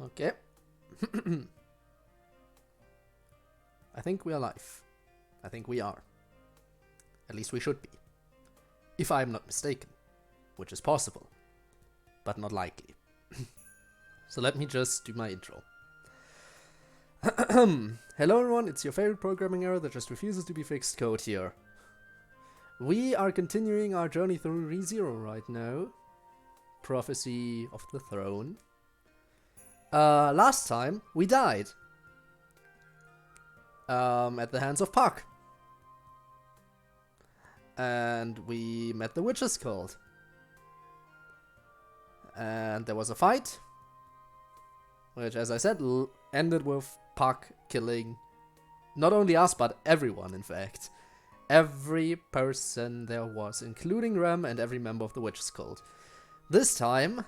Okay. I think we are live. I think we are. At least we should be. If I am not mistaken. Which is possible. But not likely. So let me just do my intro. Hello everyone, it's your favorite programming error that just refuses to be fixed, CodeErr. We are continuing our journey through ReZero right now. Prophecy of the Throne. Last time we died. At the hands of Puck. And we met the Witch's Cult. And there was a fight. Which, as I said, ended with Puck killing not only us, but everyone, in fact. Every person there was, including Rem and every member of the Witch's Cult. This time,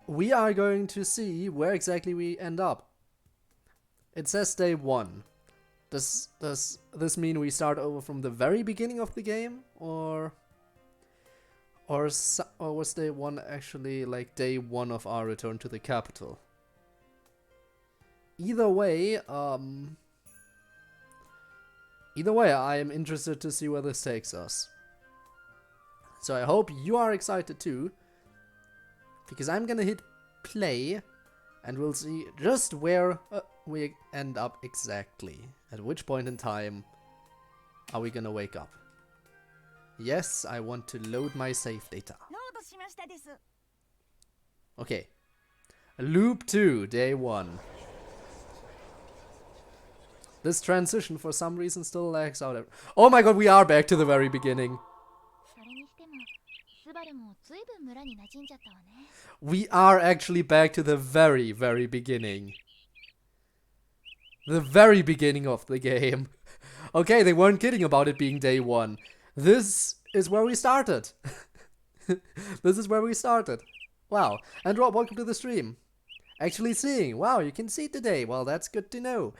we are going to see where exactly we end up. It says day 1. Does this mean we start over from the very beginning of the game? Or was day 1 actually like day 1 of our return to the capital? Either way, I am interested to see where this takes us. So I hope you are excited too, because I'm gonna hit play, and we'll see just where we end up exactly. At which point in time are we gonna wake up? Yes, I want to load my save data. Okay. Loop 2, day 1. This transition for some reason still lags out. Oh my god, we are back to the very beginning. We are actually back to the very, very beginning. The very beginning of the game. Okay, they weren't kidding about it being day 1. This is where we started. This is where we started. Wow. And Rob, welcome to the stream. Actually seeing. Wow, you can see today. Well, that's good to know.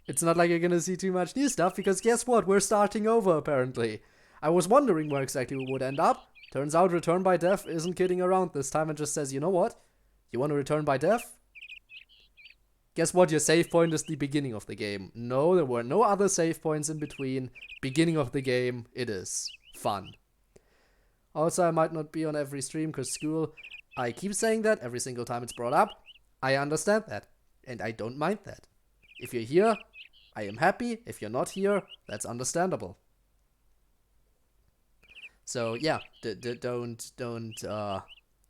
It's not like you're gonna see too much new stuff, because guess what? We're starting over, apparently. I was wondering where exactly we would end up. Turns out Return by Death isn't kidding around this time and just says, you know what? You want to return by death? Guess what? Your save point is the beginning of the game. No, there were no other save points in between. Beginning of the game, it is. Fun. Also, I might not be on every stream because school. I keep saying that every single time it's brought up. I understand that. And I don't mind that. If you're here, I am happy. If you're not here, that's understandable. So yeah, don't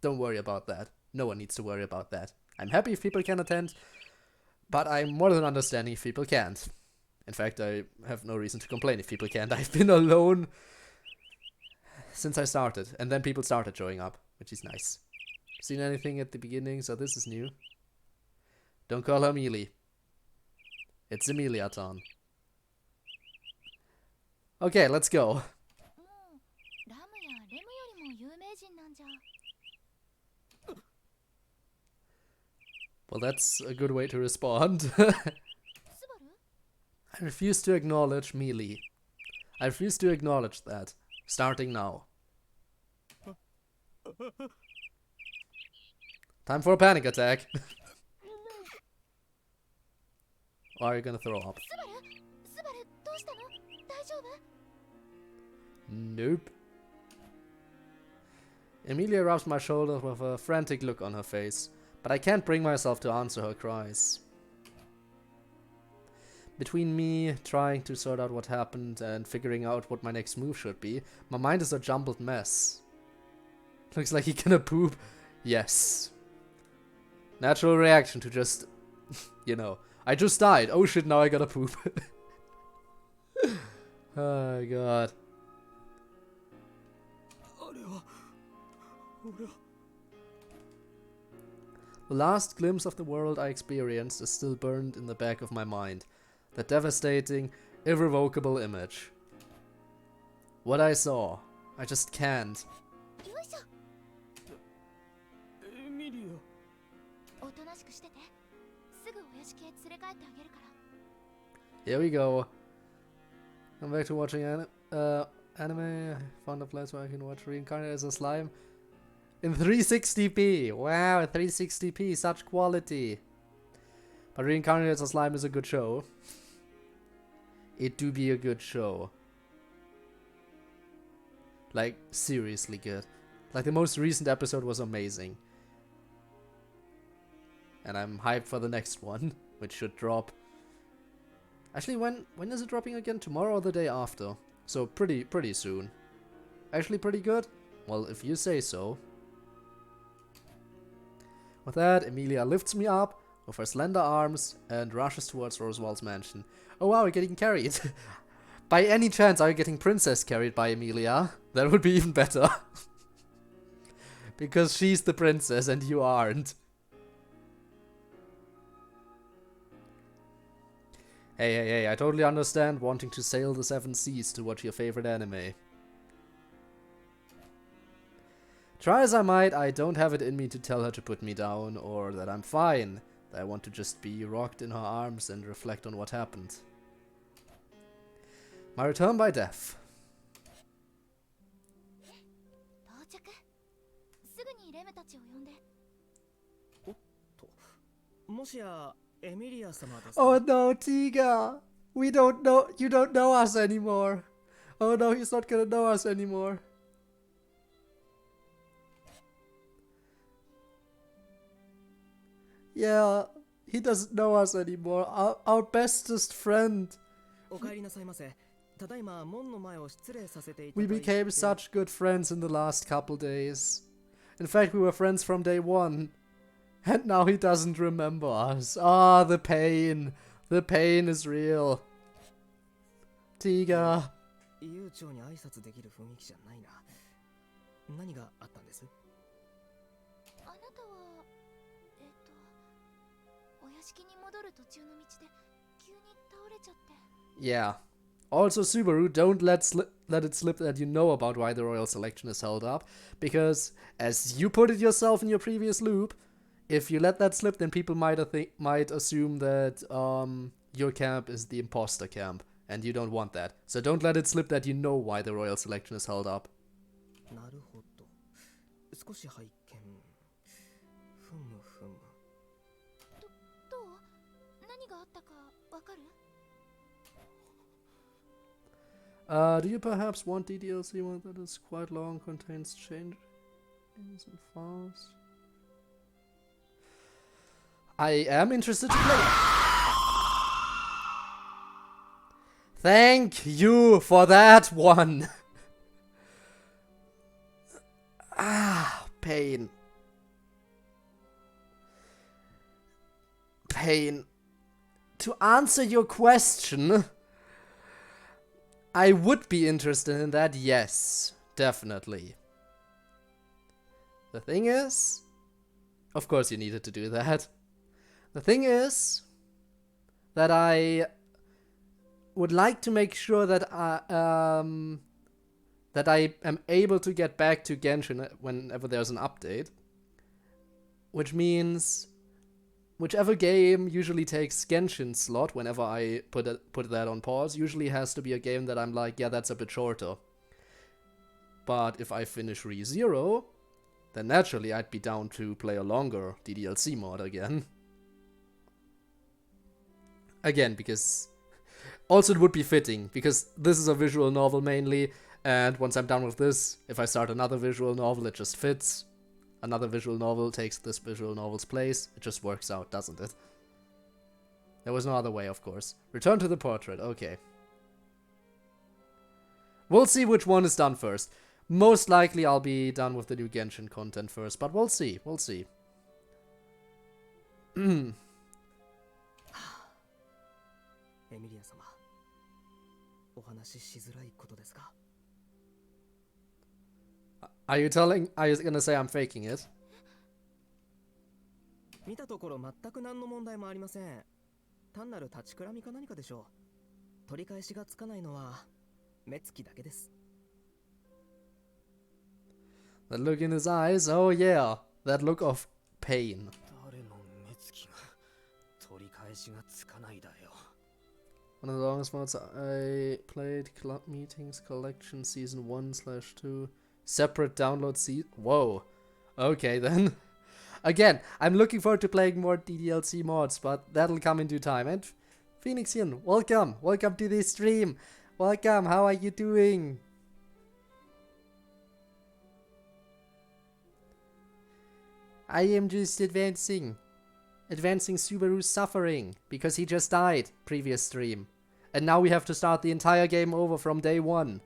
worry about that. No one needs to worry about that. I'm happy if people can attend, but I'm more than understanding if people can't. In fact, I have no reason to complain if people can't. I've been alone since I started, and then people started showing up, which is nice. Seen anything at the beginning, so this is new. Don't call her Mealy. It's Emilia-ton. Okay, let's go. Well, that's a good way to respond. I refuse to acknowledge Mealy. I refuse to acknowledge that. Starting now. Time for a panic attack. Or are you gonna throw up? Nope. Emilia rubs my shoulder with a frantic look on her face, but I can't bring myself to answer her cries. Between me trying to sort out what happened and figuring out what my next move should be, my mind is a jumbled mess. Looks like he gonna poop. Yes. Natural reaction to just, you know, I just died. Oh shit, now I gotta poop. Oh god. The last glimpse of the world I experienced is still burned in the back of my mind. The devastating, irrevocable image. What I saw. I just can't. Here we go. I'm back to watching anime. I found a place where I can watch Reincarnate as a slime. In 360p. Wow, 360p, such quality. But Reincarnated as a Slime is a good show. It do be a good show. Like, seriously good. Like, the most recent episode was amazing. And I'm hyped for the next one, which should drop. Actually, when is it dropping again? Tomorrow or the day after? So pretty soon. Actually pretty good? Well, if you say so. With that, Emilia lifts me up with her slender arms and rushes towards Rosewall's mansion. Oh wow, we're getting carried. By any chance, are you getting princess carried by Emilia? That would be even better. Because she's the princess and you aren't. Hey, I totally understand wanting to sail the seven seas to watch your favorite anime. Try as I might, I don't have it in me to tell her to put me down, or that I'm fine. That I want to just be rocked in her arms and reflect on what happened. My return by death. もしやエミリア様ですか? Oh no, Tiga! We don't know. You don't know us anymore. Oh no, he's not gonna know us anymore. Yeah, he doesn't know us anymore. Our bestest friend. お帰りなさいませ。ただいま門の前を失礼させていただ We いて。 became such good friends in the last couple days. In fact, we were friends from day one. And now he doesn't remember us. Ah, the pain. The pain is real. Tiga. 悠長に挨拶できる雰囲気じゃないな。何があったんです？あなたはお屋敷に戻る途中の道で急に倒れちゃって。 Yeah. Also, Subaru, don't let it slip that you know about why the royal selection is held up. Because, as you put it yourself in your previous loop, if you let that slip, then people might assume that your camp is the imposter camp. And you don't want that. So don't let it slip that you know why the royal selection is held up. なるほど。少し拝見。ふむふむ。どう？何があったかわかる？ Do you perhaps want DDLC one that is quite long, contains changes and files? I am interested to play. Thank you for that one. Ah, pain. Pain. To answer your question, I would be interested in that, yes, definitely. The thing is, of course you needed to do that. The thing is that I would like to make sure that I am able to get back to Genshin whenever there's an update. Which means whichever game usually takes Genshin's slot whenever I put that on pause usually has to be a game that I'm like, yeah, that's a bit shorter. But if I finish ReZero, then naturally I'd be down to play a longer DDLC mod again. Again, because also it would be fitting, because this is a visual novel mainly, and once I'm done with this, if I start another visual novel, it just fits. Another visual novel takes this visual novel's place. It just works out, doesn't it? There was no other way, of course. Return to the portrait, okay. We'll see which one is done first. Most likely I'll be done with the new Genshin content first, but we'll see, we'll see. Are you gonna say I'm faking it? 見たところ全く何の問題もありません。単なる立ちくらみか何かでしょう。取り返しがつかないのは目つきだけです。 That look in his eyes, oh yeah, that look of pain. 誰の目つきが取り返しがつかないだよ。 One of the longest mods I played, Club Meetings Collection Season 1/2. Separate download season. Whoa. Okay then. Again, I'm looking forward to playing more DDLC mods, but that'll come in due time. And Phoenixian, welcome. Welcome to the stream. Welcome. How are you doing? I am just advancing Subaru's suffering because he just died previous stream. And now we have to start the entire game over from day one.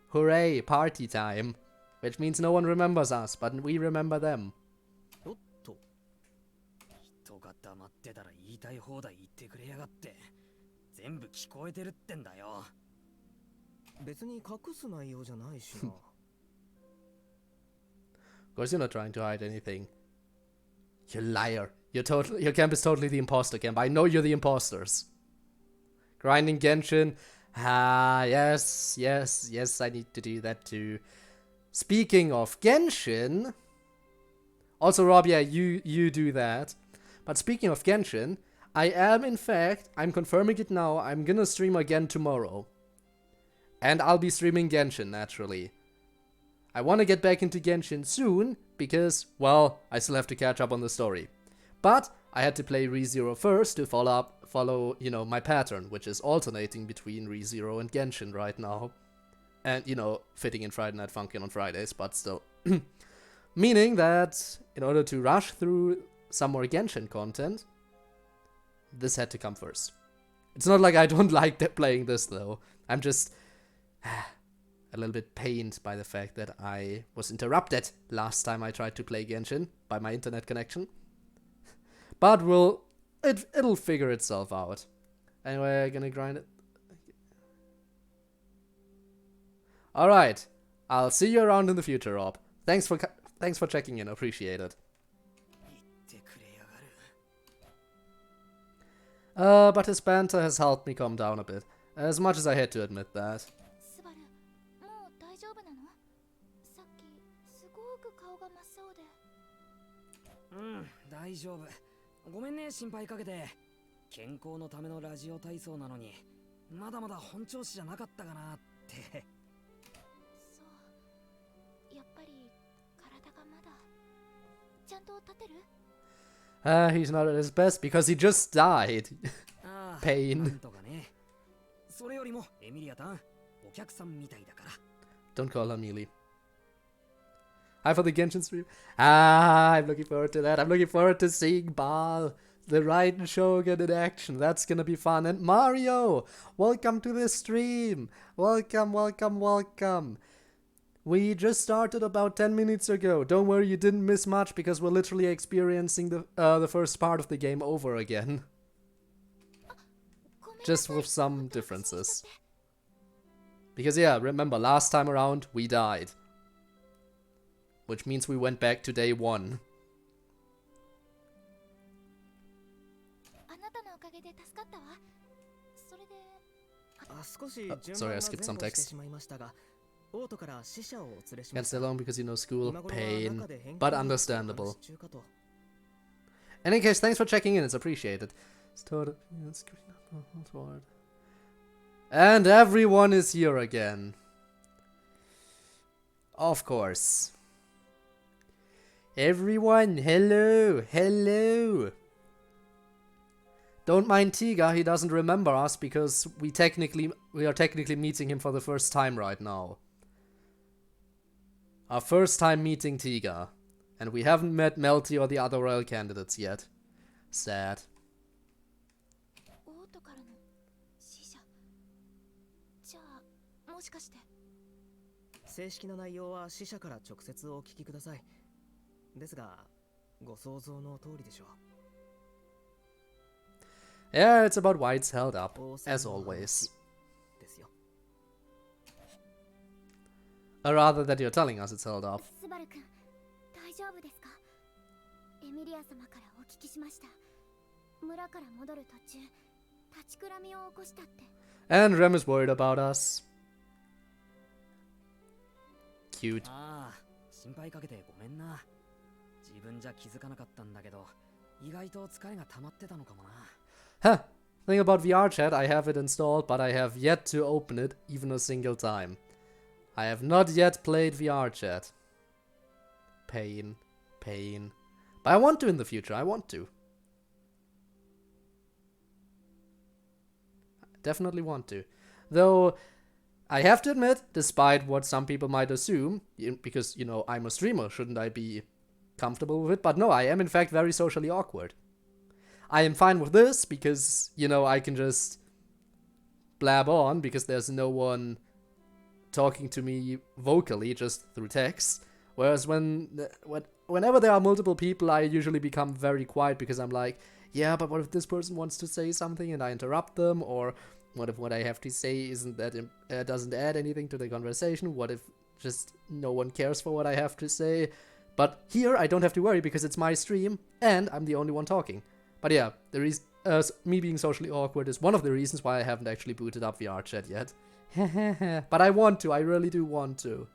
Hooray, party time. Which means no one remembers us, but we remember them. おっと人が黙ってたら言いたい放題言ってくれやがって全部聞こえてるってんだよ別に隠す内容じゃないしな Of course you're not trying to hide anything. You liar. Your camp is totally the imposter camp. I know you're the imposters. Grinding Genshin. Ah, yes, I need to do that too. Speaking of Genshin... Also, Rob, yeah, you do that. But speaking of Genshin, I'm confirming it now, I'm gonna stream again tomorrow. And I'll be streaming Genshin, naturally. I want to get back into Genshin soon, because, well, I still have to catch up on the story. But I had to play ReZero first to follow, you know, my pattern, which is alternating between ReZero and Genshin right now. And, you know, fitting in Friday Night Funkin' on Fridays, but still. Meaning that, in order to rush through some more Genshin content, this had to come first. It's not like I don't like playing this, though. I'm just a little bit pained by the fact that I was interrupted last time I tried to play Genshin by my internet connection. But it'll figure itself out. Anyway, I'm gonna grind it. Alright, I'll see you around in the future, Rob. Thanks for checking in, appreciate it. But his banter has helped me calm down a bit, as much as I had to admit that. Subaru, もう大丈夫なの？さっきすごく顔が真っ青で。大丈夫。ごめんね、心配かけて。健康のためのラジオ体操なのに、まだまだ本調子じゃなかったかなって。そう、やっぱり体がまだちゃんと立てる？ He's not at his best because he just died. Pain. Don't call her Mealy. Hi for the Genshin stream. I'm looking forward to that. I'm looking forward to seeing Baal, the Raiden Shogun in action. That's gonna be fun. And Mario, welcome to the stream. Welcome, welcome, welcome. We just started about 10 minutes ago. Don't worry, you didn't miss much because we're literally experiencing the first part of the game over again. Just with some differences. Because yeah, remember, last time around, we died. Which means we went back to day one. Sorry, I skipped some text. Can't stay long because you know school. Pain. But understandable. In any case, thanks for checking in. It's appreciated. And everyone is here again. Of course. Everyone, hello, hello. Don't mind Tiga, he doesn't remember us because we are technically meeting him for the first time right now. Our first time meeting Tiga. And we haven't met Melty or the other royal candidates yet. Sad. Yeah, it's about why it's held up, as always. Or rather that you're telling us it's held up. And Rem is worried about us. Cute. Huh. Thing about VR chat, I have it installed, but I have yet to open it even a single time. I have not yet played VR chat. Pain. Pain. But I want to in the future. I want to. Definitely want to. Though, I have to admit, despite what some people might assume, because, you know, I'm a streamer, shouldn't I be comfortable with it? But no, I am in fact very socially awkward. I am fine with this because, you know, I can just blab on because there's no one talking to me vocally, just through text. Whereas whenever there are multiple people, I usually become very quiet because I'm like, yeah, but what if this person wants to say something and I interrupt them? Or what if what I have to say isn't that doesn't add anything to the conversation? What if just no one cares for what I have to say? But here I don't have to worry because it's my stream and I'm the only one talking. But yeah, me being socially awkward is one of the reasons why I haven't actually booted up VR chat yet. But I want to, I really do want to.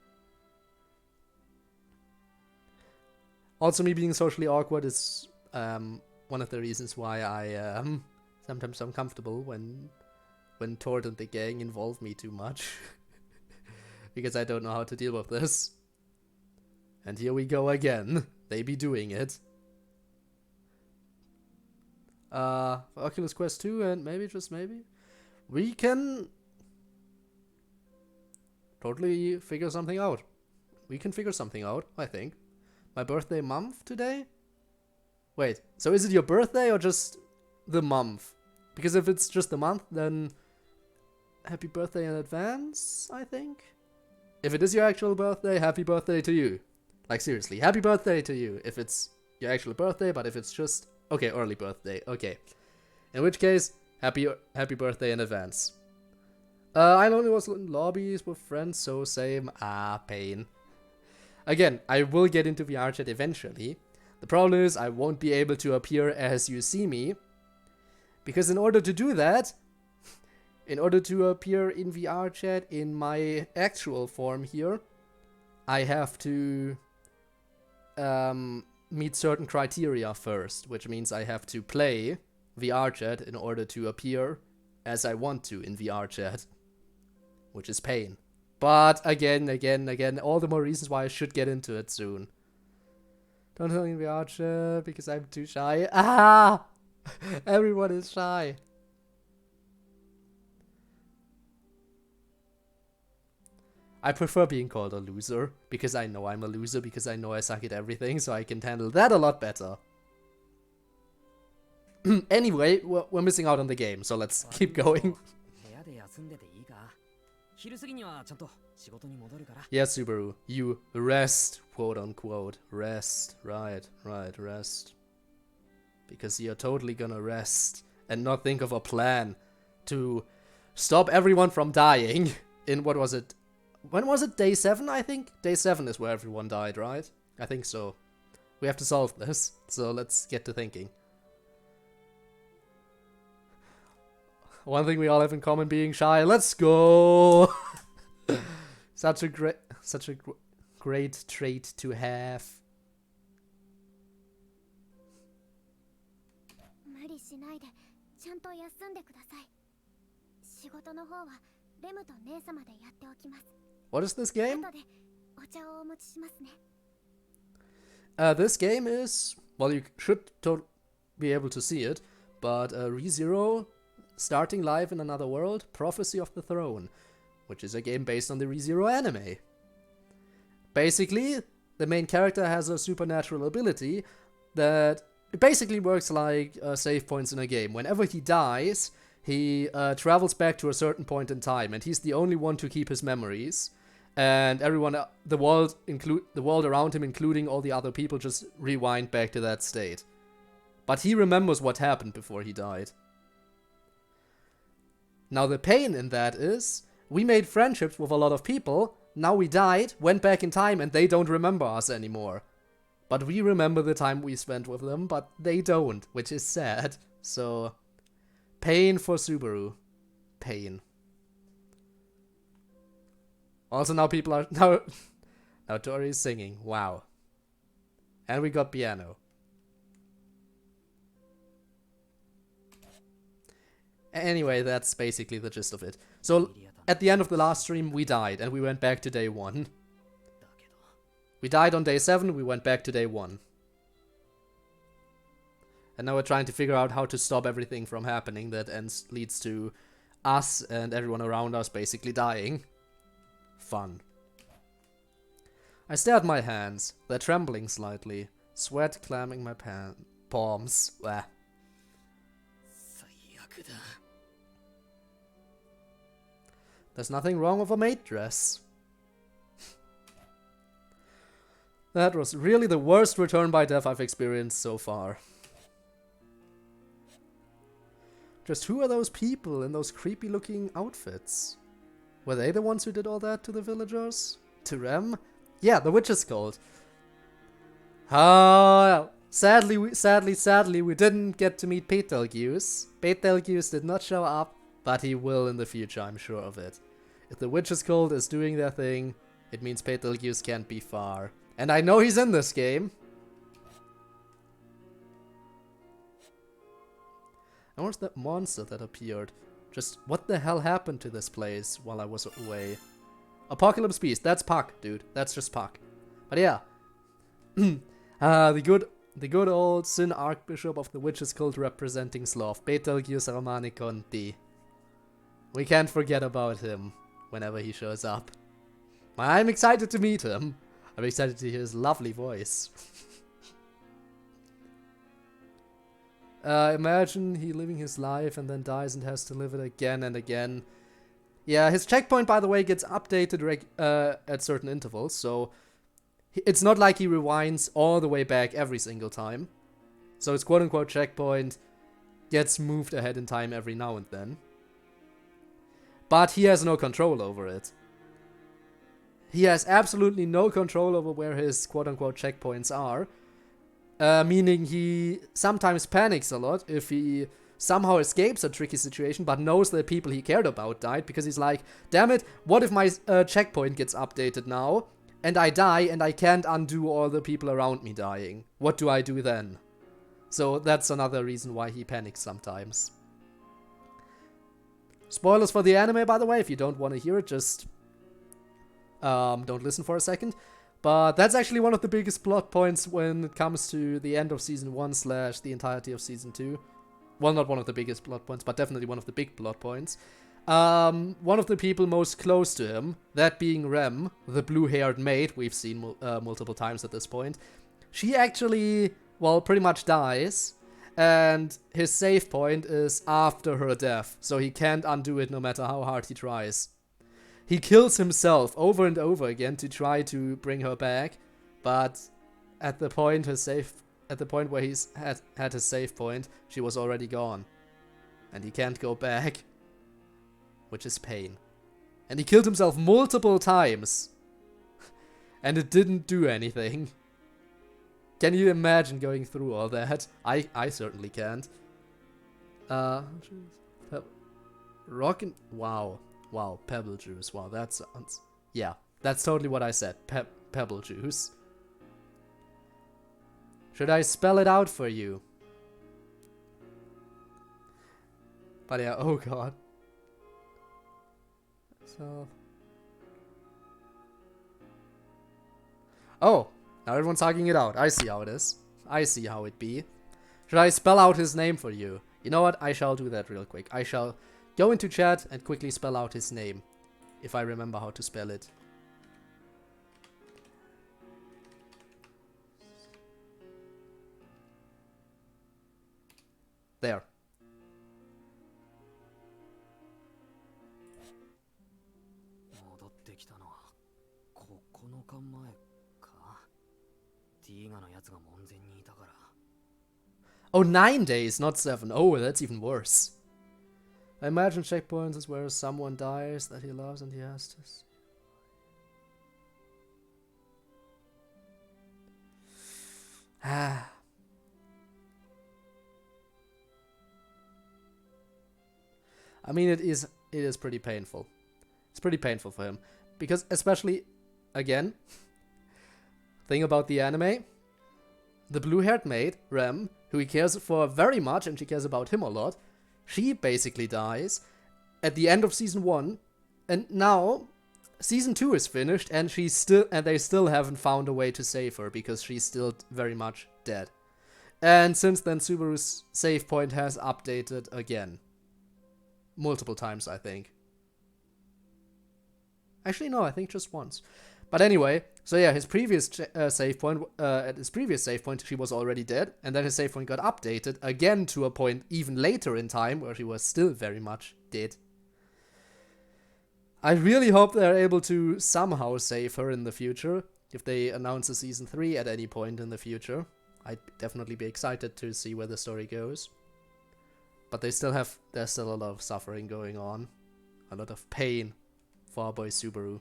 Also, me being socially awkward is one of the reasons why I sometimes uncomfortable when Tord and the gang involve me too much. Because I don't know how to deal with this. And here we go again. They be doing it. For Oculus Quest 2 and maybe, just maybe, we can totally figure something out. We can figure something out, I think. My birthday month today? Wait, so is it your birthday or just the month? Because if it's just the month, then happy birthday in advance, I think? If it is your actual birthday, happy birthday to you. Like, seriously, happy birthday to you if it's your actual birthday, but if it's just... Okay, early birthday, okay. In which case, happy birthday in advance. I only was in lobbies with friends, so same. Pain. Again, I will get into VR chat eventually. The problem is I won't be able to appear as you see me. Because in order to do that, in order to appear in VR chat in my actual form here, I have to meet certain criteria first, which means I have to play VR chat in order to appear as I want to in VR chat, which is pain. But again, all the more reasons why I should get into it soon. Don't tell me in VR chat because I'm too shy. Everyone is shy. I prefer being called a loser, because I know I'm a loser, because I know I suck at everything, so I can handle that a lot better. Anyway, we're missing out on the game, so let's keep going. Yes, Subaru, you rest, quote unquote. Rest, right, rest. Because you're totally gonna rest and not think of a plan to stop everyone from dying in, what was it? When was it? Day 7, I think? Day 7 is where everyone died, right? I think so. We have to solve this, so let's get to thinking. One thing we all have in common, being shy. Let's go! Such a great trait to have. 無理しないで、ちゃんと休んでください。仕事の方はレムと姉様でやっておきます。 What is this game? 後でお茶をお持ちしますね。This game is, well, you should be able to see it, but ReZero, starting live in another world, Prophecy of the Throne, which is a game based on the ReZero anime. Basically, the main character has a supernatural ability that it basically works like save points in a game. Whenever he dies, he travels back to a certain point in time, and he's the only one to keep his memories. And everyone, the world around him, including all the other people, just rewind back to that state. But he remembers what happened before he died. Now the pain in that is, we made friendships with a lot of people, now we died, went back in time, and they don't remember us anymore. But we remember the time we spent with them, but they don't, which is sad. So, pain for Subaru. Pain. Also now people are... Now Tori is singing. Wow. And we got piano. Anyway, that's basically the gist of it. So, at the end of the last stream, we died, and we went back to day 1. We died on day 7, we went back to day 1. And now we're trying to figure out how to stop everything from happening that leads to us and everyone around us basically dying. Fun. I stare at my hands. They're trembling slightly. Sweat clamming my palms. Bleh. There's nothing wrong with a maid dress. That was really the worst return by death I've experienced so far. Just who are those people in those creepy looking outfits? Were they the ones who did all that to the villagers? To Rem? Yeah, the Witch's Cult. Sadly, we didn't get to meet Betelgeuse. Betelgeuse did not show up, but he will in the future, I'm sure of it. If the Witch's Cult is doing their thing, it means Betelgeuse can't be far. And I know he's in this game. And where's that monster that appeared? Just what the hell happened to this place while I was away? Apocalypse Beast, that's Puck, dude. That's just Puck. But yeah. The good old Sin Archbishop of the Witches Cult representing Sloth, Betelgeuse Romani Conti. We can't forget about him whenever he shows up. I'm excited to meet him. I'm excited to hear his lovely voice. Imagine he living his life and then dies and has to live it again and again. Yeah, his checkpoint, by the way, gets updated at certain intervals, so it's not like he rewinds all the way back every single time. So his quote-unquote checkpoint gets moved ahead in time every now and then. But he has no control over it. He has absolutely no control over where his quote-unquote checkpoints are. Meaning he sometimes panics a lot if he somehow escapes a tricky situation but knows that people he cared about died, because he's like, damn it, what if my checkpoint gets updated now and I die and I can't undo all the people around me dying? What do I do then? So that's another reason why he panics sometimes. Spoilers for the anime, by the way, if you don't want to hear it, just don't listen for a second. But that's actually one of the biggest plot points when it comes to the end of Season 1 / the entirety of Season 2. Well, not one of the biggest plot points, but definitely one of the big plot points. One of the people most close to him, that being Rem, the blue-haired maid we've seen multiple times at this point, she actually, well, pretty much dies, and his save point is after her death, so he can't undo it no matter how hard he tries. He kills himself over and over again to try to bring her back, but at the point where he's had his save point, she was already gone. And he can't go back, which is pain. And he killed himself multiple times, and it didn't do anything. Can you imagine going through all that? I certainly can't. Rockin', wow. Wow, pebble juice. Wow, that sounds... Yeah, that's totally what I said. Pebble juice. Should I spell it out for you? But yeah, oh god. So... Oh, now everyone's hugging it out. I see how it is. I see how it be. Should I spell out his name for you? You know what? I shall do that real quick. I shall... go into chat and quickly spell out his name, if I remember how to spell it. There. Oh, 9 days, not 7. Oh, that's even worse. I imagine checkpoints is where someone dies that he loves and he has to... I mean, it is pretty painful. It's pretty painful for him. Because especially, again, thing about the anime, the blue-haired maid, Rem, who he cares for very much and she cares about him a lot, she basically dies at the end of Season 1, and now Season 2 is finished, and they still haven't found a way to save her because she's still very much dead. And since then, Subaru's save point has updated again. Multiple times, I think. Actually, no, I think just once. But anyway, so yeah, his previous save point, at his previous save point, she was already dead, and then his save point got updated again to a point even later in time where she was still very much dead. I really hope they're able to somehow save her in the future. If they announce a season 3 at any point in the future, I'd definitely be excited to see where the story goes. But there's still a lot of suffering going on. A lot of pain for our boy Subaru.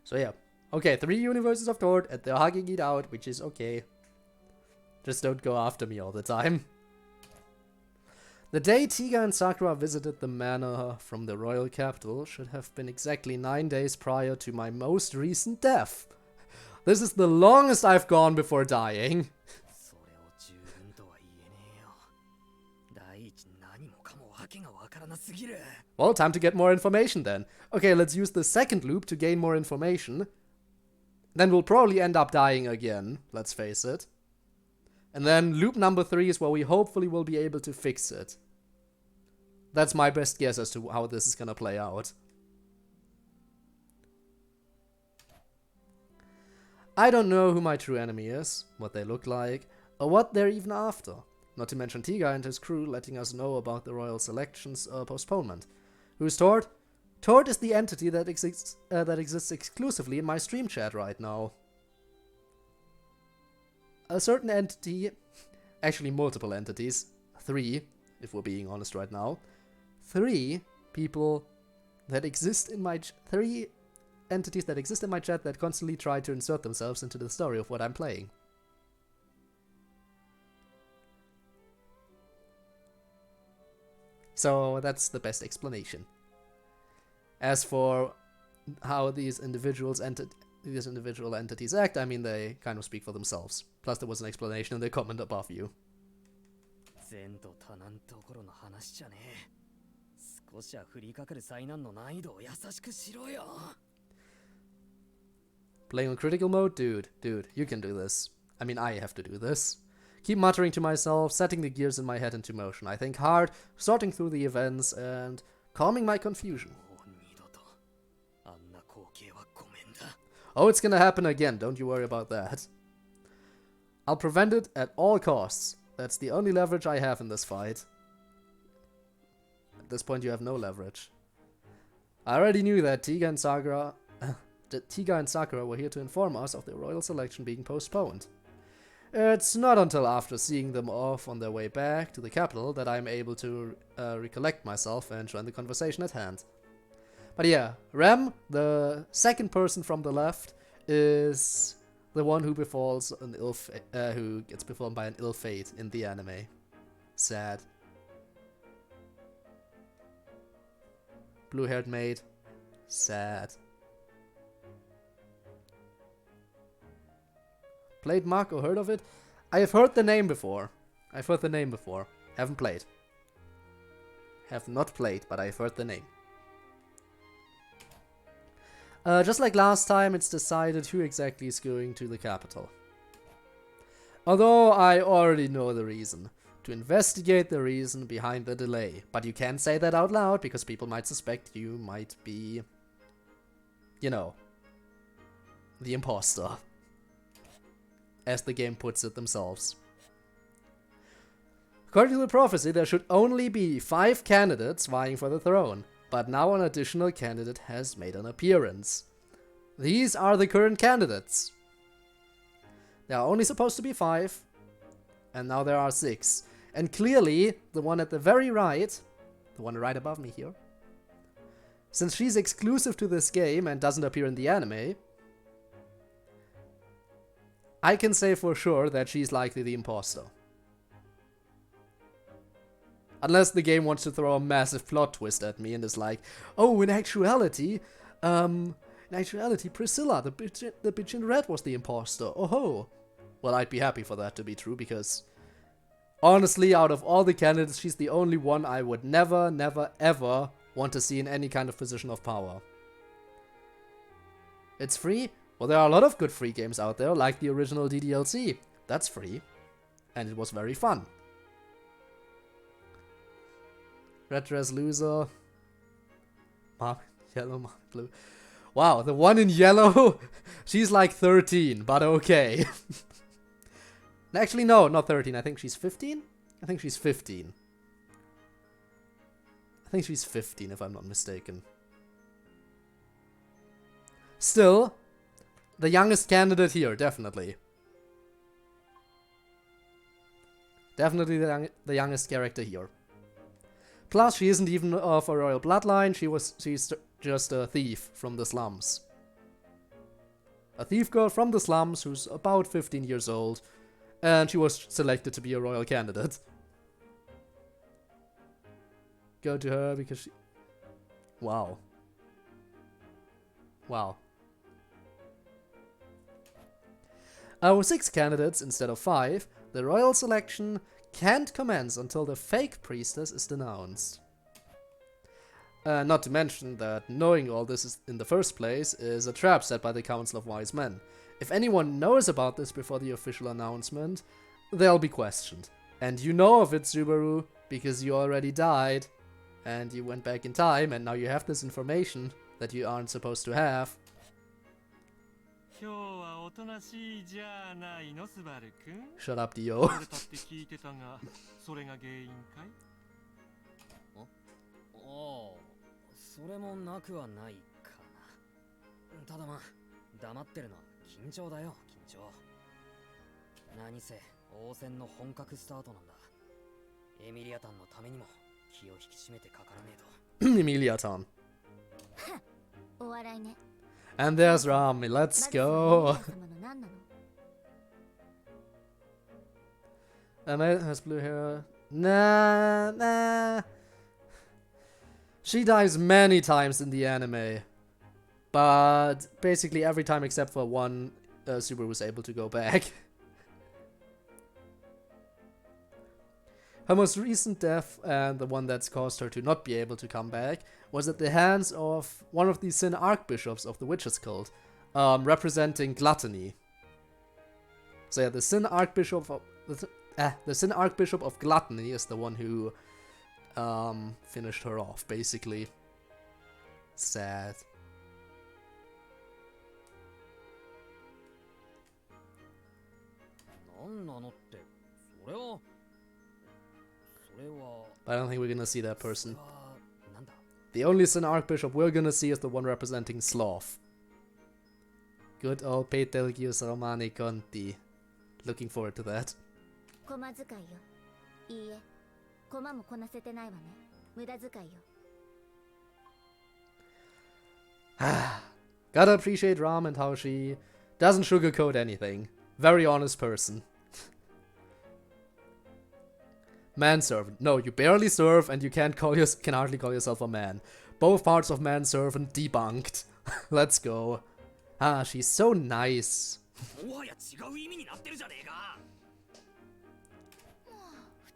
So yeah. Okay, 3 universes of Tord, and they're hugging it out, which is okay. Just don't go after me all the time. The day Tiga and Sakura visited the manor from the royal capital should have been exactly 9 days prior to my most recent death. This is the longest I've gone before dying. Well, time to get more information then. Okay, let's use the second loop to gain more information. Then we'll probably end up dying again, let's face it. And then loop number 3 is where we hopefully will be able to fix it. That's my best guess as to how this is gonna play out. I don't know who my true enemy is, what they look like, or what they're even after. Not to mention Tiga and his crew letting us know about the royal selection's postponement. Who's Tord? Tord is the entity that exists exclusively in my stream chat right now. A certain entity, actually multiple entities, 3, if we're being honest right now, 3 people that exist in my 3 entities that exist in my chat that constantly try to insert themselves into the story of what I'm playing. So that's the best explanation. As for how these individual entities act, I mean, they kind of speak for themselves. Plus there was an explanation in the comment above you. Playing on critical mode? Dude, you can do this. I mean, I have to do this. Keep muttering to myself, setting the gears in my head into motion. I think hard, sorting through the events, and calming my confusion. Oh, it's gonna happen again, don't you worry about that. I'll prevent it at all costs. That's the only leverage I have in this fight. At this point you have no leverage. I already knew that Tiga and Sakura were here to inform us of the royal selection being postponed. It's not until after seeing them off on their way back to the capital that I'm able to recollect myself and join the conversation at hand. But yeah, Rem, the second person from the left, is the one who befalls an who gets befallen by an ill fate in the anime. Sad. Blue-haired maid. Sad. Played Mako, heard of it? I have heard the name before. Haven't played. Have not played, but I've heard the name. Just like last time, it's decided who exactly is going to the capital. Although I already know the reason. To investigate the reason behind the delay. But you can't say that out loud, because people might suspect you might be, you know, the imposter. As the game puts it themselves. According to the prophecy, there should only be 5 candidates vying for the throne. But now an additional candidate has made an appearance. These are the current candidates. There are only supposed to be 5, and now there are 6. And clearly, the one at the very right, the one right above me here, since she's exclusive to this game and doesn't appear in the anime, I can say for sure that she's likely the imposter. Unless the game wants to throw a massive plot twist at me and is like, oh, in actuality, Priscilla, the bitch in red was the imposter. Oh ho. Well, I'd be happy for that to be true, because honestly, out of all the candidates, she's the only one I would never, never, ever want to see in any kind of position of power. It's free? Well, there are a lot of good free games out there, like the original DDLC. That's free. And it was very fun. Red dress loser. Mark, yellow, mark, blue. Wow, the one in yellow, she's like 13, but okay. Actually, no, not 13. I think she's 15? I think she's 15. I think she's 15, if I'm not mistaken. Still, the youngest candidate here, definitely. Definitely the youngest character here. Plus, she isn't even of a royal bloodline. She's just a thief from the slums. A thief girl from the slums who's about 15 years old. And she was selected to be a royal candidate. Go to her because she... Wow. Wow. With 6 candidates instead of 5, the royal selection can't commence until the fake priestess is denounced. Not to mention that knowing all this is in the first place is a trap set by the Council of Wise Men. If anyone knows about this before the official announcement, they'll be questioned. And you know of it, Subaru, because you already died, and you went back in time, and now you have this information that you aren't supposed to have. Shut up, Dio. それもなくはないかな。ただまあ黙ってるのは緊張だよ、緊張。何せ応戦の本格スタートなんだ。エミリアタンのためにも気を引き締めてかからねえと。Emiliatan. お笑いね。 And there's Rami, let's go. Emma has blue hair. Nah. She dies many times in the anime. But basically every time except for one, Subaru was able to go back. Her most recent death, and the one that's caused her to not be able to come back, was at the hands of one of the Sin Archbishops of the Witches Cult, representing gluttony. So yeah, the Sin Archbishop of Gluttony is the one who finished her off, basically. Sad. But I don't think we're gonna see that person. The only Sin Archbishop we're gonna see is the one representing Sloth. Good old Betelgeuse Romani Conti. Looking forward to that. Gotta appreciate Ram and how she doesn't sugarcoat anything. Very honest person. Manservant. No, you barely serve and you can hardly call yourself a man. Both parts of manservant debunked. Let's go. Ah, she's so nice.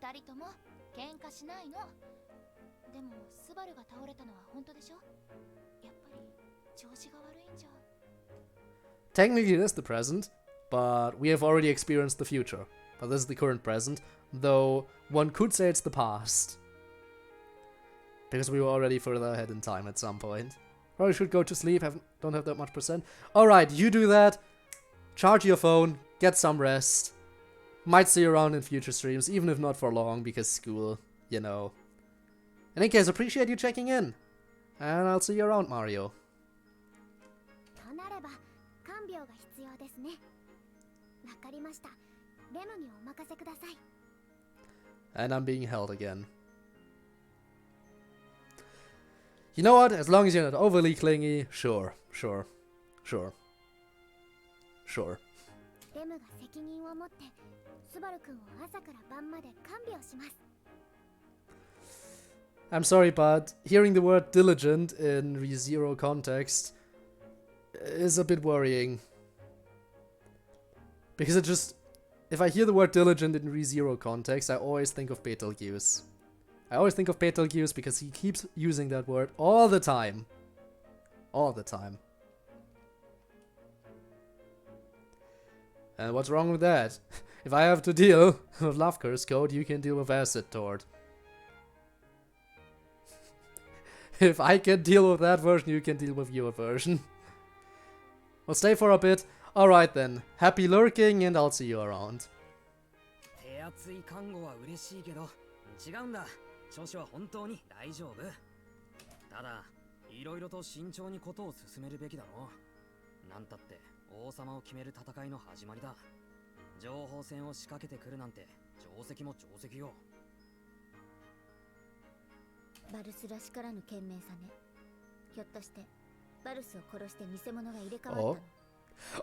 二人とも喧嘩しないの。でもスバルが倒れたのは本当でしょ？やっぱり調子が悪いんじゃ。 Technically it is the present, but we have already experienced the future. But this is the current present, though one could say it's the past. Because we were already further ahead in time at some point. Probably should go to sleep, don't have that much percent. Alright, you do that. Charge your phone, get some rest. Might see you around in future streams, even if not for long, because school, you know. In any case, appreciate you checking in. And I'll see you around, Mario. And I'm being held again. You know what? As long as you're not overly clingy, sure. I'm sorry, but hearing the word diligent in ReZero context is a bit worrying. Because it just if I hear the word diligent in ReZero context, I always think of Betelgeuse. I always think of Betelgeuse because he keeps using that word all the time. All the time. And what's wrong with that? If I have to deal with Love Curse Code, you can deal with Acid Tort. If I can deal with that version, you can deal with your version. We'll stay for a bit. Alright then. Happy lurking and I'll see you around. 手厚い看護は嬉しいけど違うんだ。調子は本当に大丈夫。ただいろいろと慎重にことを進めるべきだろう。なんたって王様を決める戦いの始まりだ。情報戦を仕掛けてくるなんて定石も定石よ。バルスらしからぬ賢明さね。ひょっとしてバルスを殺して偽物が入れ替わったの。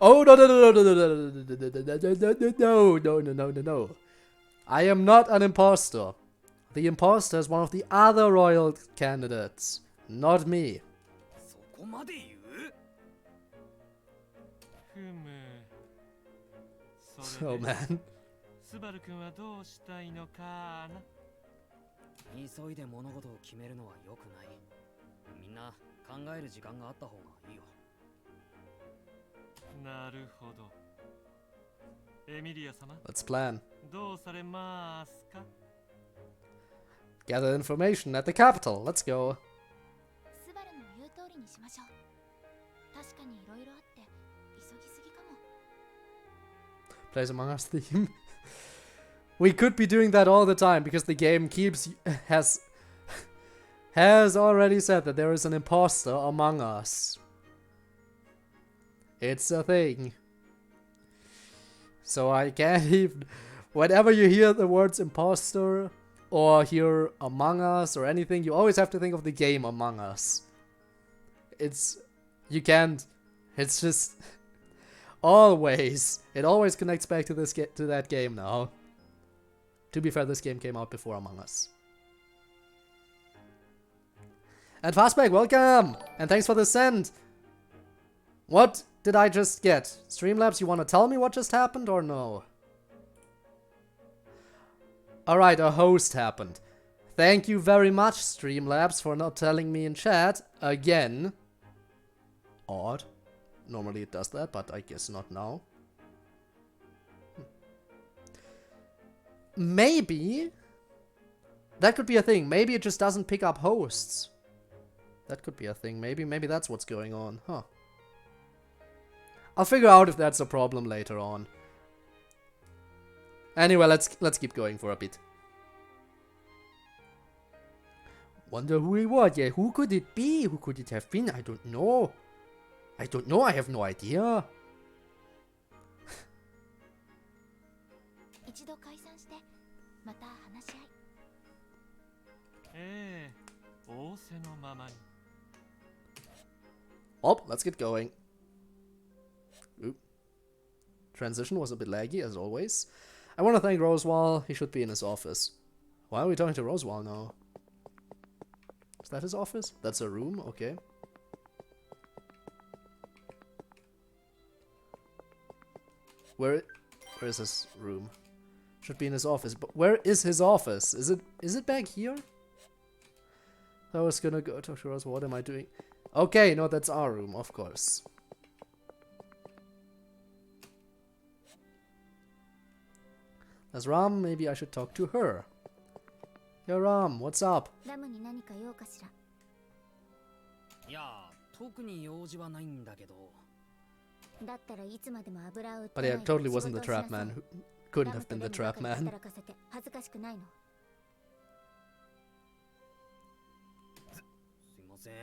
Oh no no no no no no no no no no no no. I am not an imposter. The imposter is one of the other royal candidates, not me. そこまで言う？ふむ。Oh man. スバル君はどうしたいのかな。急いで物事を決めるのは良くない。みんな考える時間があった方がいいよ。なるほど。エミリア様。Let's plan. どうされますか？ Gather information at the capital. Let's go. スバルの言う通りにしましょう。確かにいろいろあって急ぎすぎかも。Plays Among Us theme. We could be doing that all the time because the game has already said that there is an imposter among us. It's a thing. So I can't even... Whenever you hear the words imposter or hear Among Us or anything, you always have to think of the game Among Us. You can't... It's just... Always. It always connects back to that game now. To be fair, this game came out before Among Us. And Fastback, welcome! And thanks for the send! What did I just get? Streamlabs, you want to tell me what just happened or no? Alright, a host happened. Thank you very much, Streamlabs, for not telling me in chat again. Odd. Normally it does that, but I guess not now. Maybe that could be a thing. Maybe it just doesn't pick up hosts. That could be a thing. Maybe that's what's going on. Huh. I'll figure out if that's a problem later on. Anyway, let's keep going for a bit. Wonder who it was. Yeah, who could it be? Who could it have been? I don't know. I don't know. I have no idea. 一度解散してまた話し合い。ええ、仰せのままに。Oh, let's get going. Oop. Transition was a bit laggy, as always. I want to thank Rosewall. He should be in his office. Why are we talking to Rosewall now? Is that his office? That's a room? Okay. Where is his room? Should be in his office. But where is his office? Is it back here? I was gonna go to Rosewall. What am I doing? Okay, no, that's our room, of course. There's Ram, maybe I should talk to her. Yo, Ram, what's up? ラムに何か用かしら。いや、特に用事はないんだけど。だったらいつまでも油を売って But ない yeah, で totally 仕 wasn't 事 the をしな trap さい。 man. Couldn't ラム have と been レ the ムば trap かり man. 働かせて恥ずかしくないの。すいません。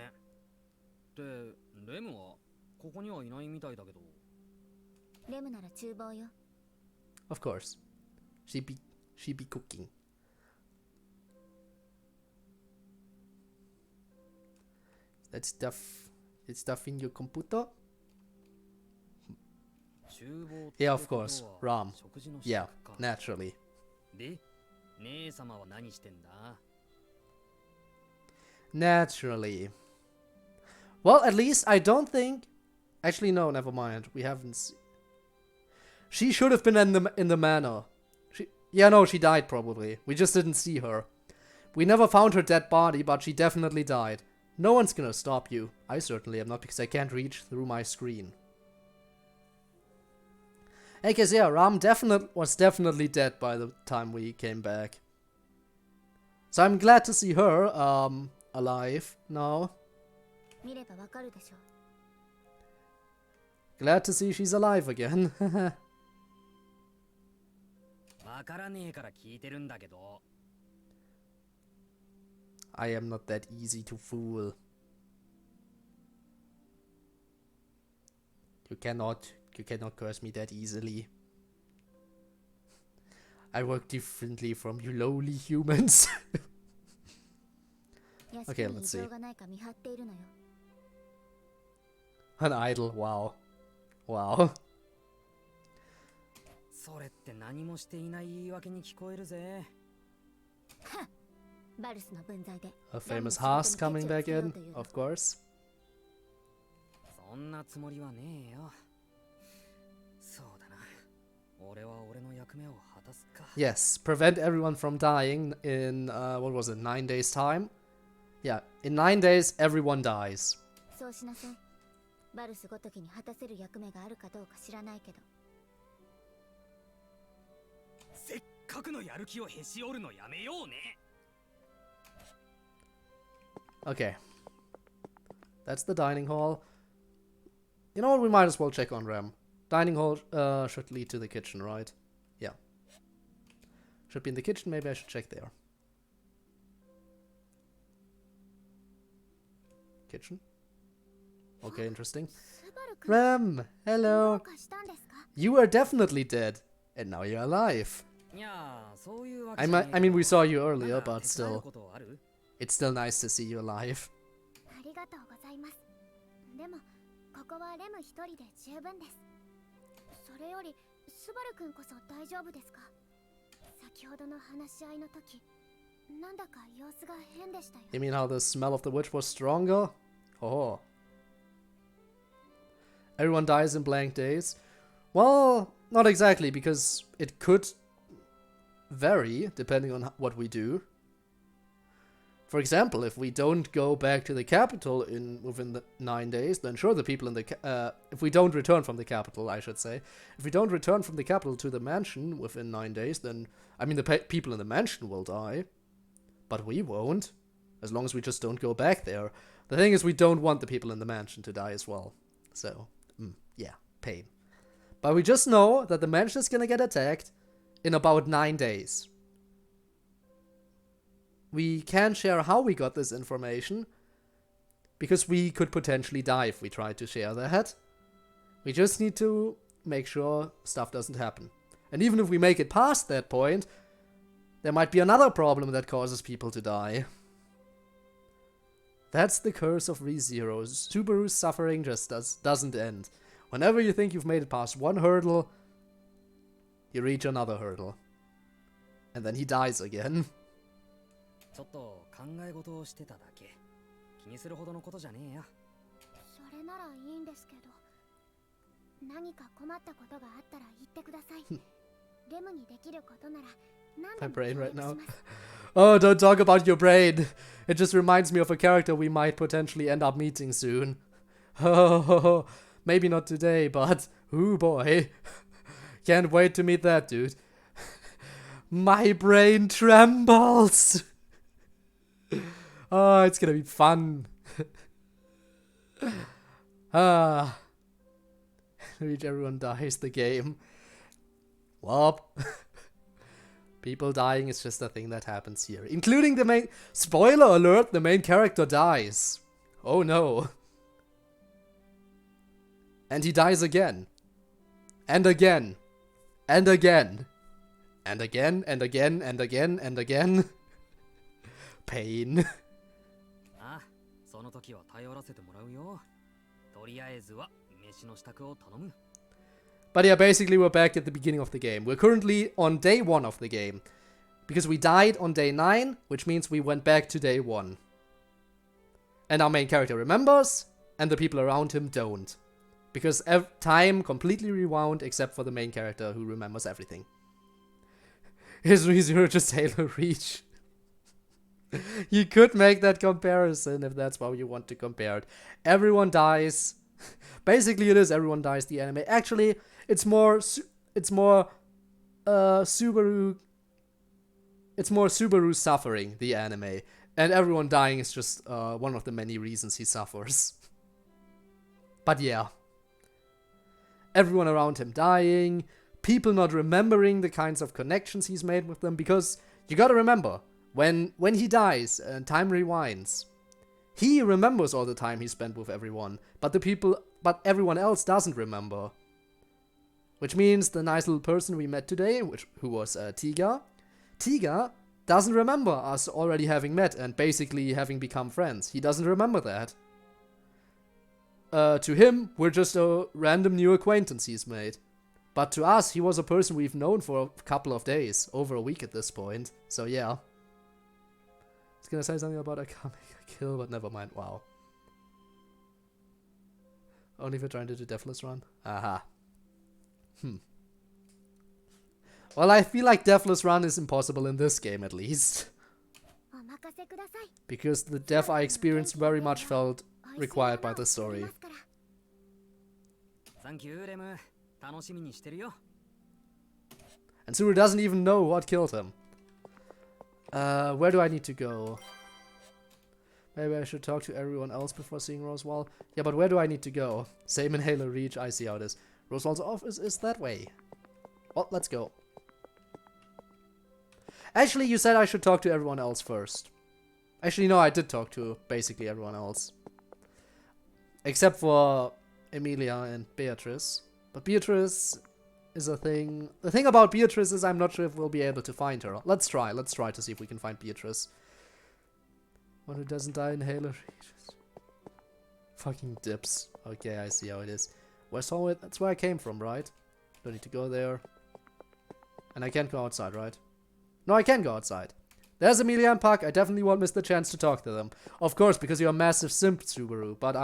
で、レムはここにはいないみたいだけど。レムなら厨房よ。Of course. She be cooking. That stuff in your computer? Yeah, of course. Ram. Yeah, naturally. で、姉様は何してんだ? Naturally. Well, at least I don't think... Actually, no, never mind. We haven't... She should have been in the manor. Yeah, no, she died probably. We just didn't see her. We never found her dead body, but she definitely died. No one's gonna stop you. I certainly am not, because I can't reach through my screen. Hey, cause yeah, Ram was definitely dead by the time we came back. So I'm glad to see her, alive now. 見ればわかるでしょ。 Glad to see she's alive again. わからねえから聞いてるんだけど。 I am not that easy to fool. You cannot curse me that easily. I work differently from you lowly humans. Okay, let's see. 屋敷に異常がないか見張っているのよ。 An idol, wow. Wow. それって何もしていない言い訳に聞こえるぜ。バルスの分際で A famous horse coming back in, of course. そんなつもりはねえよ。そうだな。俺は俺の役目を果たすか。 Yes, prevent everyone from dying in, what was it, 9 days time? Yeah, in 9 days, everyone dies. そうしなさい。バルスごときに果たせる役目があるかどうか知らないけど。せっかくのやる気をへし折るのやめようね。 Okay. That's the dining hall. You know what, we might as well check on Rem. Dining hall should lead to the kitchen, right? Yeah. Should be in the kitchen, maybe I should check there. Kitchen? Okay, interesting. Rem! Hello! You were definitely dead, and now you're alive. I mean, we saw you earlier, but still. It's still nice to see you alive. ありがとうございます。でも、ここはレム一人で十分です。それより、スバル君こそ大丈夫ですか？先ほどの話し合いの時、なんだか様子が変でしたよ。 You mean how the smell of the witch was stronger? Oh. Everyone dies in blank days? Well, not exactly, because it could vary depending on what we do. For example, if we don't go back to the capital within the 9 days, then sure, the people in the if we don't return from the capital, I should say, if we don't return from the capital to the mansion within 9 days, then I mean the people in the mansion will die, but we won't, as long as we just don't go back there. The thing is, we don't want the people in the mansion to die as well, so yeah, pain. But we just know that the mansion is gonna get attacked in about 9 days. We can't share how we got this information, because we could potentially die if we tried to share that. We just need to make sure stuff doesn't happen. And even if we make it past that point, there might be another problem that causes people to die. That's the curse of ReZero. Subaru's suffering just doesn't end. Whenever you think you've made it past one hurdle, you reach another hurdle. And then he dies again. ちょっと考え事をしてただけ。気にするほどのことじゃねえや。それならいいんですけど、何か困ったことがあったら言ってください。レムにできることなら何でも My brain 協 right 力 now. します。 Oh, don't talk about your brain. It just reminds me of a character we might potentially end up meeting soon. Oh, maybe not today, but ooh boy. Can't wait to meet that dude. My brain trembles. Oh, it's gonna be fun. Reach everyone dies the game. Whoop. People dying is just a thing that happens here. Including the main... Spoiler alert, the main character dies. Oh no. And he dies again. And again. And again. And again, and again, and again, and again. Pain. ああ、その時は頼らせてもらうよ。とりあえずは飯の支度を頼む。 But yeah, basically we're back at the beginning of the game. We're currently on day 1 of the game. Because we died on day 9, which means we went back to day 1. And our main character remembers, and the people around him don't. Because time completely rewound except for the main character who remembers everything. His ReZero just Halo Reach. You could make that comparison if that's how you want to compare it. Everyone dies. Basically, it is everyone dies. The anime. Actually, it's more Subaru. It's more Subaru suffering the anime, and everyone dying is just one of the many reasons he suffers. But yeah, everyone around him dying, people not remembering the kinds of connections he's made with them, because you gotta remember. When he dies and time rewinds, he remembers all the time he spent with everyone, but everyone else doesn't remember. Which means the nice little person we met today, who was Tiga doesn't remember us already having met and basically having become friends. He doesn't remember that. To him, we're just a random new acquaintance he's made. But to us, he was a person we've known for a couple of days, over a week at this point. So yeah. I was gonna say something about I can't make a kill, but never mind. Wow. Only if you're trying to do Deathless Run? Aha. Well, I feel like Deathless Run is impossible in this game, at least. Because the death I experienced very much felt required by the story. Thank you, Rem. 楽しみにしてるよ. And Suru doesn't even know what killed him. Where do I need to go? Maybe I should talk to everyone else before seeing Roswell. Yeah, but where do I need to go? Same in Halo Reach, I see how it is. Roswell's office is that way. Well, let's go. Actually, you said I should talk to everyone else first. Actually, no, I did talk to basically everyone else. Except for Emilia and Beatrice. But Beatrice is a thing. The thing about Beatrice is I'm not sure if we'll be able to find her. Let's try to see if we can find Beatrice. One who doesn't die in Halo Reach. Fucking dips. Okay, I see how it is. Where's Hallway? That's where I came from, right? Don't need to go there. And I can't go outside, right? No, I can go outside. There's Emilia and Puck. I definitely won't miss the chance to talk to them. Of course, because you're a massive simp, Subaru. But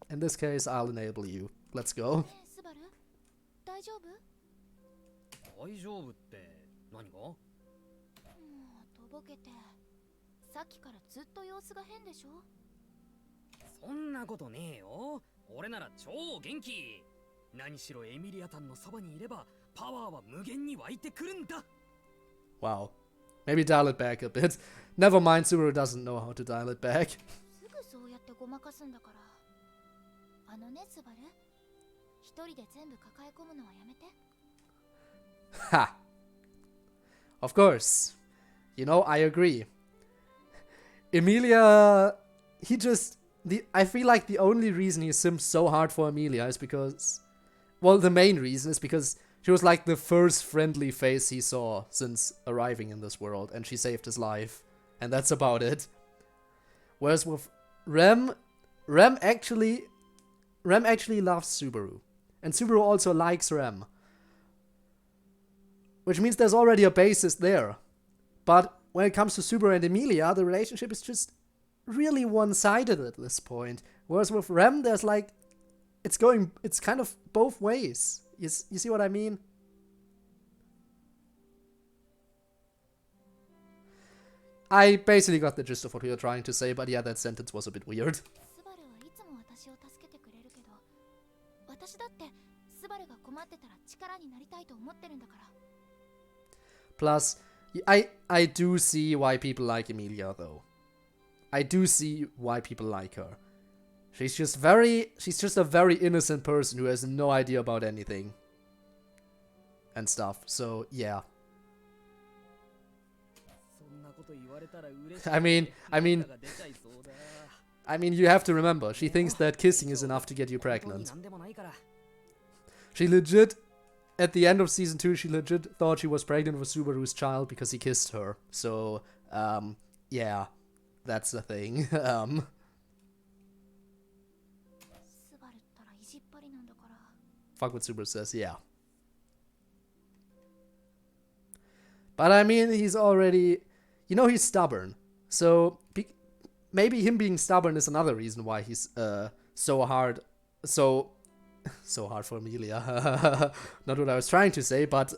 in this case, I'll enable you. Let's go. 大丈夫？大丈夫って何が？もうとぼけて。さっきからずっと様子が変でしょ？そんなことねえよ。俺なら超元気。何しろエミリアタンのそばにいればパワーは無限に湧いてくるんだ。Wow. Maybe dial it back a bit. Never mind, Subaru doesn't know how to dial it back. すぐそうやってごまかすんだから。あのね、スバル。一人で全部抱え込むのはやめて。Ha! Of course. You know, I agree. Emilia, I feel like the only reason he simps so hard for Emilia is because, well, the main reason is because she was like the first friendly face he saw since arriving in this world, and she saved his life. And that's about it. Whereas with Rem actually loves Subaru. And Subaru also likes Rem. Which means there's already a basis there. But when it comes to Subaru and Emilia, the relationship is just really one-sided at this point. Whereas with Rem, there's like, it's kind of both ways. You see what I mean? I basically got the gist of what we were trying to say, but yeah, that sentence was a bit weird. Plus, I do see why people like Emilia, though. I do see why people like her. She's just a very innocent person who has no idea about anything. And stuff, so yeah. I mean, you have to remember, she thinks that kissing is enough to get you pregnant. She legit, at the end of season 2, she legit thought she was pregnant with Subaru's child because he kissed her. So, yeah, that's the thing. Fuck what Subaru says, yeah. But I mean, he's already, he's stubborn. So, maybe him being stubborn is another reason why he's so hard, so So hard for Amelia. Not what I was trying to say, but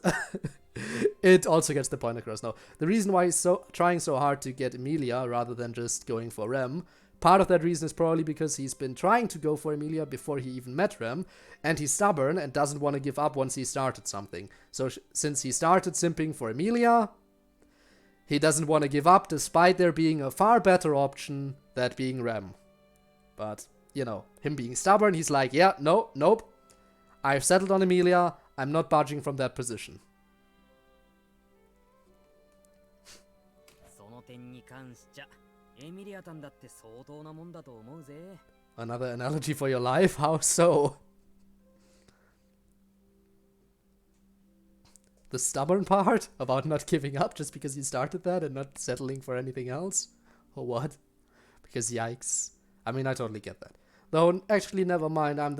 it also gets the point across. No, the reason why he's trying so hard to get Amelia rather than just going for Rem, part of that reason is probably because he's been trying to go for Amelia before he even met Rem, and he's stubborn and doesn't want to give up once he started something. So since he started simping for Amelia, he doesn't want to give up despite there being a far better option, that being Rem. But, you know, him being stubborn, he's like, yeah, no, nope. I've settled on Amelia. I'm not budging from that position. その点に関しちゃエミリアタンだって相当なもんだと思うぜ。 Another analogy for your life? How so? The stubborn part about not giving up just because you started that and not settling for anything else? Or what? Because yikes. I mean, I totally get that. Though, actually, never mind. I'm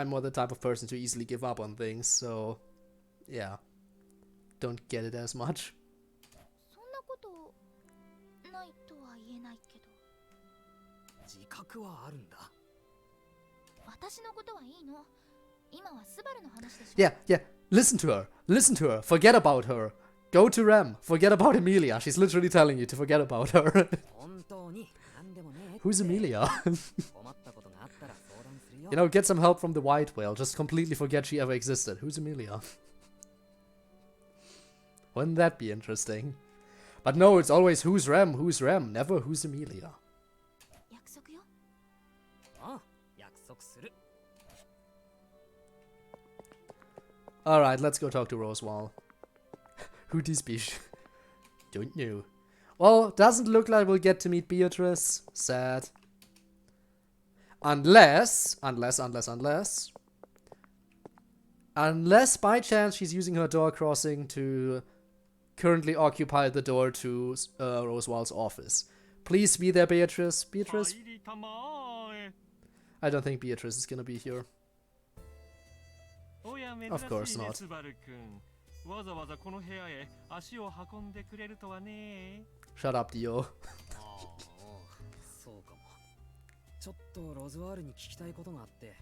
more the type of person to easily give up on things, so yeah. Don't get it as much. そんなことないとは言えないけど。自覚はあるんだ。私のことはいいの。今はスバルの話でしょ。 Yeah, yeah. Listen to her. Listen to her. Forget about her. Go to Rem. Forget about Amelia. She's literally telling you to forget about her. 本当に何でもねえって Who's Amelia? 困ったことがあったら相談するよ。 You know, get some help from the white whale. Just completely forget she ever existed. Who's Amelia? Wouldn't that be interesting? But no, it's always who's Rem, who's Rem, never who's Amelia. 約束よ。ああ、約束する。 Alright, let's go talk to Rosewall. Who this bish? Don't know. Well, doesn't look like we'll get to meet Beatrice. Sad. Unless by chance she's using her door crossing to currently occupy the door to Rosewall's office. Please be there, Beatrice. Beatrice? 入りたまえ。 I don't think Beatrice is gonna be here. おや、珍 Of course しいね、 not. スバル君。わざわざこの部屋へ足を運んでくれるとはね。 Shut up, Dio. ああ、そうかも。ちょっとロズワールに聞きたいことがあって。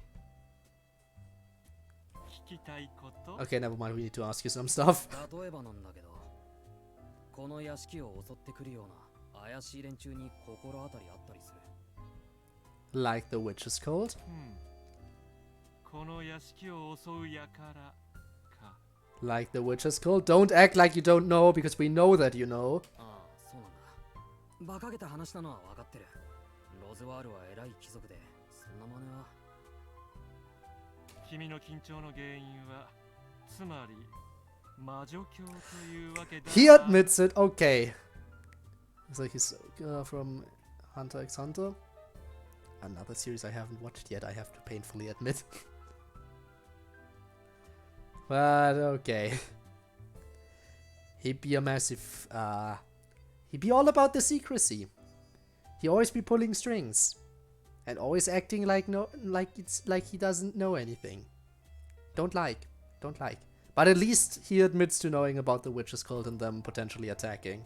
聞きたいこと。 Okay, never mind. We need to ask you some stuff. 例えばなんだけど、この屋敷を襲ってくるような怪しい連中に心当たりあったりする。 Like the witch's cult? この屋敷を襲う輩か。 Like the witch's cult? Don't act like you don't know, because we know that you know. ああ、そうなんだ。馬鹿げた話なのは分かってる。ロズワールは偉い貴族で、そんな真似は。君の緊張の原因は、つまり魔女教というわけだ。 He admits it. Okay. It's like he's from Hunter x Hunter. Another series I haven't watched yet, I have to painfully admit. But okay. He'd be a massive, he'd be all about the secrecy. He'd always be pulling strings. And always acting like he doesn't know anything. Don't like. But at least he admits to knowing about the witch's cult and them potentially attacking.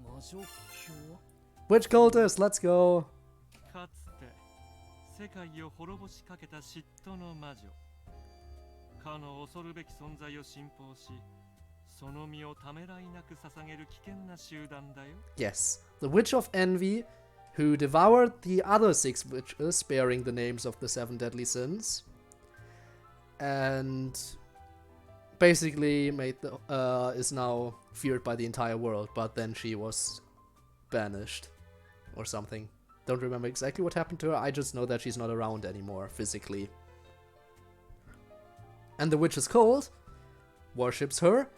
魔女教 Witch cultist, let's go! かつて世界を滅ぼしかけた嫉妬の魔女。かの恐るべき存在を信奉し、その身をためらいなく捧げる危険な集団だよ。 Yes, the Witch of Envy, who devoured the other 6 witches, bearing the names of the 7 deadly sins, and basically is now feared by the entire world, but then she was banished or something. Don't remember exactly what happened to her, I just know that she's not around anymore, physically. And the Witch's Cult worships her,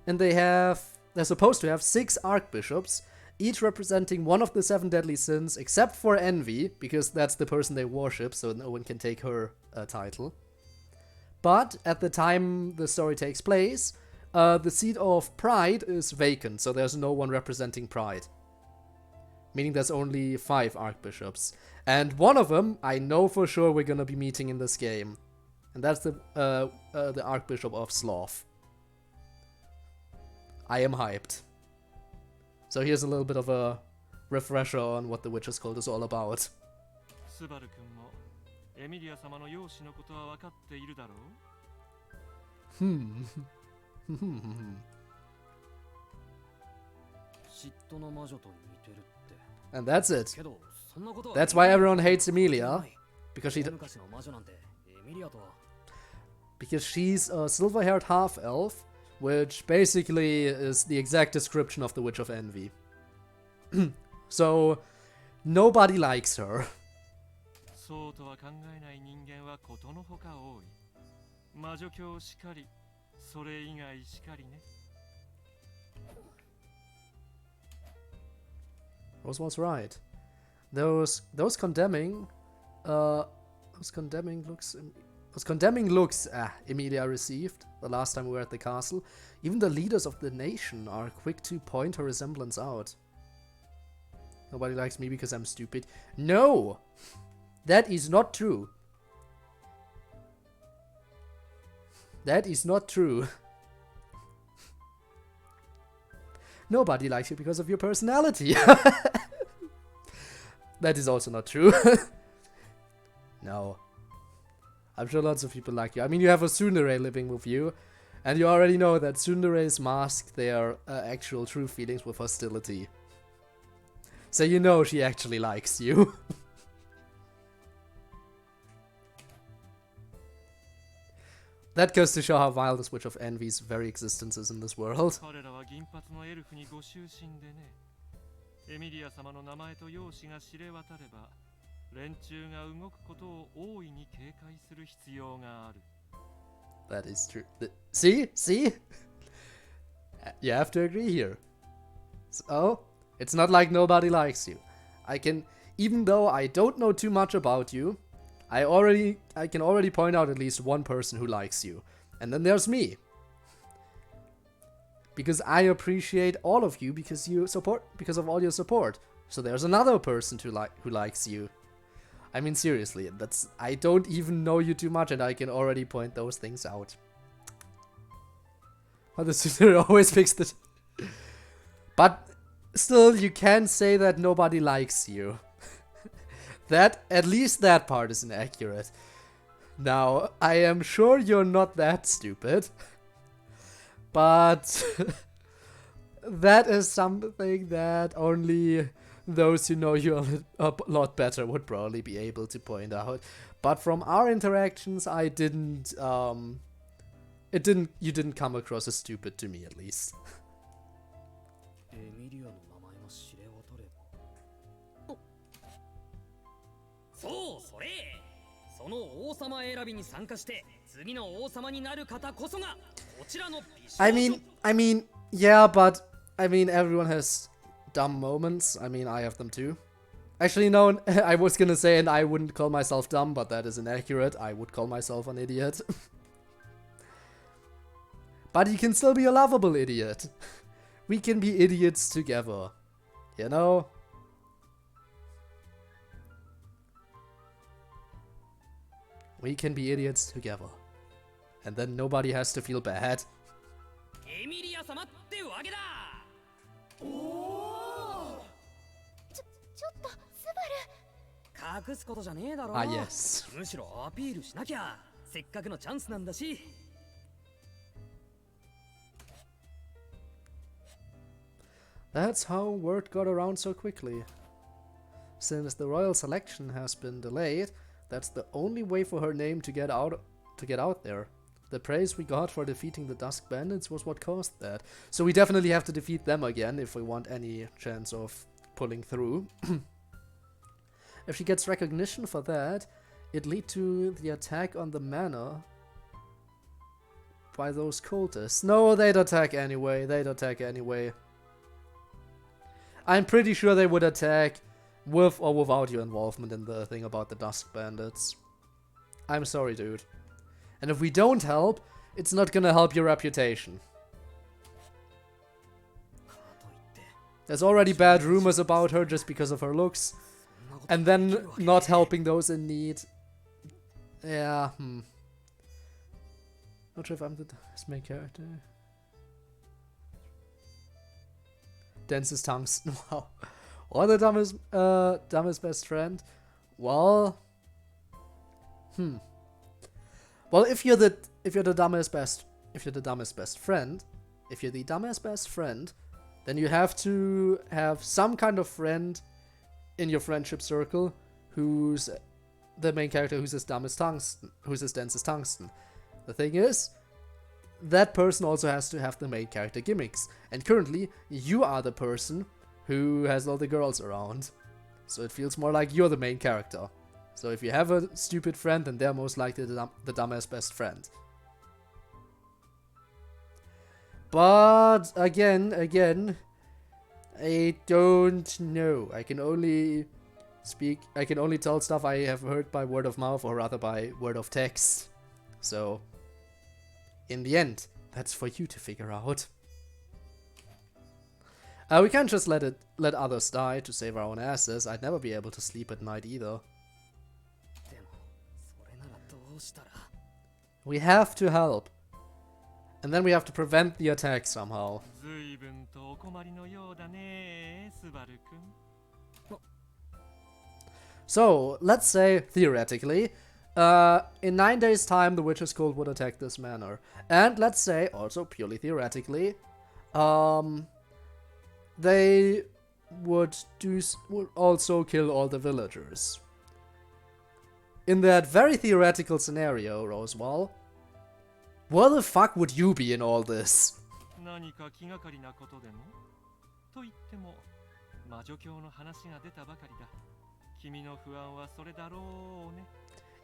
and they're supposed to have 6 archbishops, each representing one of the 7 deadly sins, except for Envy, because that's the person they worship, so no one can take her title. But at the time the story takes place, the seat of Pride is vacant, so there's no one representing Pride. Meaning there's only 5 archbishops. And one of them, I know for sure we're gonna be meeting in this game. And that's the Archbishop of Sloth. I am hyped. So here's a little bit of a refresher on what the Witch's Cult is all about. スバル君もエミリア様の容姿のことは分かっているだろう。嫉妬の魔女と似てるって。 And that's it. けどそんなことは That's why everyone hates Emilia. Because 大昔の魔女なんてエミリアとは because she's a silver-haired half-elf, which basically is the exact description of the Witch of Envy. So, nobody likes her. そうとは考えない人間はことのほか多い。魔女教しかり、それ以外しかりね。Rose was right. Those condemning looks Emilia received the last time we were at the castle. Even the leaders of the nation are quick to point her resemblance out. Nobody likes me because I'm stupid. No! That is not true. That is not true. Nobody likes you because of your personality. That is also not true. No. I'm sure lots of people like you. I mean, you have a tsundere living with you, and you already know that tsunderes mask their actual true feelings with hostility. So you know she actually likes you. That goes to show how vile this Witch of Envy's very existence is in this world. 彼らは銀髪のエルフにご執心でね。エミリア様の名前と容姿が知れ渡れば、連中が動くことを大いに警戒する必要がある。That is true. See? See? You have to agree here. So, it's not like nobody likes you. Even though I don't know too much about you, I can already point out at least one person who likes you. And then there's me. Because I appreciate all of you because of all your support. So there's another person who likes you. I mean, seriously, I don't even know you too much and I can already point those things out. But the tutor always fixed it. But still, you can't say that nobody likes you. At least that part is inaccurate. Now, I am sure you're not that stupid. But that is something that only those who know you a lot better would probably be able to point out. But from our interactions, you didn't come across as stupid to me, at least. エミリアの名前が知れ渡れば。そう、それ。その王様選びに参加して次の王様になる方こそがこちらの美少女。I mean, yeah, but everyone has dumb moments. I mean, I have them too. Actually, no, I was gonna say, and I wouldn't call myself dumb, but that is inaccurate. I would call myself an idiot. But you can still be a lovable idiot. We can be idiots together. You know? We can be idiots together. And then nobody has to feel bad. エミリア様ってわけだ。ちょっとスバル。隠すことじゃねえだろ。Ah, yes. むしろアピールしなきゃ。せっかくのチャンスなんだし。That's how word got around so quickly. Since the royal selection has been delayed, that's the only way for her name to get out there. The praise we got for defeating the Dusk Bandits was what caused that. So we definitely have to defeat them again if we want any chance of pulling through. If she gets recognition for that, it'd lead to the attack on the manor by those cultists. No, they'd attack anyway. I'm pretty sure they would attack with or without your involvement in the thing about the Dusk Bandits. I'm sorry, dude. And if we don't help, it's not gonna help your reputation. There's already bad rumors about her just because of her looks. And then not helping those in need. Yeah, Not sure if I'm the main character. Densest tongues. Wow. Or the dumbest best friend. Well, Well, if you're the dumbest best friend, then you have to have some kind of friend in your friendship circle who's the main character, who's as dumb as tungsten, who's as dense as tungsten. The thing is, that person also has to have the main character gimmicks. And currently, you are the person who has all the girls around. So it feels more like you're the main character. So if you have a stupid friend, then they're most likely the dumbass best friend. But again, I don't know. I can only tell stuff I have heard by word of mouth, or rather by word of text. So, in the end, that's for you to figure out. We can't just let others die to save our own asses. I'd never be able to sleep at night either. We have to help. And then we have to prevent the attack somehow. So, let's say, theoretically, in 9 days' time, the Witch's Cult would attack this manor. And let's say, also purely theoretically, they would also kill all the villagers. In that very theoretical scenario, Rosewall, where the fuck would you be in all this?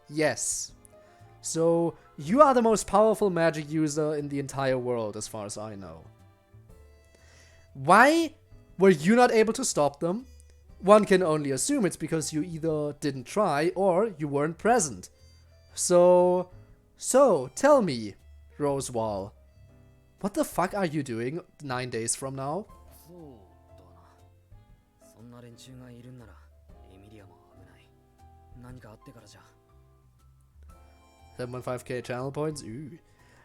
Yes. So, you are the most powerful magic user in the entire world, as far as I know. Why were you not able to stop them? One can only assume it's because you either didn't try or you weren't present. So tell me, Rosewall, what the fuck are you doing 9 days from now? 7.5k channel points? Ooh.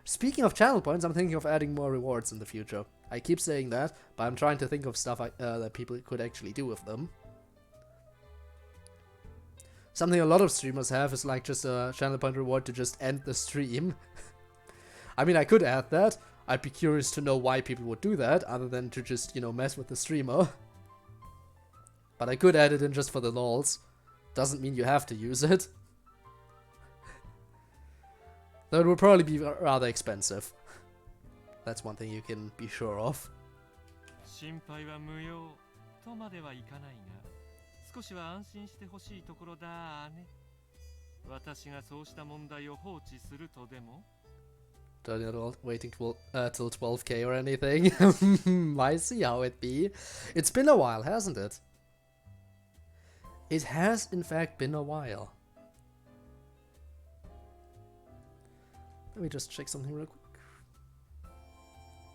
Speaking of channel points, I'm thinking of adding more rewards in the future. I keep saying that, but I'm trying to think of stuff that people could actually do with them. Something a lot of streamers have is like just a channel point reward to just end the stream. I mean, I could add that. I'd be curious to know why people would do that, other than to just, you know, mess with the streamer. But I could add it in just for the lols. Doesn't mean you have to use it. Though it would probably be rather expensive. That's one thing you can be sure of. 少しは安心してほしいところだね。私がそうした問題を放置するとでも Waiting till 12k or anything. I see how it be. It's been a while, hasn't it? It has, in fact, been a while. Let me just check something real quick.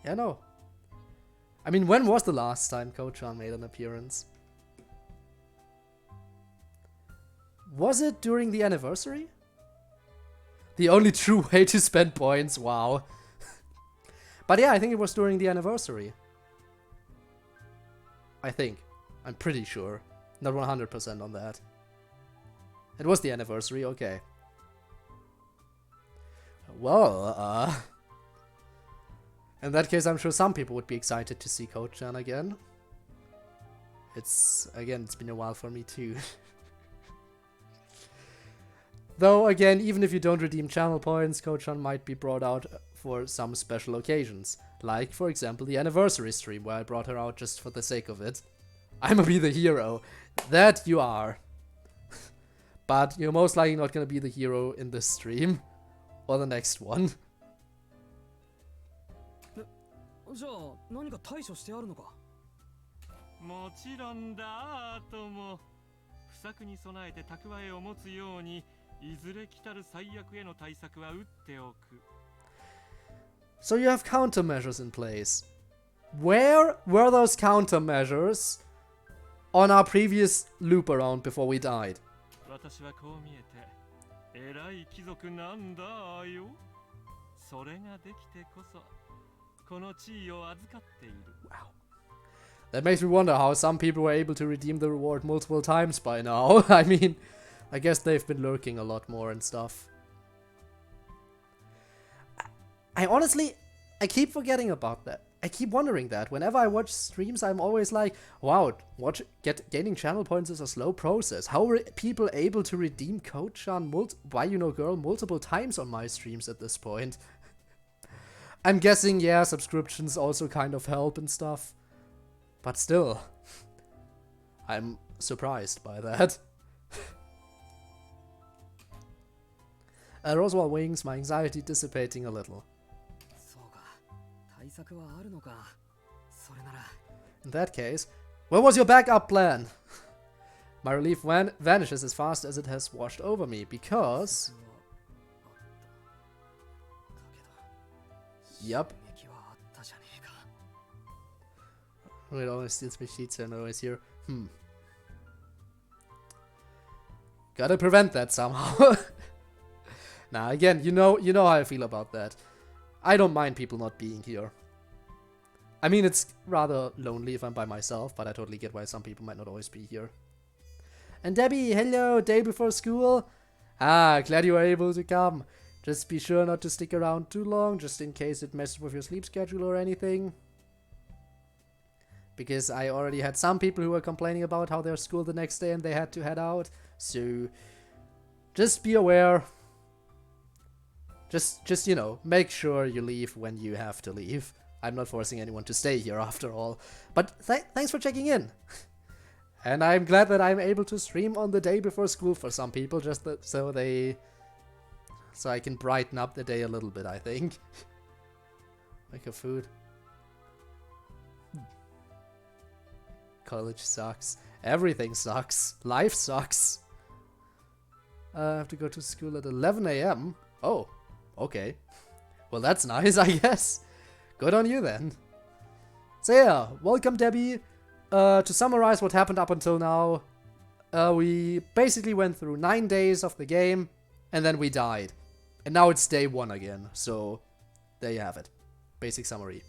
Yeah, no. I mean, when was the last time Ko-chan made an appearance? Was it during the anniversary? The only true way to spend points, wow. But yeah, I think it was during the anniversary. I think. I'm pretty sure. Not 100% on that. It was the anniversary, okay. Well, in that case, I'm sure some people would be excited to see Ko-chan again. It's been a while for me too. Though, again, even if you don't redeem channel points, Ko-chan might be brought out for some special occasions. Like, for example, the anniversary stream, where I brought her out just for the sake of it. I'ma be the hero. That you are. But you're most likely not gonna be the hero in this stream. Or the next one. じゃあ何か対処してあるのか。もちろんだとも。不作に備えて蓄えを持つように、いずれ来たる最悪への対策は打っておく。So you have countermeasures in place. Where were those countermeasures on our previous loop around before we died? 私はこう見えて偉い貴族なんだよ。それができてこそこの地位を預かっている。Wow. That makes me wonder how some people were able to redeem the reward multiple times by now. I mean, I guess they've been lurking a lot more and stuff. I honestly, I keep forgetting about that. I keep wondering that. Whenever I watch streams, I'm always like, wow, gaining channel points is a slow process. How are people able to redeem Code-chan Why You Know Girl multiple times on my streams at this point? I'm guessing, yeah, subscriptions also kind of help and stuff. But still, I'm surprised by that. Roswell Wings, my anxiety dissipating a little. In that case, where was your backup plan? My relief vanishes as fast as it has washed over me, because... Yup. It always steals my sheets and always here. Gotta prevent that somehow. Nah, again, you know how I feel about that. I don't mind people not being here. I mean, it's rather lonely if I'm by myself, but I totally get why some people might not always be here. And Debbie, hello, day before school? Ah, glad you were able to come. Just be sure not to stick around too long, just in case it messes with your sleep schedule or anything. Because I already had some people who were complaining about how their school the next day and they had to head out. So, just be aware. Just you know, make sure you leave when you have to leave. I'm not forcing anyone to stay here after all. But thanks for checking in. And I'm glad that I'm able to stream on the day before school for some people, just so I can brighten up the day a little bit, I think. Like a food. College sucks. Everything sucks. Life sucks. I have to go to school at 11 AM. Oh, okay. Well, that's nice, I guess. Good on you then. So yeah, welcome Debbie. To summarize what happened up until now, we basically went through 9 days of the game, and then we died. And now it's day 1 again, so there you have it. Basic summary.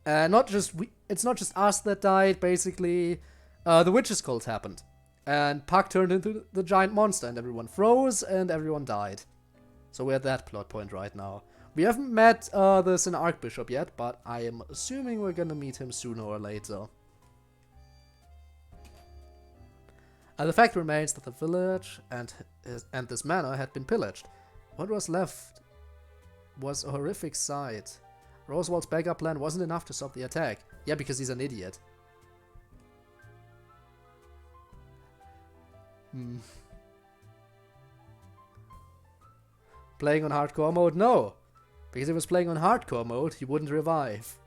It's not just us that died, basically. The witch's cult happened. And Puck turned into the giant monster, and everyone froze, and everyone died. So we're at that plot point right now. We haven't met the Sin Archbishop yet, but I am assuming we're gonna meet him sooner or later. The fact remains that the village and this manor had been pillaged. What was left was a horrific sight. Roswell's backup plan wasn't enough to stop the attack. Yeah, because he's an idiot. Playing on hardcore mode? No! Because if he was playing on hardcore mode, he wouldn't revive.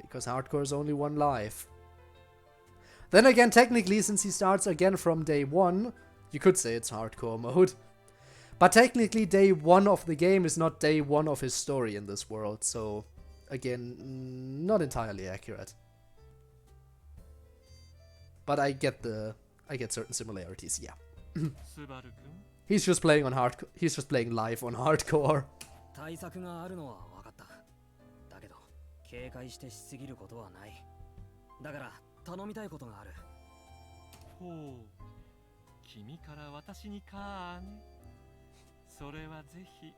Because hardcore is only 1 life. Then again, technically, since he starts again from day 1, you could say it's hardcore mode. But technically, day 1 of the game is not day 1 of his story in this world, so again, not entirely accurate. But I get certain similarities, yeah. He's just playing on hardcore. He's just playing live on hardcore. 対策があるのは分かった。だけど警戒してしすぎることはない。だから頼みたいことがある。ほう、君から私にかね。それはぜひ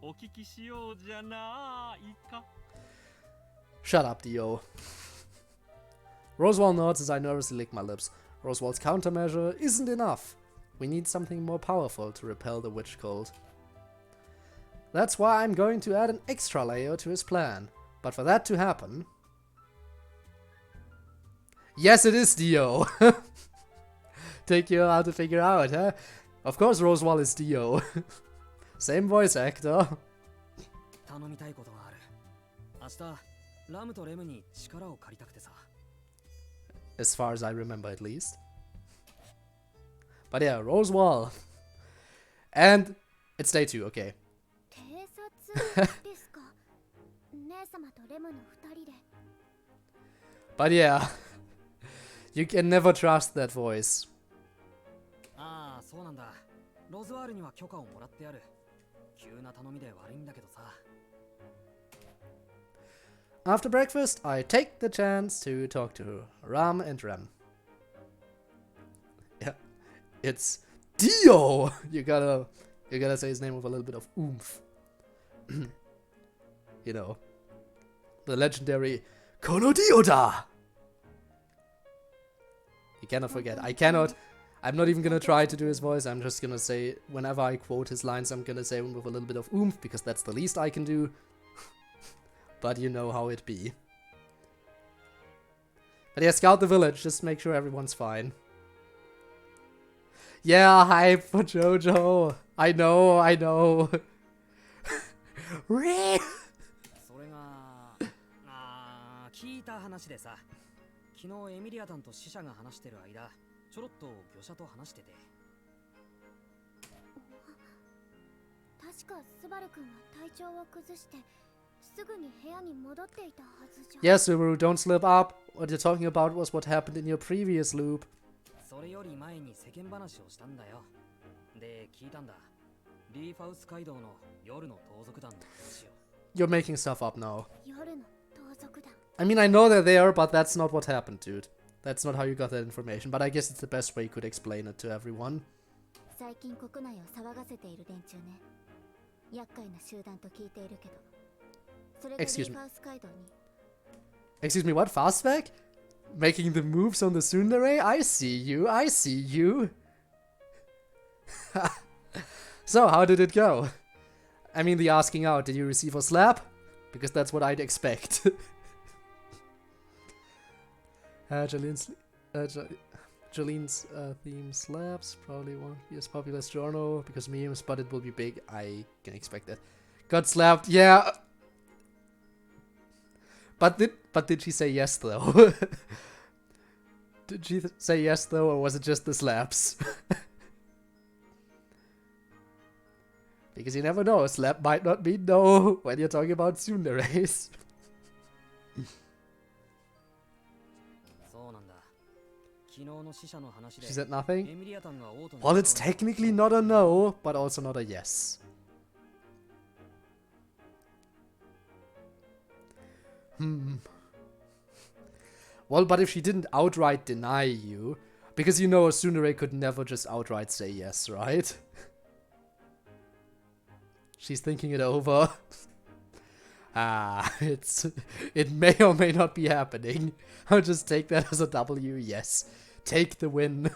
お聞きしようじゃないか。Shut up, Dio. Roswell nods as I nervously lick my lips. Roswell's countermeasure isn't enough. We need something more powerful to repel the witch cult. That's why I'm going to add an extra layer to his plan. But for that to happen... Yes, it is Dio! Take you how to figure out, huh? Of course Roswell is Dio. Same voice actor. 頼みたいことがある。明日、ラムとレムに力を借りたくてさ。As far as I remember, at least. But yeah, Roswell. And it's day 2, okay. But yeah, you can never trust that voice. ああ、そうなんだ。ロズワールには許可をもらってある。急な頼みで悪いんだけどさ。After breakfast, I take the chance to talk to Ram and Rem. Yeah, it's Dio! You gotta say his name with a little bit of oomph. You know, the legendary Kono Dio da! You cannot forget. I'm not even gonna try to do his voice. I'm just gonna say, whenever I quote his lines, I'm gonna say them with a little bit of oomph, because that's the least I can do. But you know how it be. But yeah, scout the village. Just make sure everyone's fine. Yeah, hype for JoJo. I know. それが聞いた話でさ、昨日エミリアタンと死者が話してる間、ちょろっと魚者と話してて。確かスバル君は体調を崩してすぐに部屋に戻っていたはずじゃ。 Yes, Subaru, don't slip up. What you're talking about was what happened in your previous loop. それより前に世間話をしたんだよ。で、聞いたんだ。リーファウス街道の夜の盗賊団の話を。You're making stuff up now. 夜の盗賊団。 I mean, I know they're there, but that's not what happened, dude. That's not how you got that information, but I guess it's the best way you could explain it to everyone. 最近国内を騒がせている連中ね。厄介な集団と聞いているけど。それがリーファウス街道に。Excuse me, what? Fastback? Making the moves on the Tsundere? I see you. So, how did it go? I mean, the asking out. Did you receive a slap? Because that's what I'd expect. Jolene's theme slaps. Probably won't be as popular as Giorno because memes, but it will be big. I can expect that. Got slapped. Yeah. But did she say yes though? Did she say yes though, or was it just the slaps? Because you never know, a slap might not mean no when you're talking about tsunderes. She said nothing? Well, it's technically not a no, but also not a yes. Well, but if she didn't outright deny you, because you know a tsundere could never just outright say yes, right? She's thinking it over. It may or may not be happening. I'll just take that as a W, yes. Take the win.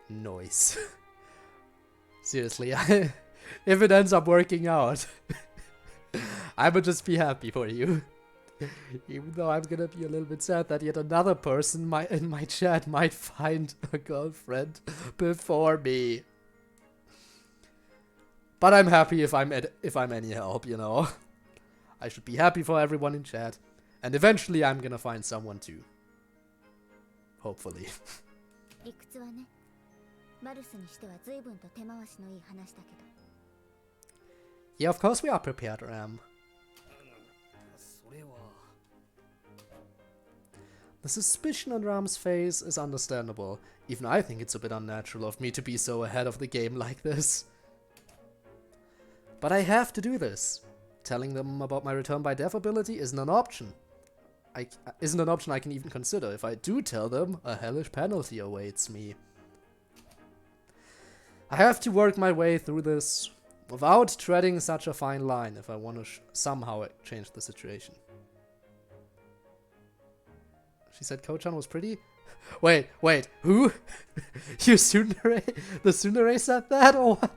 Noise. Seriously, if it ends up working out, I would just be happy for you. Even though I'm gonna be a little bit sad that yet another person in my chat might find a girlfriend before me. But I'm happy if I'm any help, you know. I should be happy for everyone in chat. And eventually I'm gonna find someone too. Hopefully. Yeah, of course we are prepared, Ram. The suspicion on Ram's face is understandable. Even I think it's a bit unnatural of me to be so ahead of the game like this. But I have to do this. Telling them about my return by death ability isn't an option. Isn't an option I can even consider. If I do tell them, a hellish penalty awaits me. I have to work my way through this without treading such a fine line if I want to somehow change the situation. She said Ko-chan was pretty? Wait, who? You tsundere? The tsundere said that, or what?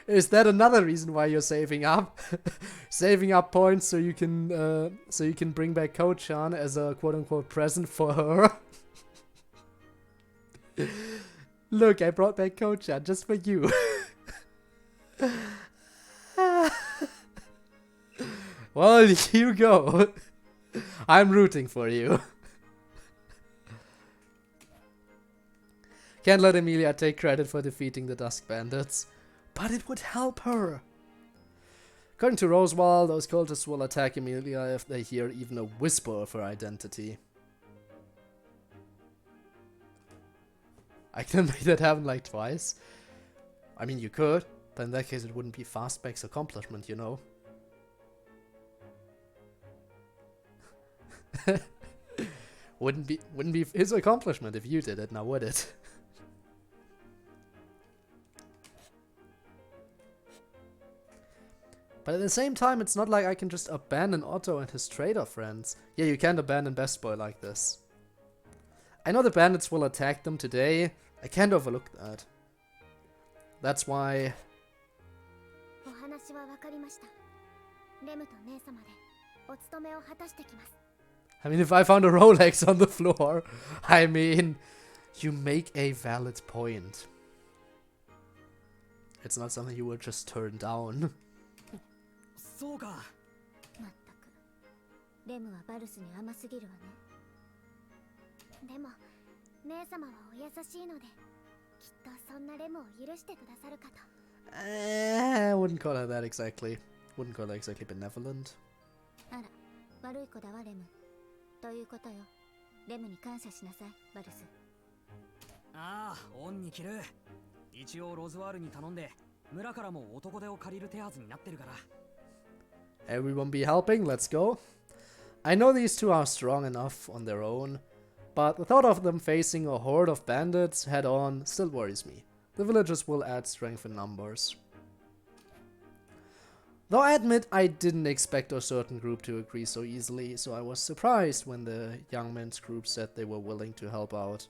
Is that another reason why you're saving up? Saving up points so you can bring back Ko-chan as a quote-unquote present for her? Look, I brought back Ko-chan just for you. Well, here you go. I'm rooting for you. Can't let Emilia take credit for defeating the Dusk Bandits, but it would help her. According to Rosewall, those cultists will attack Emilia if they hear even a whisper of her identity. I can make that happen like twice. I mean, you could, but in that case it wouldn't be Fastback's accomplishment, you know? Wouldn't be his accomplishment if you did it, now would it? But at the same time, it's not like I can just abandon Otto and his trader friends. Yeah, you can't abandon Best Boy like this. I know the bandits will attack them today. I can't overlook that. That's why... I mean, if I found a Rolex on the floor, I mean, you make a valid point. It's not something you will just turn down. そうか。まったくレムはバルスに甘すぎるわね。でも姉様はお優しいのできっとそんなレムを許してくださるかと。I wouldn't call her that exactly. Wouldn't call her exactly benevolent. あら、悪い子だわレム。ということよ。レムに感謝しなさい、バルス。ああ、オンに着る。一応ロズワールに頼んで村からも男手を借りる手はずになってるから。 Everyone be helping, let's go. I know these two are strong enough on their own, but the thought of them facing a horde of bandits head on still worries me. The villagers will add strength in numbers. Though I admit I didn't expect a certain group to agree so easily, so I was surprised when the young men's group said they were willing to help out.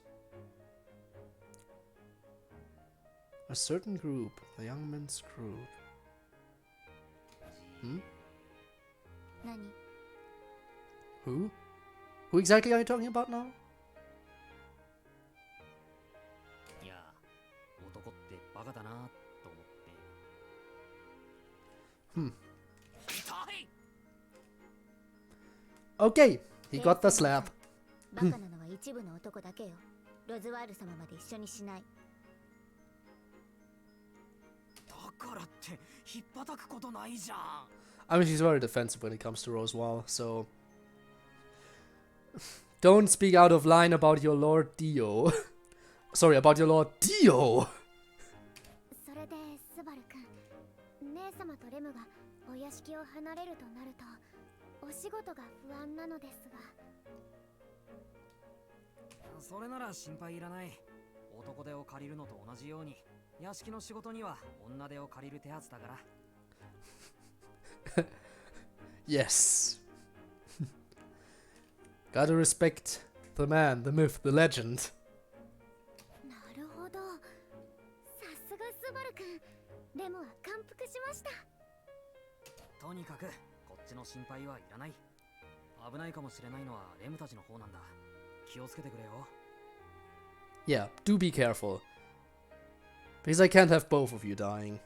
A certain group, the young men's group. Hmm? 何？ Who? Who exactly are you talking about now? いや、男ってバカだなと思って。Hmm. 痛い。 Okay, he got the slap. バカなのは一部の男だけよ。ロズワール様まで一緒にしない。だからって引っ叩くことないじゃん。 I mean, she's very defensive when it comes to Roswell, so... Don't speak out of line about your Lord Dio. Sorry, about your Lord Dio! それでスバル君、姉様とレムがお屋敷を離れるとなるとお仕事が不安なのですが。それなら心配いらない。男手を借りるのと同じように屋敷の仕事には女手を借りる手はずだから。 Yes. Gotta respect the man, the myth, the legend. なるほど。さすがスバル君、レムは感服しました。とにかくこっちの心配はいらない。危ないかもしれないのはレムたちの方なんだ。気をつけてくれよ。 Yeah, do be careful. Because I can't have both of you dying.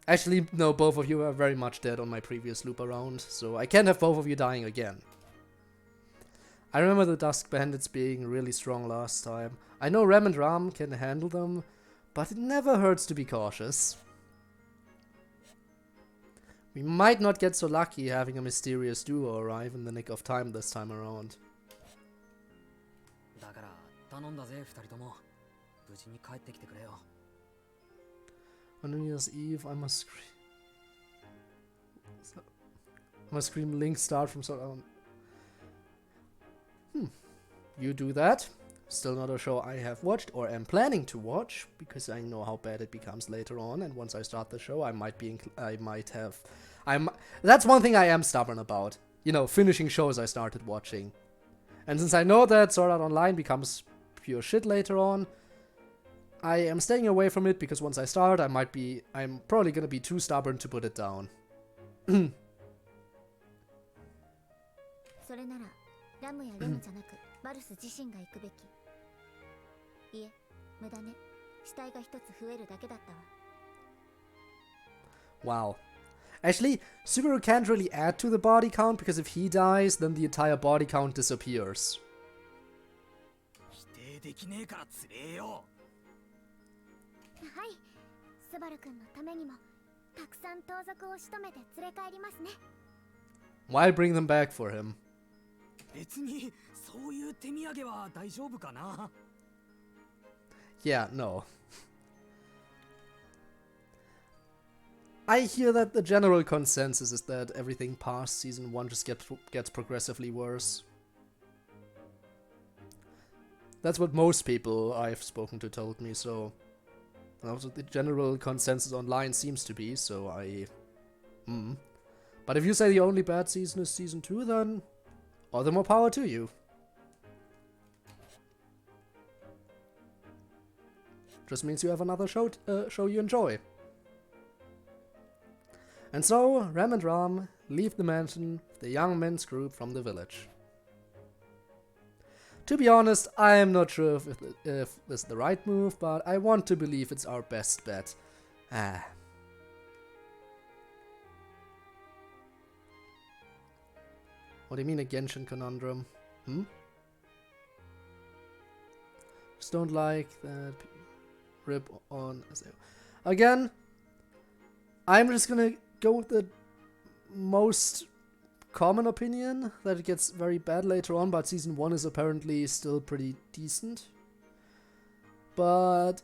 Actually, no, both of you are very much dead on my previous loop around, so I can't have both of you dying again. I remember the Dusk Bandits being really strong last time. I know Ram and Ram can handle them, but it never hurts to be cautious. We might not get so lucky having a mysterious duo arrive in the nick of time this time around. だから頼んだぜ、二人とも。無事に帰ってきてくれよ。 On New Year's Eve, I must scream Link start from sort of... You do that. Still not a show I have watched or am planning to watch, because I know how bad it becomes later on, and once I start the show, that's one thing I am stubborn about. You know, finishing shows I started watching. And since I know that Sword Art Online becomes pure shit later on, I am staying away from it because once I start, I'm probably gonna be too stubborn to put it down. それならラムやレムじゃなくバルス自身が行くべき。いえ、無駄ね。死体が一つ増えるだけだったわ。 Wow. Actually, Subaru can't really add to the body count because if he dies, then the entire body count disappears. 否定できねえからつれえよ。 はい、スバル君のためにもたくさん盗賊を仕留めて連れ帰りますね。 Why bring them back for him? 別にそういう手土産は大丈夫かな。 Yeah, no. I hear that the general consensus is that everything past Season 1 just gets progressively worse. That's what most people I've spoken to told me, so... Also, the general consensus online seems to be, so I... But if you say the only bad season is Season 2, then... all the more power to you. Just means you have another show you enjoy. And so, Ram and Ram leave the mansion with the young men's group from the village. To be honest, I am not sure if this is the right move, but I want to believe it's our best bet. What do you mean a Genshin conundrum? Just don't like that... rip on... Again, I'm just gonna go with the most common opinion, that it gets very bad later on, but Season 1 is apparently still pretty decent. But...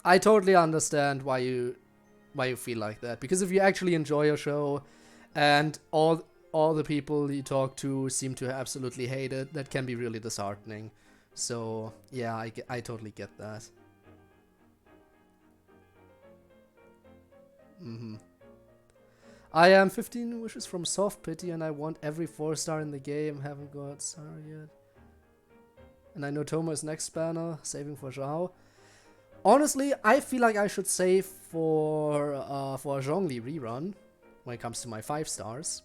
I totally understand why you feel like that, because if you actually enjoy a show, and all the people you talk to seem to absolutely hate it, that can be really disheartening. So, yeah, I totally get that. I am 15 wishes from Soft Pity, and I want every 4-star in the game. Haven't got Sarah yet. And I know Toma is next banner, saving for Zhao. Honestly, I feel like I should save for a Zhongli rerun when it comes to my 5 stars.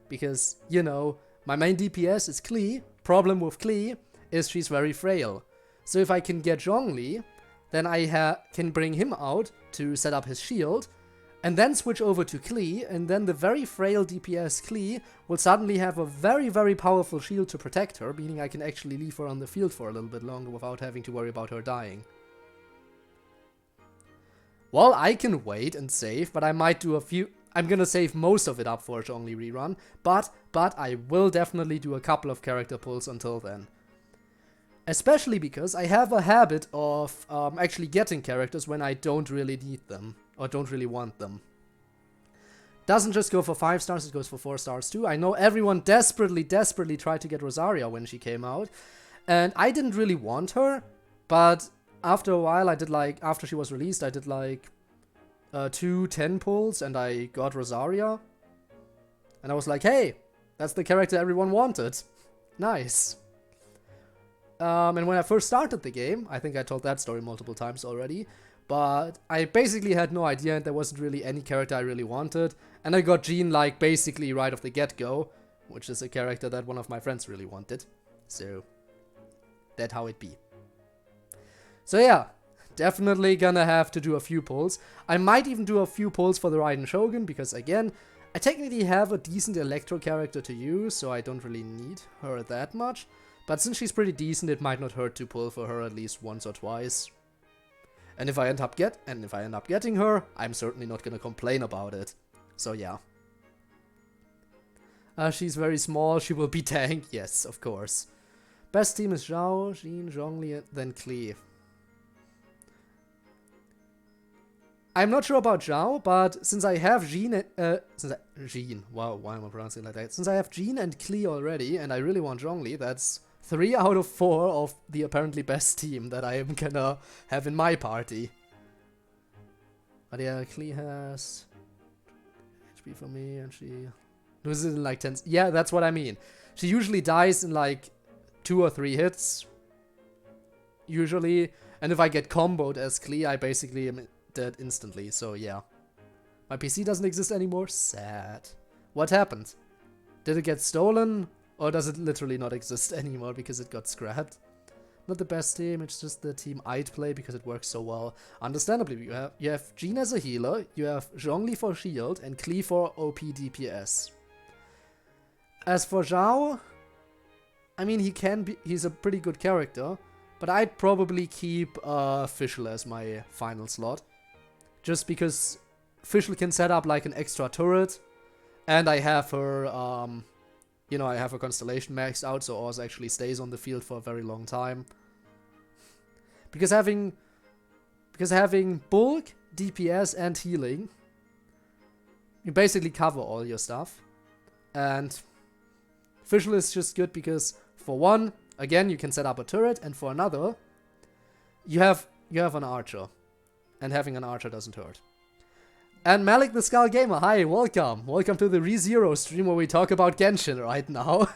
Because, you know, my main DPS is Klee. Problem with Klee is she's very frail. So if I can get Zhongli, then I can bring him out to set up his shield, and then switch over to Klee, and then the very frail DPS Klee will suddenly have a very, very powerful shield to protect her, meaning I can actually leave her on the field for a little bit longer without having to worry about her dying. Well, I can wait and save, but I might do a few... I'm gonna save most of it up for a Zhongli rerun, but I will definitely do a couple of character pulls until then. Especially because I have a habit of actually getting characters when I don't really need them, or don't really want them. Doesn't just go for 5 stars, it goes for 4 stars too. I know everyone desperately tried to get Rosaria when she came out, and I didn't really want her, but after a while I did after she was released, I did 2 10 pulls, and I got Rosaria. And I was like, hey, that's the character everyone wanted. Nice. And when I first started the game, I think I told that story multiple times already, but I basically had no idea, and there wasn't really any character I really wanted. And I got Jean basically right off the get-go, which is a character that one of my friends really wanted. So, that's how it be. So yeah, definitely gonna have to do a few pulls. I might even do a few pulls for the Raiden Shogun, because again, I technically have a decent Electro character to use, so I don't really need her that much. But since she's pretty decent, it might not hurt to pull for her at least once or twice. And if I end up getting her, I'm certainly not gonna complain about it. So yeah. She's very small, she will be tank, yes, of course. Best team is Zhao, Jean, Zhongli, and then Klee. I'm not sure about Zhao, but since I have Jean, wow, why am I pronouncing it like that? Since I have Jean and Klee already, and I really want Zhongli, that's 3 out of 4 of the apparently best team that I am gonna have in my party. But yeah, Klee has HP for me, and she loses in 10... Yeah, that's what I mean. She usually dies in 2 or 3 hits. Usually. And if I get comboed as Klee, I basically am dead instantly, so yeah. My PC doesn't exist anymore? Sad. What happened? Did it get stolen? Or does it literally not exist anymore because it got scrapped? Not the best team, it's just the team I'd play because it works so well. Understandably, you have Jean as a healer, you have Zhongli for shield, and Klee for OP DPS. As for Zhao, I mean, he's a pretty good character, but I'd probably keep Fischl as my final slot. Just because Fischl can set up an extra turret, and I have her, I have her Constellation maxed out, so Oz actually stays on the field for a very long time. Because having Because having bulk, DPS, and healing, you basically cover all your stuff. And visual is just good because for one, again, you can set up a turret, and for another, you have an archer. And having an archer doesn't hurt. And Malik the Skull Gamer, hi, welcome. Welcome to the ReZero stream where we talk about Genshin right now.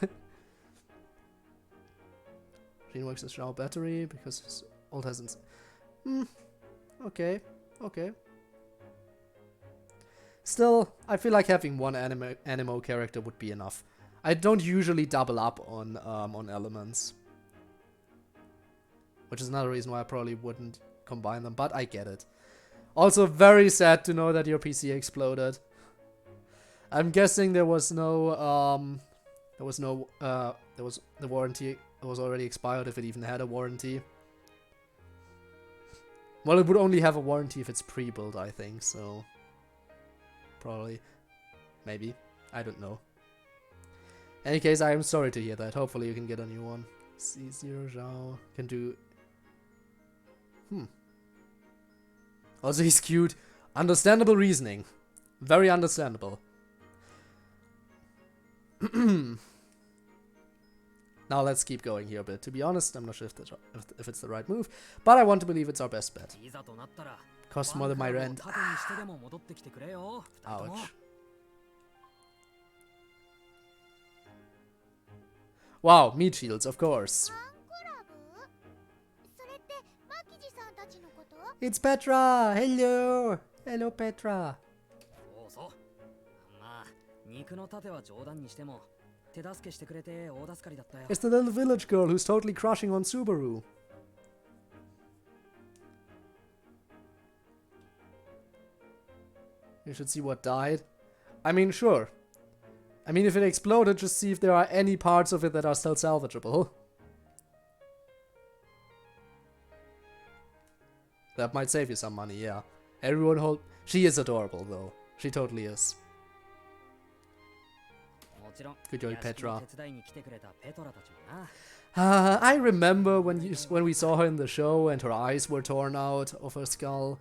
Works as shower battery because his ult hasn't. Okay. Still, I feel like having one animo character would be enough. I don't usually double up on elements, which is another reason why I probably wouldn't combine them. But I get it. Also, very sad to know that your PC exploded. I'm guessing there was the warranty. It was already expired if it even had a warranty. Well, it would only have a warranty if it's pre-built, I think, so... Probably. Maybe. I don't know. In any case, I am sorry to hear that. Hopefully you can get a new one. C0 Zhao can do... Also, he's cute. Understandable reasoning. Very understandable. Now let's keep going here a bit. To be honest, I'm not sure if it's the right move, but I want to believe it's our best bet. Cost more than my rent. Ouch. Wow, meat shields, of course. It's Petra! Hello! Hello, Petra! It's the little village girl who's totally crushing on Subaru. You should see what died. I mean, sure. I mean, if it exploded, just see if there are any parts of it that are still salvageable. That might save you some money, yeah. Everyone hold... She is adorable, though. She totally is. Good job, Petra. I remember when we saw her in the show and her eyes were torn out of her skull.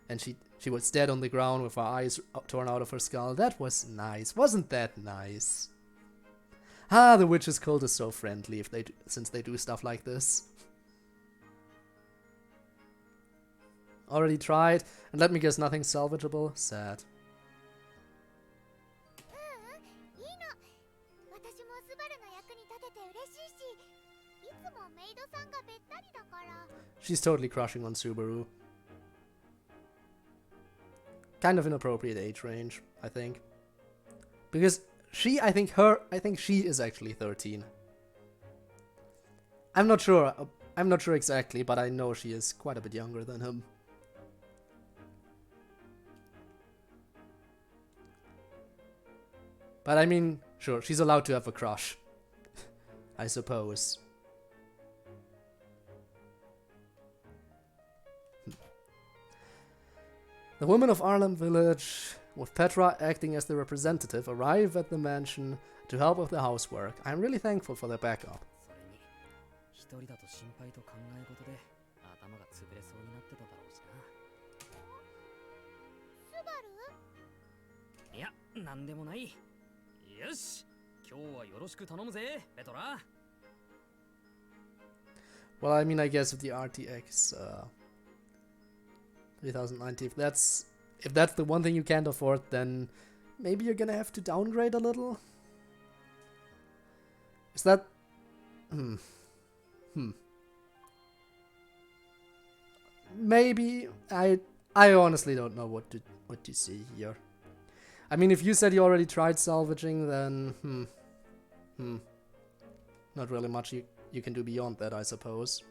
And she was dead on the ground with her eyes torn out of her skull. That was nice. Wasn't that nice? The Witch's Cult is so friendly since they do stuff like this. Already tried, and let me guess, nothing salvageable? Sad. She's totally crushing on Subaru. Kind of inappropriate age range, I think. Because I think she is actually 13. I'm not sure exactly, but I know she is quite a bit younger than him. But I mean, sure, she's allowed to have a crush. I suppose. The women of Arlem Village, with Petra acting as the representative, arrive at the mansion to help with the housework. I'm really thankful for their backup. Well, I mean, I guess with the RTX 3090, if that's the one thing you can't afford, then maybe you're gonna have to downgrade a little. Is that... Maybe. I honestly don't know what to see here. I mean, if you said you already tried salvaging, then not really much you can do beyond that, I suppose.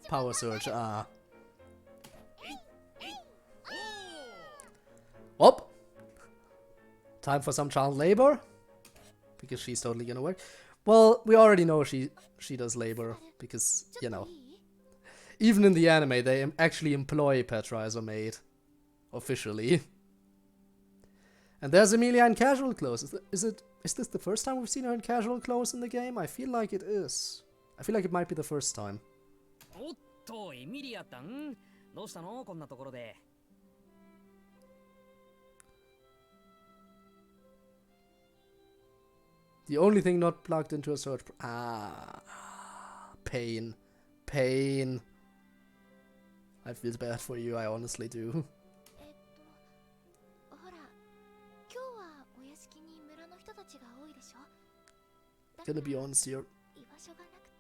Power surge, Oh! Time for some child labor? Because she's totally gonna work. Well, we already know she does labor, because, you know. Even in the anime, they actually employ Petra as a maid. Officially. And there's Emilia in casual clothes. Is this the first time we've seen her in casual clothes in the game? I feel like it is. I feel like it might be the first time. おっと、エミリアったんどうしたのこんなところで。The only thing not plugged into a search... Pain. Pain. I feel bad for you, I honestly do. ほら、今日はお屋敷に村の人たちが多いでしょ。だか Gonna ら be honest here. 居場所がなくて。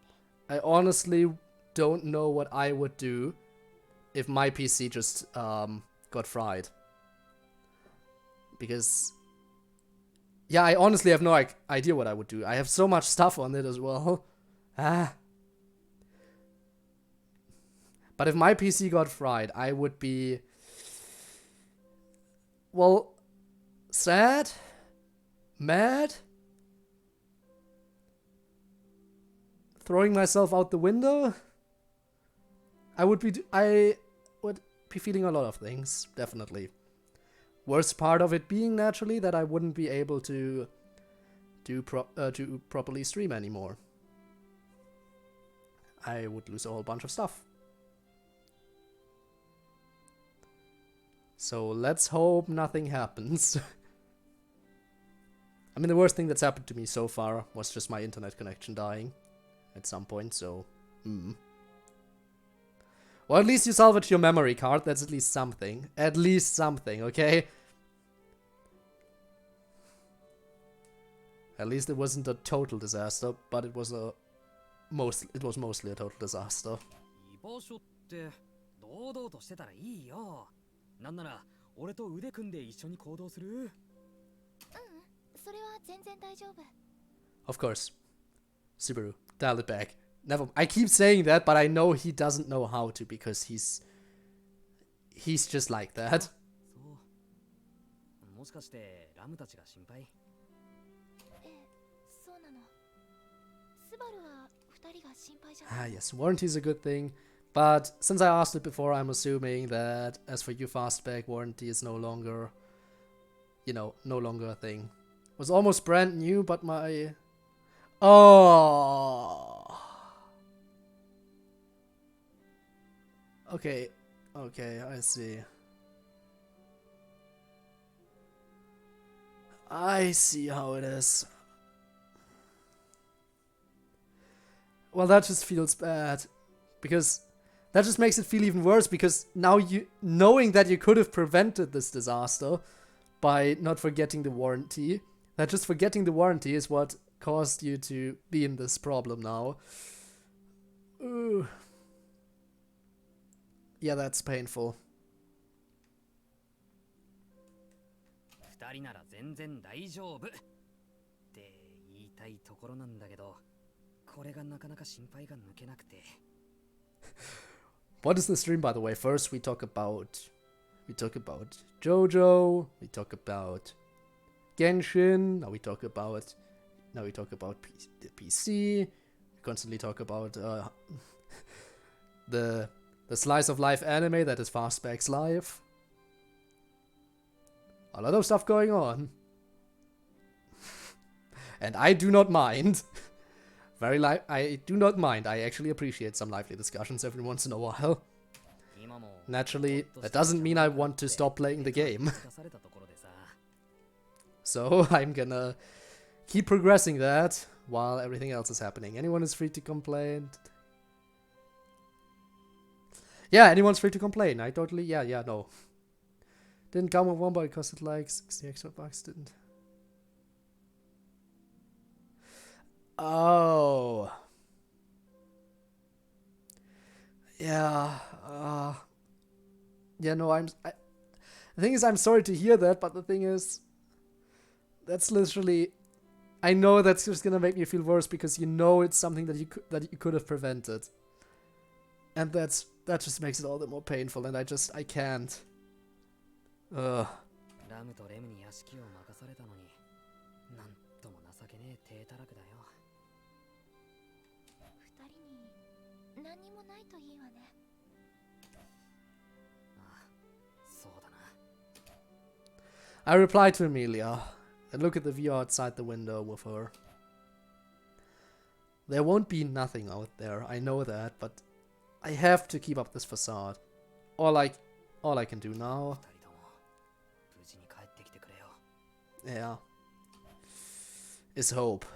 I honestly don't know what I would do if my PC just got fried. Because... Yeah, I honestly have no idea what I would do. I have so much stuff on it as well. But if my PC got fried, I would be... Well... Sad? Mad? Throwing myself out the window? I would be feeling a lot of things, definitely. Worst part of it being naturally that I wouldn't be able to properly stream anymore. I would lose a whole bunch of stuff. So let's hope nothing happens. I mean, the worst thing that's happened to me so far was just my internet connection dying at some point, so... Well, at least you salvaged your memory card. That's at least something. At least something, okay? At least it wasn't a total disaster, but it was mostly a total disaster. 居場所って堂々としてたらいいよ。なんなら俺と腕組んで一緒に行動する？それは全然大丈夫。 Of course. Subaru, dial it back. Never. I keep saying that, but I know he doesn't know how to because he's just like that. そう。もしかしてラムたちが心配？そうなの。スバルは二人が心配じゃない。 yes, warranty is a good thing. But since I asked it before, I'm assuming that as for you fastback, warranty is no longer, no longer a thing. It was almost brand new, but my... Oh! Okay, I see. I see how it is. Well, that just feels bad. Because that just makes it feel even worse, because now knowing that you could have prevented this disaster by not forgetting the warranty, that just forgetting the warranty is what caused you to be in this problem now. Ooh. Yeah, that's painful. 二人なら全然大丈夫って言いたいところなんだけど、これがなかなか心配が抜けなくて。What is the stream, by the way? First, we talk about JoJo. We talk about Genshin. Now we talk about the PC. We constantly talk about the slice of life anime that is Fastback's life. A lot of stuff going on, and I do not mind. I do not mind. I actually appreciate some lively discussions every once in a while. Naturally, that doesn't mean I want to stop playing the game. So I'm gonna keep progressing that while everything else is happening. Anyone is free to complain. Yeah, anyone's free to complain. I totally, yeah, no. Didn't come with one, but it costed like 60 extra bucks, didn't. Oh. Yeah. Yeah, no, the thing is, I'm sorry to hear that, but the thing is, that's literally, I know that's just gonna make me feel worse because you know it's something that you could have prevented. And that just makes it all the more painful, and I can't. ラムとレムに屋敷を任されたのに、なんとも情けねえ手たらくだよ。二人に何にもないといいわね。ああ、そうだな。I reply to Emilia and look at the view outside the window with her. There won't be nothing out there, I know that, but I have to keep up this facade. All I can do now. 二人とも無事に帰ってきてくれよ。 Yeah. Is hope.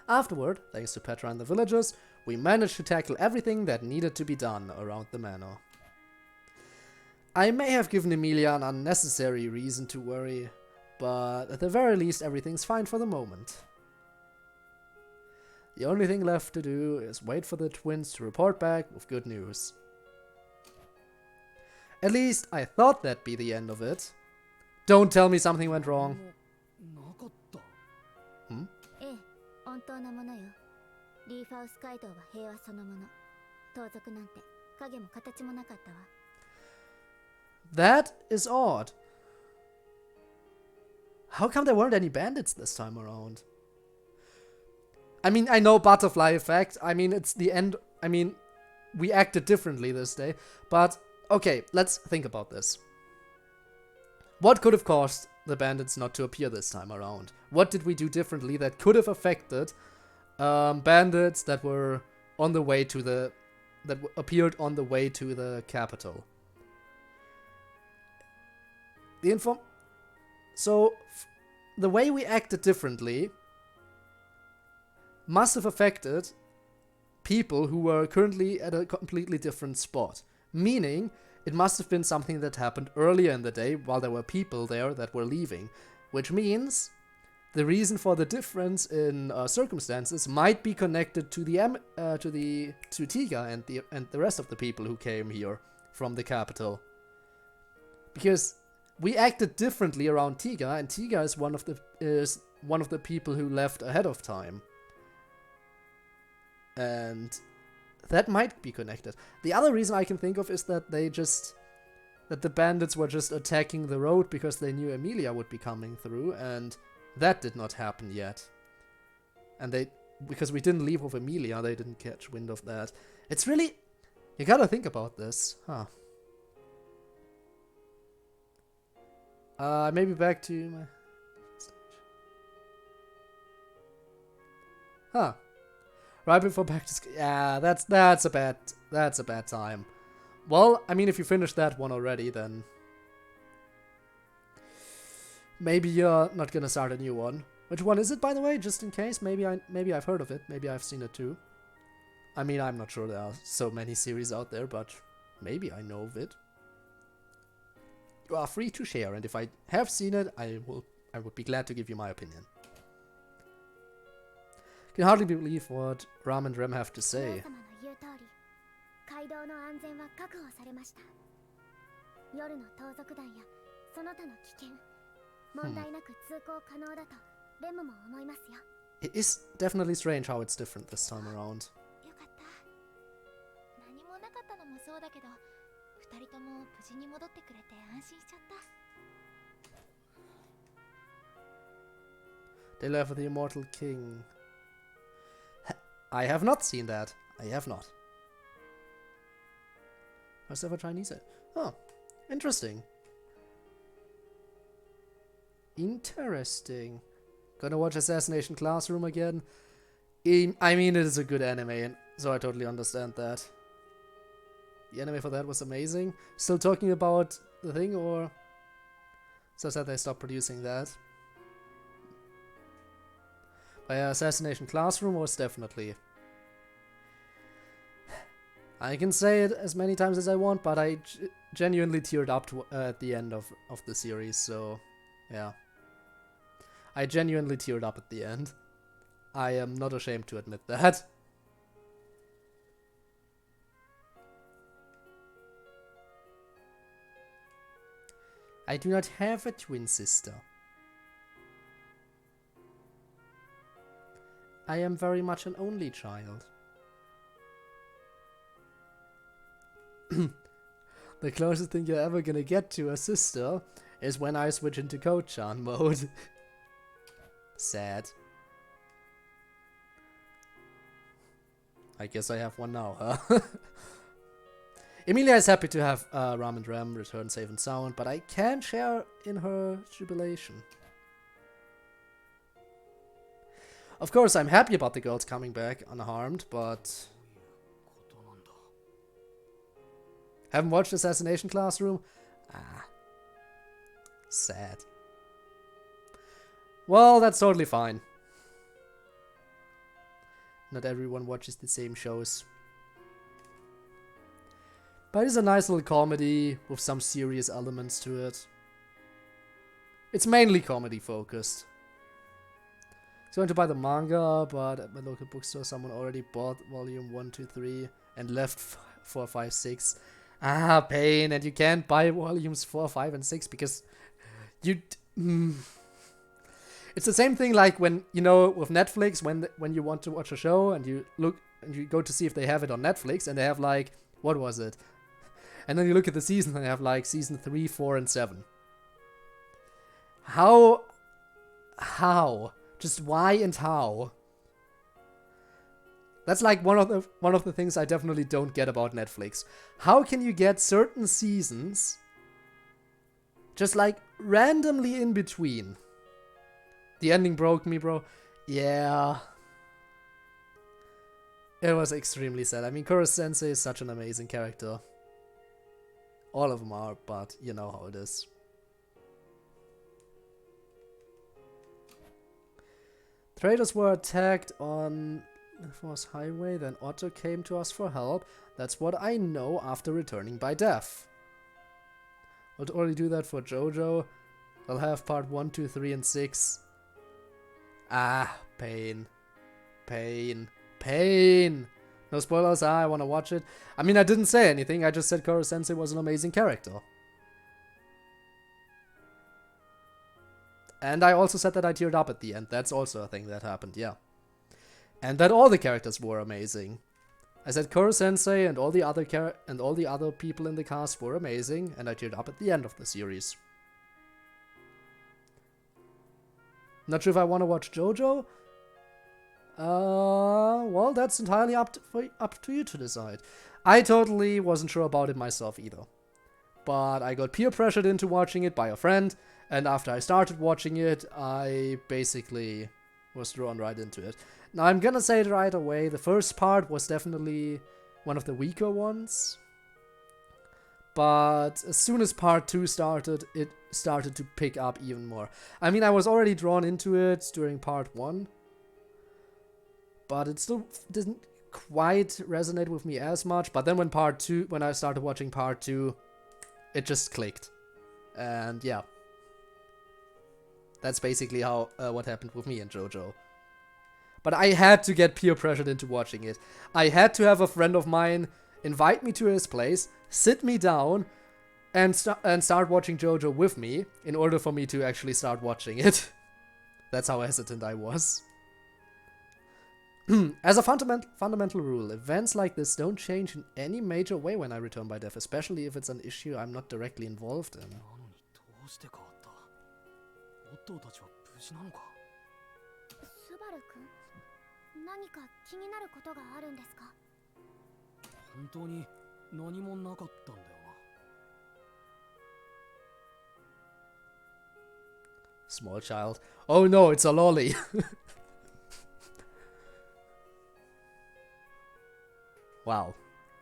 Afterward, thanks to Petra and the villagers, we managed to tackle everything that needed to be done around the manor. I may have given Emilia an unnecessary reason to worry, but at the very least everything's fine for the moment. The only thing left to do is wait for the twins to report back with good news. At least I thought that'd be the end of it. Don't tell me something went wrong. なかった。 Hmm? ええ、本当のものよ。リーファウス街道は平和そのもの。盗賊なんて影も形もなかったわ。 That is odd. How come there weren't any bandits this time around? I mean, I know butterfly effect. I mean, it's the end. I mean, we acted differently this day. But, okay, let's think about this. What could have caused the bandits not to appear this time around? What did we do differently that could have affected bandits that were on the way to the... that appeared on the way to the capital? So, the way we acted differently must have affected people who were currently at a completely different spot. Meaning, it must have been something that happened earlier in the day while there were people there that were leaving. Which means the reason for the difference in circumstances might be connected to to Tiga and the rest of the people who came here from the capital. Because we acted differently around Tiga, and Tiga is one of the people who left ahead of time. And that might be connected. The other reason I can think of is that that the bandits were just attacking the road because they knew Emilia would be coming through, and that did not happen yet. And because we didn't leave with Emilia, they didn't catch wind of that. It's really, you gotta think about this, huh? Maybe back to my stage. Huh. Right before back to school. Yeah, that's a bad time. Well, I mean, if you finished that one already, then maybe you're not gonna start a new one. Which one is it, by the way? Just in case, maybe I've heard of it. Maybe I've seen it too. I mean, I'm not sure there are so many series out there, but maybe I know of it. You are free to share, and if I have seen it, I would be glad to give you my opinion. Can hardly believe what Ram and Rem have to say. 街道の安全は確保されました。夜の盗賊団やその他の危険、問題なく通行可能だとレムも思いますよ。It is definitely strange how it's different this time around. よかった。何もなかったのもそうだけど、二人とも無事に戻ってくれて安心しちゃった。They left with the immortal king. I have not seen that. I have not. First ever Chinese. Oh, interesting. Interesting. Gonna watch Assassination Classroom again. I mean, it is a good anime, so I totally understand that. The anime for that was amazing. Still talking about the thing, or so sad they stopped producing that. But yeah, Assassination Classroom was definitely. I can say it as many times as I want, but I genuinely teared up at the end of the series, so yeah. I genuinely teared up at the end. I am not ashamed to admit that. I do not have a twin sister. I am very much an only child. The closest thing you're ever gonna get to a sister is when I switch into Code-chan mode. Sad. I guess I have one now, huh? Emilia is happy to have Ram and Ram return safe and sound, but I can't share in her jubilation. Of course, I'm happy about the girls coming back unharmed, but... Haven't watched Assassination Classroom? Ah. Sad. Well, that's totally fine. Not everyone watches the same shows. But it's a nice little comedy with some serious elements to it. It's mainly comedy focused. I was going to buy the manga, but at my local bookstore someone already bought volume 1, 2, 3 and left 4, 5, 6. Ah, pain, and you can't buy volumes 4, 5 and 6 because you... It's the same thing like when, you know, with Netflix, when you want to watch a show and you look and you go to see if they have it on Netflix and they have like, what was it? And then you look at the season and they have like season 3, 4 and 7. How? Just why and how? That's like one of the things I definitely don't get about Netflix. How can you get certain seasons just like randomly in between? The ending broke me, bro. Yeah. It was extremely sad. I mean, Kuro-sensei is such an amazing character. All of them are, but you know how it is. Traders were attacked on Force Highway, then Otto came to us for help. That's what I know after returning by death. I'll already do that for JoJo. I'll have part 1, 2, 3, and 6. Ah, pain. Pain. Pain! No spoilers, I wanna watch it. I mean, I didn't say anything, I just said Kuro-sensei was an amazing character. And I also said that I teared up at the end. That's also a thing that happened, yeah. And that all the characters were amazing. I said Kuro-sensei and all the other people in the cast were amazing, and I teared up at the end of the series. Not sure if I want to watch JoJo. Well, that's entirely up to you to decide. I totally wasn't sure about it myself either. But I got peer pressured into watching it by a friend, and after I started watching it, I basically was drawn right into it. Now, I'm gonna say it right away, the first part was definitely one of the weaker ones. But as soon as part 2 started, it started to pick up even more. I mean, I was already drawn into it during part 1. But it still didn't quite resonate with me as much. But then when I started watching part 2, it just clicked. And yeah. That's basically how what happened with me and JoJo. But I had to get peer pressured into watching it. I had to have a friend of mine invite me to his place, sit me down, and start watching JoJo with me in order for me to actually start watching it. That's how hesitant I was. As a fundamental rule, events like this don't change in any major way when I return by death, especially if it's an issue I'm not directly involved in. Subaru-kun? 何か気になることがあるんですか? 本当に何もなかったんだよな。Small child. Oh no, it's a lolly. Wow.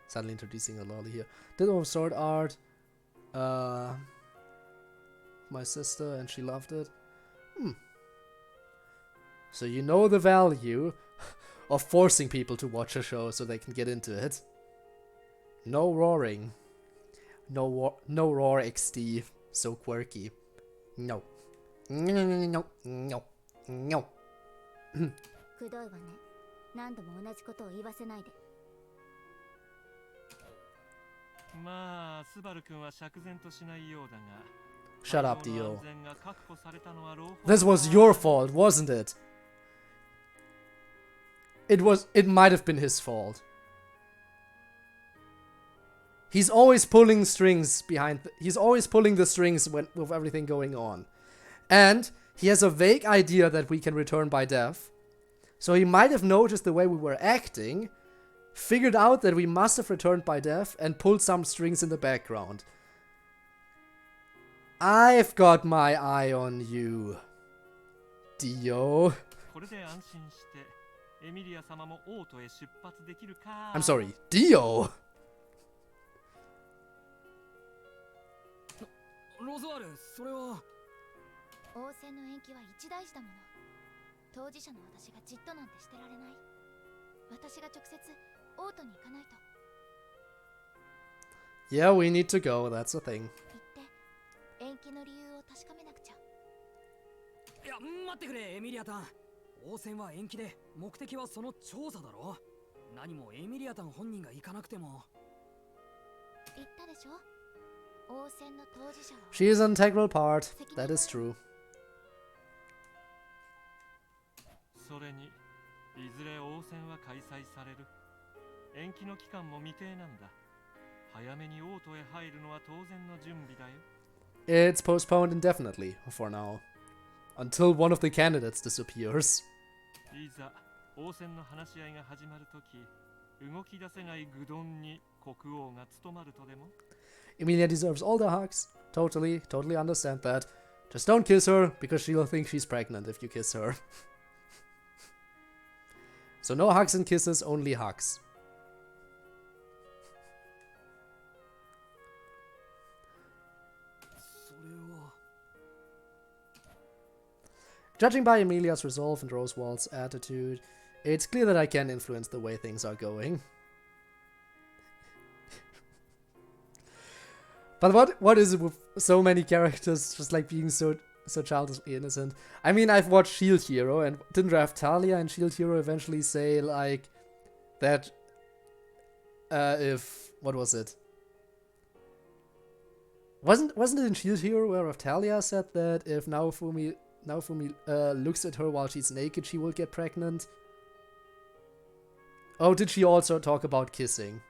Suddenly introducing a lolly here. Did all sword art. My sister, and she loved it. So you know the value of forcing people to watch a show so they can get into it. No roaring. No roar XD. So quirky. No. No. No. No. くどいわね。何度も同じことを言わせないで。まあ、スバル君は釈然としないようだが。Shut up, Dio. This was your fault, wasn't it? It might have been his fault. He's always pulling strings he's always pulling the strings with everything going on. And he has a vague idea that we can return by death. So he might have noticed the way we were acting. figured out that we must have returned by death and pulled some strings in the background. I've got my eye on you, Dio. これで安心してエミリア様も王都へ出発できるか。 I'm sorry, Dio. ロズワル、それは。王戦の延期は一大事だもの。当事者の私がじっとなんてしてられない。私が直接王都に行かないと。 Yeah, we need to go, that's the thing. 行って延期の理由を確かめなくちゃ。いや、待ってくれエミリアタン。王戦は延期で目的はその調査だろ。何もエミリアタン本人が行かなくても。言ったでしょ。王戦の当事者は。 She is an integral part, that is true. それにいずれ王戦は開催される。延期の期間も未定なんだ。早めに王都へ入るのは当然の準備だよ。 It's postponed indefinitely, for now. Until one of the candidates disappears. いざ王戦の話し合いが始まるとき、動き出せない愚鈍に国王が務まるとでも。 Emilia deserves all the hugs. Totally understand that. Just don't kiss her, because she'll think she's pregnant if you kiss her. So no hugs and kisses, only hugs. Judging by Emilia's resolve and Rosewald's attitude, it's clear that I can influence the way things are going. But what is it with so many characters just like being so childishly innocent? I mean, I've watched Shield Hero, and didn't Raftalia and Shield Hero eventually say like that if what was it? Wasn't it in Shield Hero where Raftalia said that if Naofumi looks at her while she's naked, she will get pregnant? Oh, did she also talk about kissing?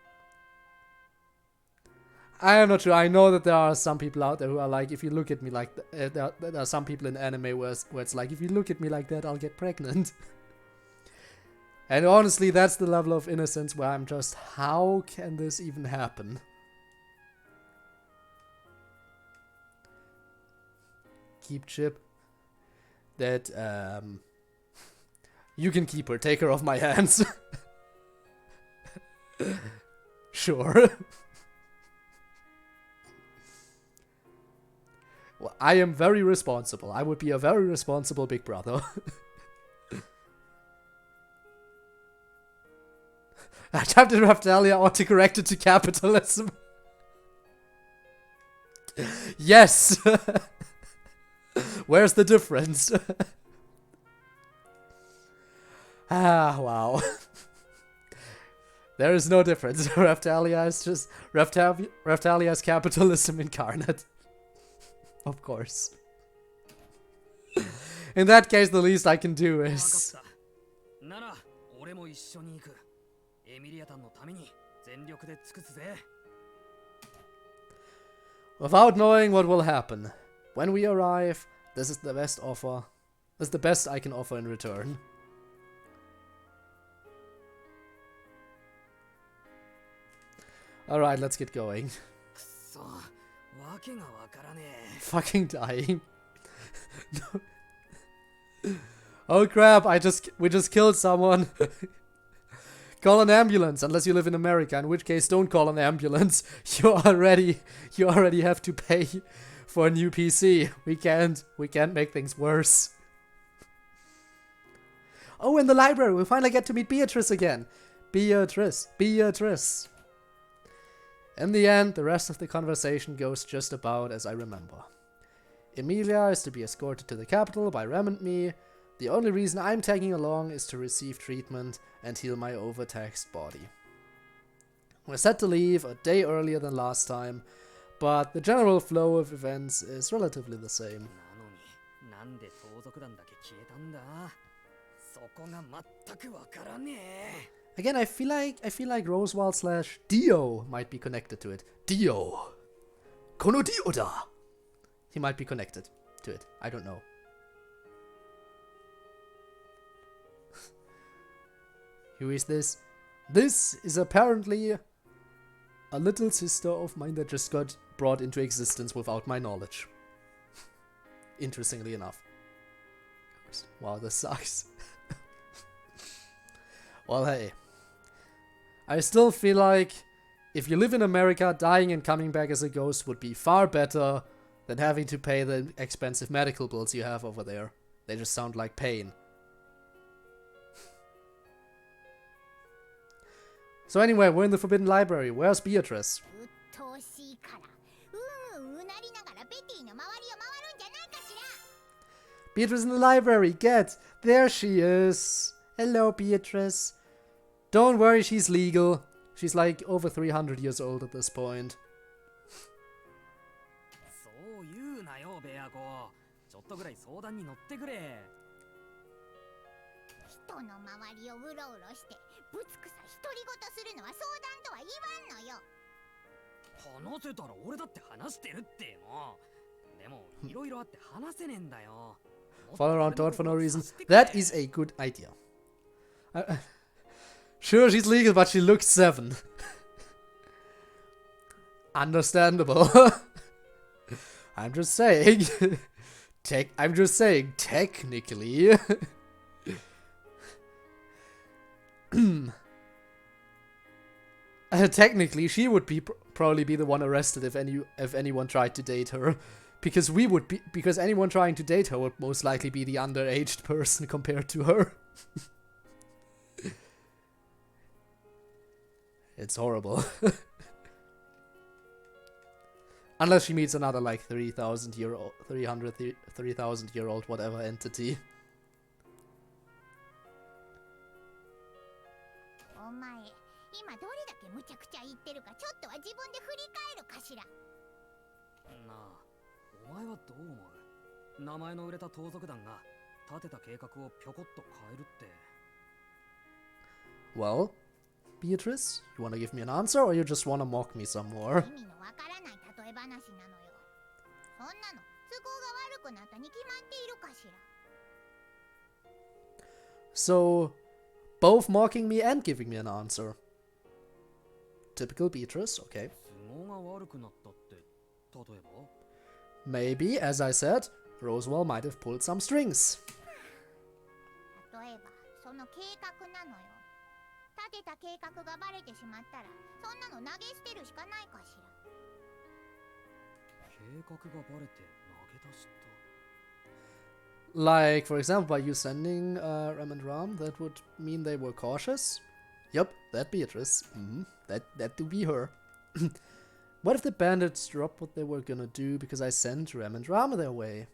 I am not sure. I know that there are some people out there who are like, if you look at me like there are some people in anime where it's like, if you look at me like that, I'll get pregnant. And honestly, that's the level of innocence where I'm just, how can this even happen? Keep Chip. That, you can keep her. Take her off my hands. Sure. Well, I am very responsible. I would be a very responsible big brother. I typed in Raftalia autocorrected to capitalism. Yes! Where's the difference? Ah, wow. There is no difference. Raftalia is just... Raftalia is capitalism incarnate. Of course. In that case, the least I can do is... Without knowing what will happen, when we arrive, this is the best offer. This is the best I can offer in return. Alright, let's get going. Fucking dying. No. Oh crap, we just killed someone. Call an ambulance, unless you live in America, in which case don't call an ambulance. You already have to pay for a new PC. We can't make things worse. Oh, in the library, we finally get to meet Beatrice again. Beatrice. In the end, the rest of the conversation goes just about as I remember. Emilia is to be escorted to the capital by Rem and me. The only reason I'm tagging along is to receive treatment and heal my overtaxed body. We're set to leave a day earlier than last time, but the general flow of events is relatively the same. Again, I feel like Rosewald / Dio might be connected to it. Dio! Kono Dio da! He might be connected to it. I don't know. Who is this? This is apparently a little sister of mine that just got brought into existence without my knowledge. Interestingly enough. Wow, this sucks. Well, hey. I still feel like if you live in America, dying and coming back as a ghost would be far better than having to pay the expensive medical bills you have over there. They just sound like pain. So anyway, we're in the Forbidden Library. Where's Beatrice? 鬱陶しいからうなりながらベティの周りを回るんじゃないかしら Beatrice in the library, get! There she is! Hello, Beatrice. Don't worry, she's legal. She's like over 300 years old at this point. そう言うなよベア子。ちょっとぐらい相談に乗ってくれ。人の周りをうろうろしてぶつくさ独り言するのは相談とは言わんのよ。話せたら俺だって話してるっての。でもいろいろあって話せねえんだよ。Follow around Dawn for no reason. That is a good idea. Sure, she's legal, but she looks 7. Understandable. I'm just saying. I'm just saying, technically. Technically, she would probably be the one arrested if anyone tried to date her. Because anyone trying to date her would most likely be the underaged person compared to her. It's horrible. Unless she meets another like 3,000 year old whatever entity. お前今どれだけ無茶苦茶言ってるかちょっとは自分で振り返るかしら。なあ、お前はどう思う？名前の売れた盗賊団が立てた計画をぴょこっと変えるって。 Well, Beatrice, you wanna give me an answer or you just wanna mock me some more? 意味のわからない例え話なのよ。そんなの都合が悪くなったに決まっているかしら。 So, both mocking me and giving me an answer. Typical Beatrice, okay. 都合が悪くなったって例えば？ Maybe, as I said, Roswell might have pulled some strings. 例えばその計画なのよ。立てた計画がバレてしまったらそんなの投げ捨てるしかないかしら。計画がバレて投げ出した。 Like, for example, by you sending Ram and Ram, that would mean they were cautious? Yup, that Beatrice. That do be her. What if the bandits dropped what they were gonna do because I sent Ram and Ram their way?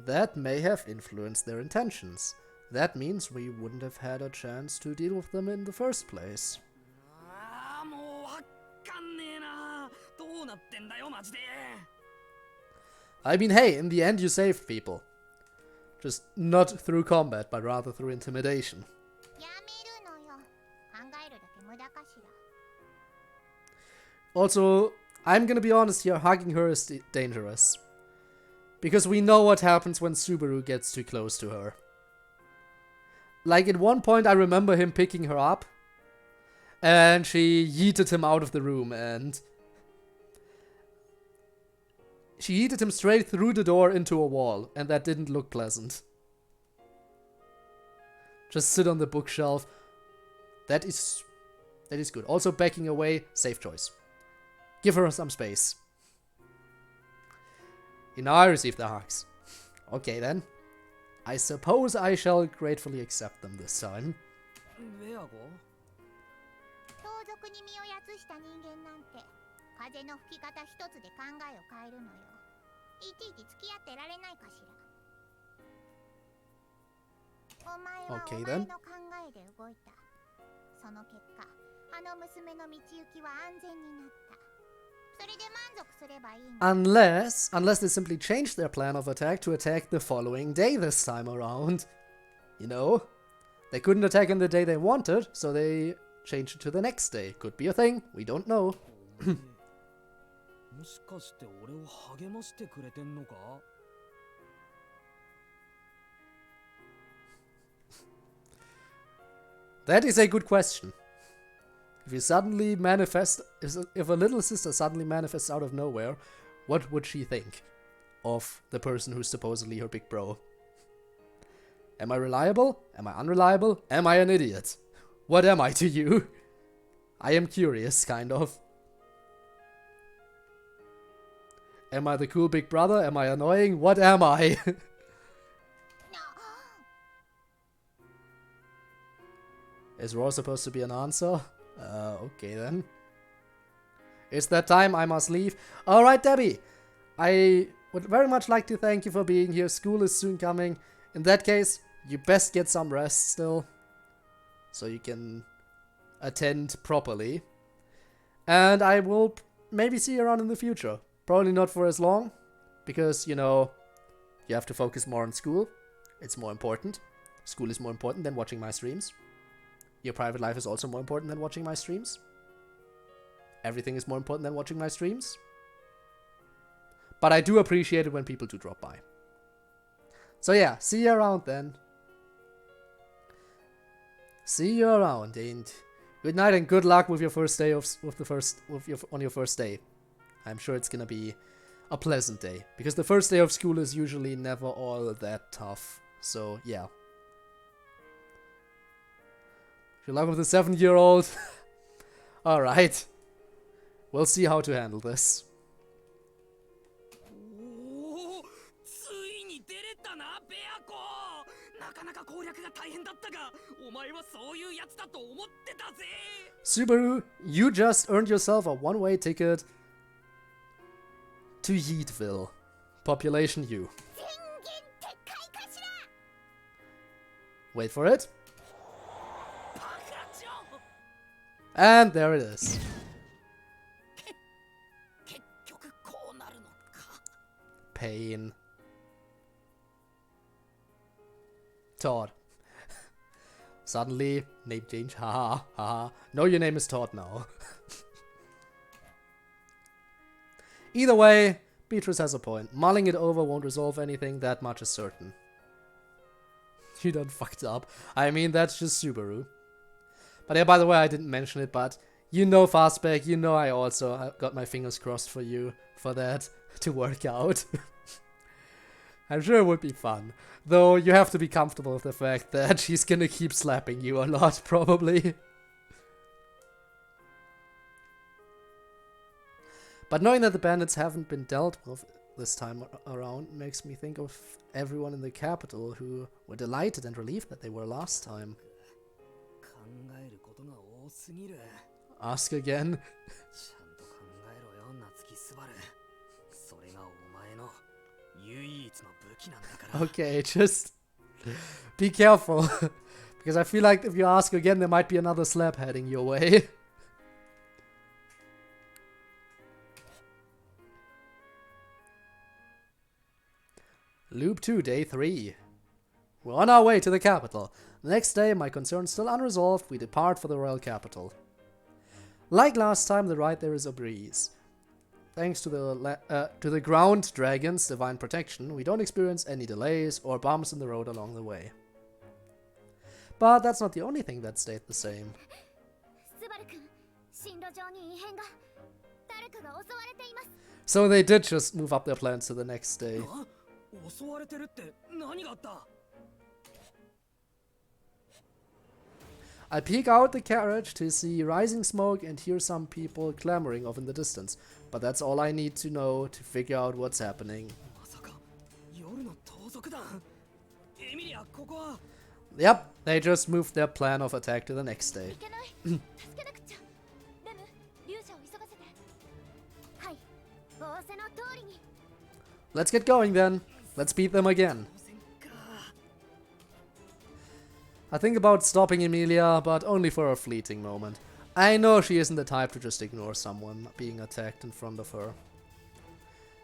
That may have influenced their intentions. That means we wouldn't have had a chance to deal with them in the first place. ああ、もうわかんねえな。どうなってんだよマジで。 I mean, hey, in the end you saved people. Just not through combat, but rather through intimidation. やめるのよ。考えるだけ無駄かしら。 Also, I'm gonna be honest here, hugging her is dangerous. Because we know what happens when Subaru gets too close to her. Like, at one point I remember him picking her up, and she yeeted him out of the room, and she yeeted him straight through the door into a wall, and that didn't look pleasant. Just sit on the bookshelf. That is good. Also, backing away, safe choice. Give her some space. Now I receive the hugs. Okay then. I suppose I shall gratefully accept them this time. ベアゴ？盗賊に身をやつした人間なんて風の吹き方一つで考えを変えるのよ。いちいち付き合ってられないかしら。お前は Okay, お then. 前の考えで動いた。その結果、あの娘の道行きは安全になった。それで満足すればいいの。Unless they simply changed their plan of attack to attack the following day this time around. You know? They couldn't attack on the day they wanted, so they changed it to the next day. Could be a thing. We don't know. もしかして俺を励ましてくれてんのか？ That is a good question. If you suddenly manifest, if a little sister suddenly manifests out of nowhere, what would she think of the person who's supposedly her big bro? Am I reliable? Am I unreliable? Am I an idiot? What am I to you? I am curious, kind of. Am I the cool big brother? Am I annoying? What am I? Is Raw supposed to be an answer? Okay then. It's that time, I must leave. Alright, Debbie. I would very much like to thank you for being here. School is soon coming. In that case, you best get some rest still. So you can attend properly. And I will maybe see you around in the future. Probably not for as long. Because, you know, you have to focus more on school. It's more important. School is more important than watching my streams. Your private life is also more important than watching my streams. Everything is more important than watching my streams. But I do appreciate it when people do drop by. So yeah, see you around then. See you around, and good night and good luck with your first day on your first day. I'm sure it's gonna be a pleasant day, because the first day of school is usually never all that tough. So yeah. Good luck with the 7-year-old. Alright. We'll see how to handle this. ついに出れたな、ベアコ。なかなか攻略が大変だったが、お前はそういうやつだと思ってたぜ。 Subaru, you just earned yourself a one-way ticket to Yeetville. Population U. Wait for it. And there it is. Pain. Todd. Suddenly, name change. Haha, haha. No, your name is Todd now. Either way, Beatrice has a point. Mulling it over won't resolve anything, that much is certain. You done fucked up. I mean, that's just Subaru. But yeah, by the way, I didn't mention it, but you know, Fastback, you know I also got my fingers crossed for you for that to work out. I'm sure it would be fun. Though you have to be comfortable with the fact that she's gonna keep slapping you a lot, probably. But knowing that the bandits haven't been dealt with this time around makes me think of everyone in the capital who were delighted and relieved that they were last time. Ask again. Okay, just be careful. Because I feel like if you ask again, there might be another slap heading your way. Loop 2, day 3. We're on our way to the capital. The next day, my concerns still unresolved, we depart for the royal capital. Like last time, the ride there is a breeze. Thanks to the ground dragon's divine protection, we don't experience any delays or bumps in the road along the way. But that's not the only thing that stayed the same. So they did just move up their plans to the next day. I peek out the carriage to see rising smoke and hear some people clamoring off in the distance. But that's all I need to know to figure out what's happening. Yep, they just moved their plan of attack to the next day. Let's get going then. Let's beat them again. I think about stopping Emilia, but only for a fleeting moment. I know she isn't the type to just ignore someone being attacked in front of her.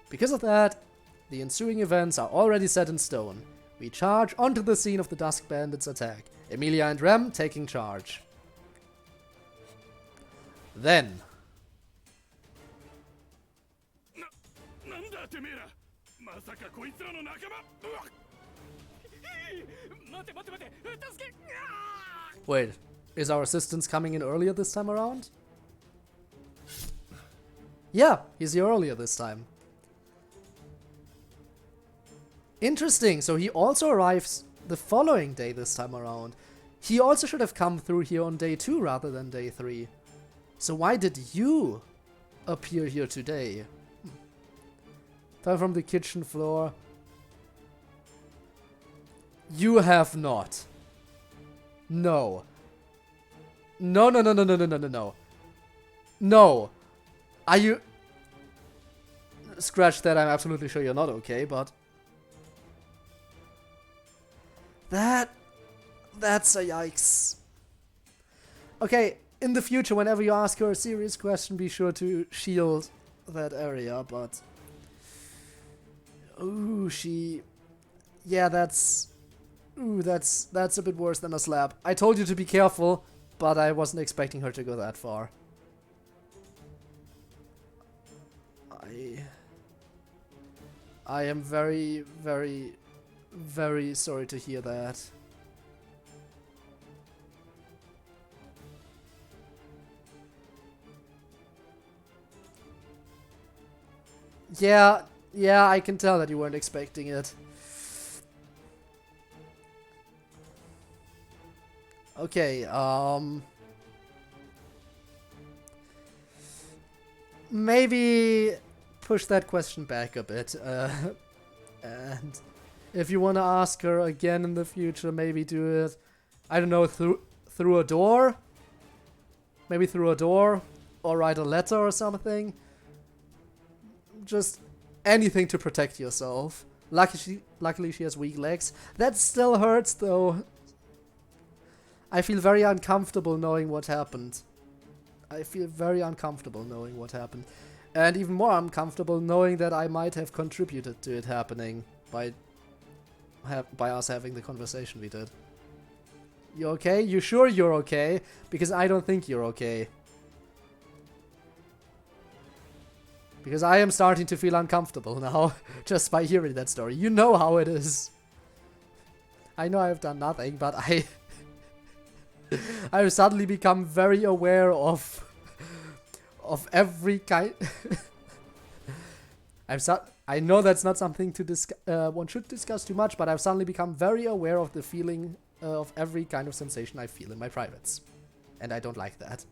Because of that, the ensuing events are already set in stone. We charge onto the scene of the Dusk Bandits' attack, Emilia and Rem taking charge. Then... Wait, Is our assistance coming in earlier this time around? Yeah, he's here earlier this time. Interesting, so he also arrives the following day this time around. He also should have come through here on day 2 rather than day 3. So why did you appear here today? Fell from the kitchen floor. You have not. No. No, no, no, no, no, no, no, no, no. No. Are you... Scratch that, I'm absolutely sure you're not okay, but... That's a yikes. Okay, in the future, whenever you ask her a serious question, be sure to shield that area, but... Ooh, she... Yeah, that's... Ooh, that's a bit worse than a slap. I told you to be careful, but I wasn't expecting her to go that far. I am very, very, very sorry to hear that. Yeah, I can tell that you weren't expecting it. Okay, maybe push that question back a bit, and if you want to ask her again in the future, maybe do it, I don't know, through a door? Maybe through a door, or write a letter or something. Just anything to protect yourself. Luckily she has weak legs. That still hurts though. I feel very uncomfortable knowing what happened. I feel very uncomfortable knowing what happened. And even more uncomfortable knowing that I might have contributed to it happening by us having the conversation we did. You okay? You sure you're okay? Because I don't think you're okay. Because I am starting to feel uncomfortable now, just by hearing that story. You know how it is. I know I've done nothing, but I've suddenly become very aware of every kind. I know that's not something to one should discuss too much, but I've suddenly become very aware of the feeling of every kind of sensation I feel in my privates, and I don't like that.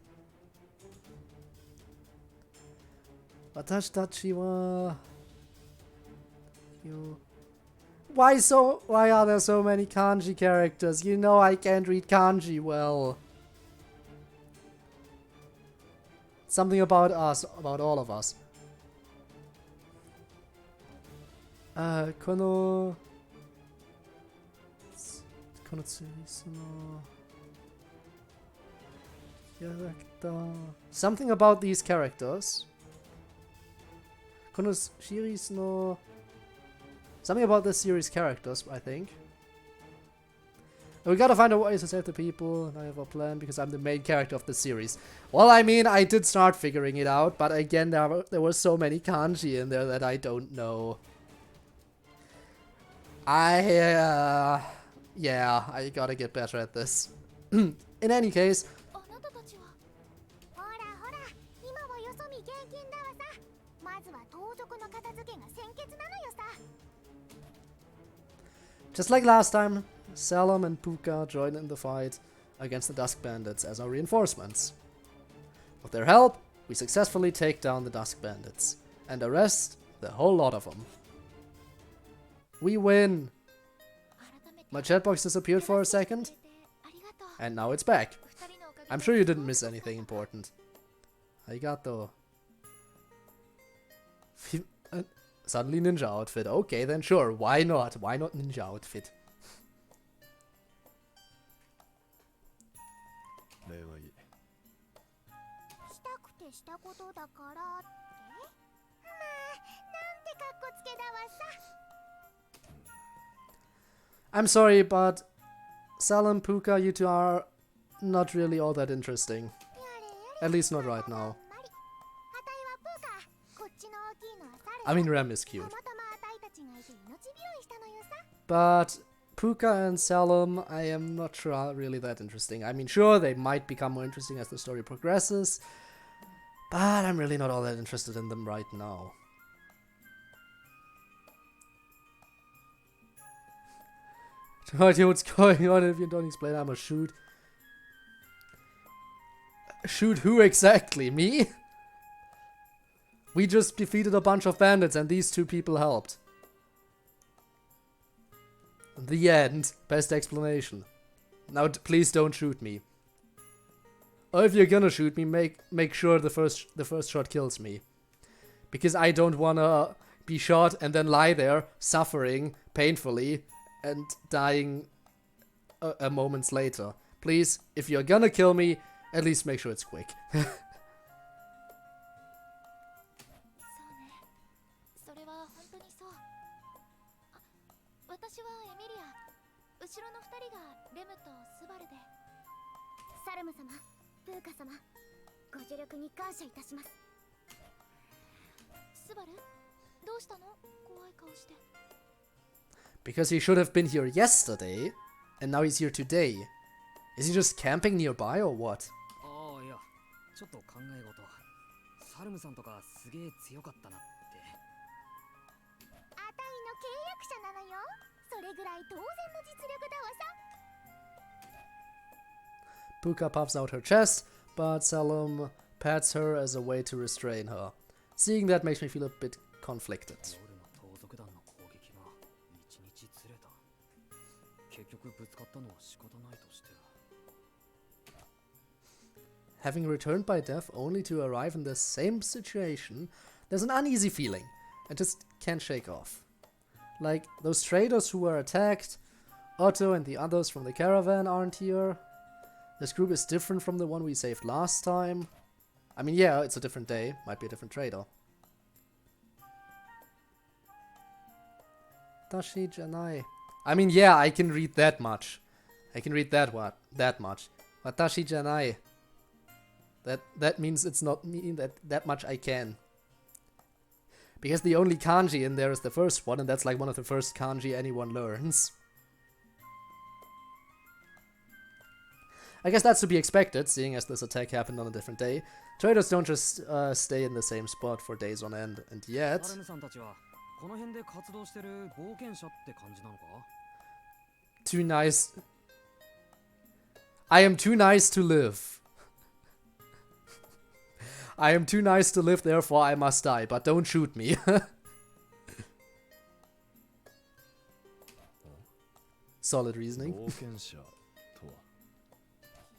Watashi wa... Why are there so many kanji characters? You know I can't read kanji well. Something about us, about all of us. Kono series no character. Something about these characters. Kono series no... Something about this series characters, I think. We gotta find a way to save the people, and I have a plan because I'm the main character of the series. Well, I mean, I did start figuring it out, but again, there were so many kanji in there that I don't know. Yeah, I gotta get better at this. In any case... Just like last time, Salem and Puka join in the fight against the Dusk Bandits as our reinforcements. With their help, we successfully take down the Dusk Bandits and arrest the whole lot of them. We win! My chat box disappeared for a second, and now it's back. I'm sure you didn't miss anything important. Arigato. Suddenly ninja outfit. Okay, then sure. Why not? Why not ninja outfit? I'm sorry, but Salem, Puka, you two are not really all that interesting. At least not right now. I mean, Rem is cute. But Puka and Salem, I am not sure are really that interesting. I mean, sure, they might become more interesting as the story progresses, but I'm really not all that interested in them right now. No idea what's going on. If you don't explain, I'm a shoot. Shoot who exactly? Me? We just defeated a bunch of bandits and these two people helped. The end. Best explanation. Now please don't shoot me. Or if you're gonna shoot me, make sure the first shot kills me. Because I don't wanna be shot and then lie there, suffering painfully, and dying a moments later. Please, if you're gonna kill me, at least make sure it's quick. そうね。それは本当にそう。あ、私はエミリア。後ろの二人がレムとスバルで。サルム様、プーカ様、ご助力に感謝いたします。スバル、どうしたの？怖い顔して。Because he should have been here yesterday, and now he's here today. Is he just camping nearby or what? ああ、いや、ちょっと考え事。サルムさんとかすげえ強かったなって。あたいの契約者なのよ。それぐらい当然の実力だわさ。Puka puffs out her chest, but Salem pats her as a way to restrain her. Seeing that makes me feel a bit conflicted. 夜の盗賊団の攻撃が一日ずれた。結局ぶつかったのは仕方ないとして。Having returned by death only to arrive in the same situation, there's an uneasy feeling I just can't shake off. Like, those traders who were attacked, Otto and the others from the caravan aren't here. This group is different from the one we saved last time. I mean, yeah, it's a different day, might be a different trader. Dashi Janai. I mean, yeah, I can read that much. I can read that much. But Dashi Janai. That means it's not me that much I can. Because the only kanji in there is the first one, and that's like one of the first kanji anyone learns. I guess that's to be expected, seeing as this attack happened on a different day. Traders don't just stay in the same spot for days on end, and yet... Too nice... I am too nice to live. I am too nice to live, therefore I must die, but don't shoot me. Solid reasoning. 聞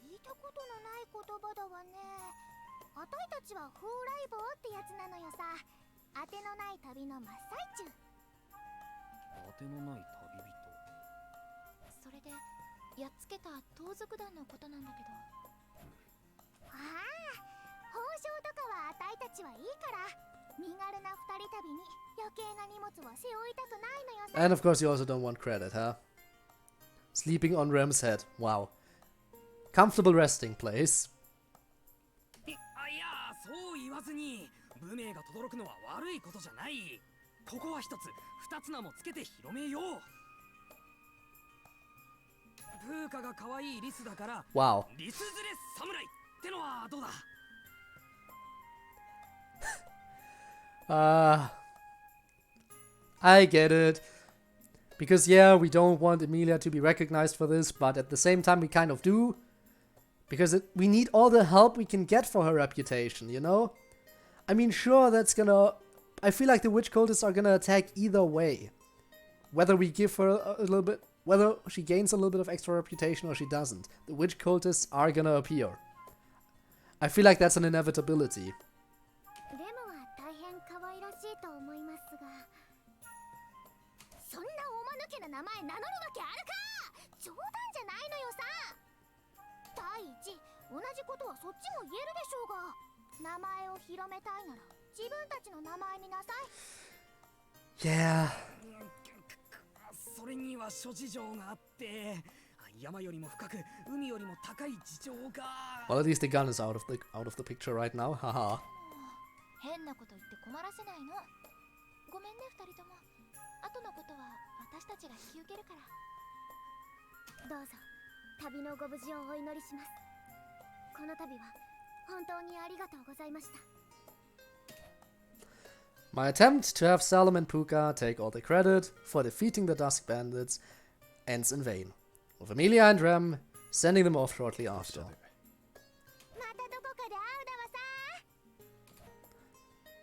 いたことのない言葉だわね。あたいたちは風来坊ってやつなのよさ。当てのない旅の真っ最中。当てのない旅人。それでやっつけた盗賊団のことなんだけど。ああ、報奨とかはあたいたちはいいから。身軽な二人旅に余計な荷物は背負いたくないのよさ。 And of course you also don't want credit, huh? Sleeping on Rem's head. Wow. Comfortable resting place. いや、そう言わずに、無名が轟くのは悪いことじゃない。ここは一つ、二つ名もつけて広めよう。プーカが可愛いリスだから、Wow. リス連れ侍ってのはどうだI get it. Because, yeah, we don't want Emilia to be recognized for this, but at the same time we kind of do. Because we need all the help we can get for her reputation, you know? I mean, sure, that's gonna... I feel like the witch cultists are gonna attack either way. Whether we give her a little bit... Whether she gains a little bit of extra reputation or she doesn't. The witch cultists are gonna appear. I feel like that's an inevitability. レムは大変可愛らしいと思いますが、そんなおまぬけな名前名乗るわけあるか。冗談じゃないのよさ。第一、同じことはそっちも言えるでしょうが、名前を広めたいなら自分たちの名前になさい。Yeah. それには諸事情があって、山よりも深く、海よりも高い事情が。Well, at least the gun is out of the picture right now. Haha. 変なこと言って困らせないの。ごめんね、二人とも。後のことは私たちが引き受けるから。どうぞ旅のご無事をお祈りします。この度は本当にありがとうございました。 My attempt to have Salem and Puka take all the credit for defeating the Dusk Bandits ends in vain, with Emilia and Rem sending them off shortly after. またどこかで会うだわ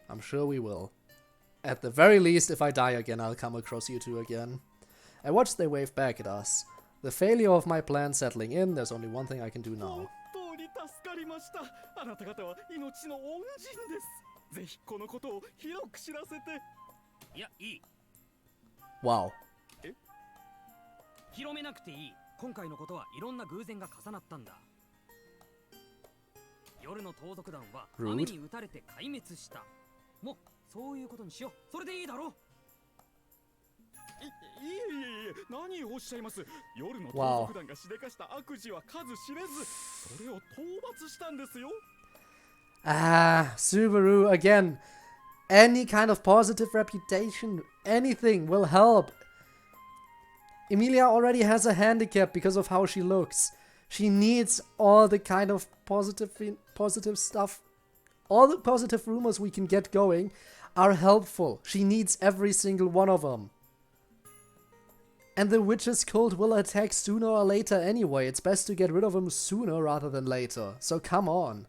さ。 I'm sure we will. At the very least, if I die again, I'll come across you two again. I watch they wave back at us. The failure of my plan settling in, there's only one thing I can do now. 本当に助かりました。あなた方は命の恩人です。ぜひこのことを広く知らせて。いや、いい。 Wow. 広めなくていい。今回のことはいろんな偶然が重なったんだ。夜の盗賊団は Rude. 雨に打たれて壊滅した。もうそういうことにしよう。それでいいだろう。いえ、何をおっしゃいます。夜のわお盗賊団がしでかした悪事は数知れず、それを討伐したんですよ。Ah, Subaru again. Any kind of positive reputation, anything will help. Emilia already has a handicap because of how she looks. She needs all the kind of positive stuff. All the positive rumors we can get going are helpful. She needs every single one of them. And the witch's cult will attack sooner or later anyway. It's best to get rid of them sooner rather than later. So come on.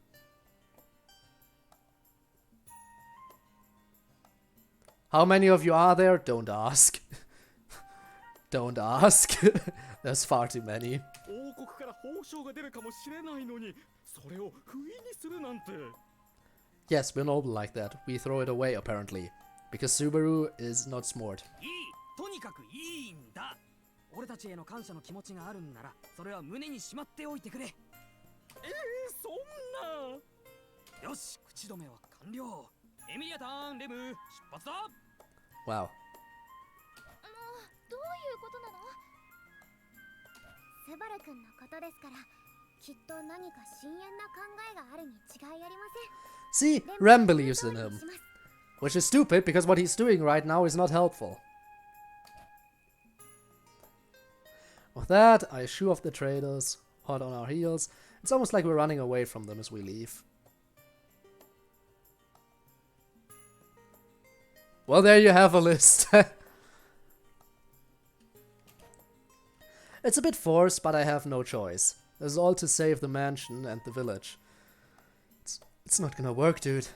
How many of you are there? Don't ask. Don't ask. There's far too many. 王国から報奨が出るかもしれないのに、それを不意にするなんて。Yes, we're noble like that. We throw it away apparently. Because Subaru is not smart. いい。とにかくいいんだ。俺たちへの感謝の気持ちがあるんなら、それは胸にしまっておいてくれ。そんな。よし、口止めは完了。エミリアターン、レム、出発だ。Wow. どういうことなの？スバル君のことですから、きっと何か深遠な考えがあるに違いありません。 See, Rem believes in him. Which is stupid because what he's doing right now is not helpful. With that, I shoo off the traders, hot on our heels. It's almost like we're running away from them as we leave. Well, there you have a list. It's a bit forced, but I have no choice. This is all to save the mansion and the village. It's not gonna work, dude.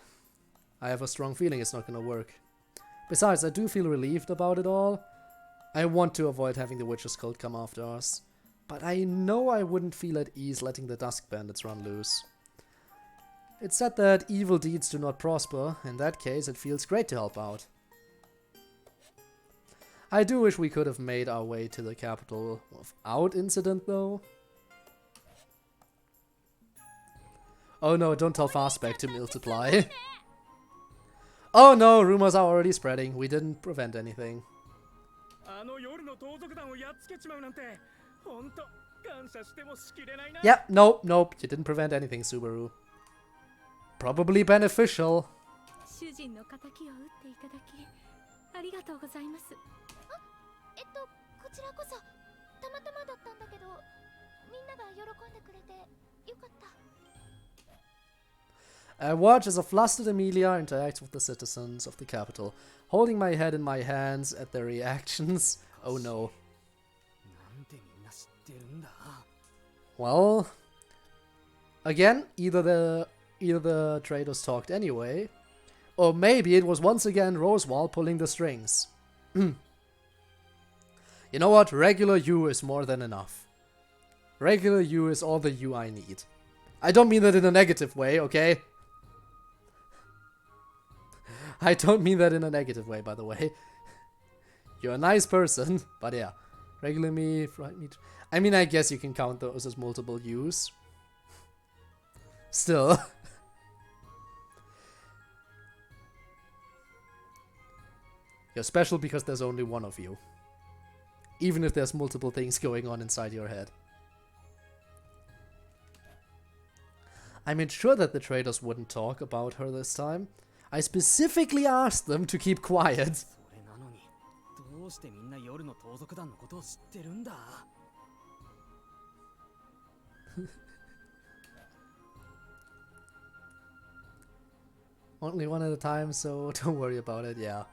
I have a strong feeling it's not gonna work. Besides, I do feel relieved about it all. I want to avoid having the Witch's Cult come after us. But I know I wouldn't feel at ease letting the Dusk Bandits run loose. It's said that evil deeds do not prosper. In that case, it feels great to help out. I do wish we could have made our way to the capital without incident, though. Oh no, don't tell Fastback to multiply. Oh no, rumors are already spreading. We didn't prevent anything. Yep, nope, you didn't prevent anything, Subaru. Probably beneficial. 主人の仇を討っていただきありがとうございます。こちらこそたまたまだったんだけど、みんなが喜んでくれてよかった。I watch as a flustered Emilia interacts with the citizens of the capital, holding my head in my hands at their reactions. Oh no. なんでみんな知ってるんだ。Well, again, either the traders talked anyway, or maybe it was once again Rosewall pulling the strings. You know what? Regular you is more than enough. Regular you is all the you I need. I don't mean that in a negative way, okay? I don't mean that in a negative way, by the way. You're a nice person, but yeah. Regular me, fright me. I mean, I guess you can count those as multiple yous. Still. You're special because there's only one of you. Even if there's multiple things going on inside your head. I made sure that the traders wouldn't talk about her this time. I specifically asked them to keep quiet. それなのに、どうしてみんな夜の盗賊団のことを知ってるんだ。Only one at a time, so don't worry about it, yeah.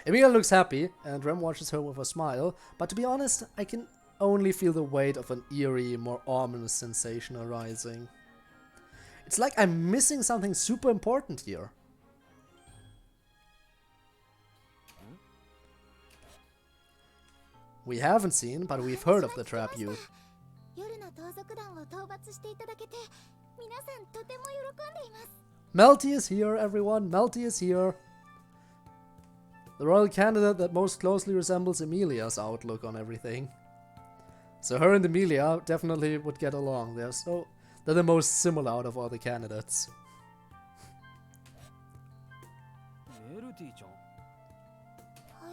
Emilia looks happy, and Rem watches her with a smile, but to be honest, I can only feel the weight of an eerie, more ominous sensation arising. It's like I'm missing something super important here. We haven't seen, but we've heard of the trap you. 夜の盗賊団を討伐していただけて皆さんとても喜んでいます。 Melty is here, everyone. Melty is here. The royal candidate that most closely resembles Emilia's outlook on everything. So her and Emilia definitely would get along. They're the most similar out of all the candidates. メルティちゃん。は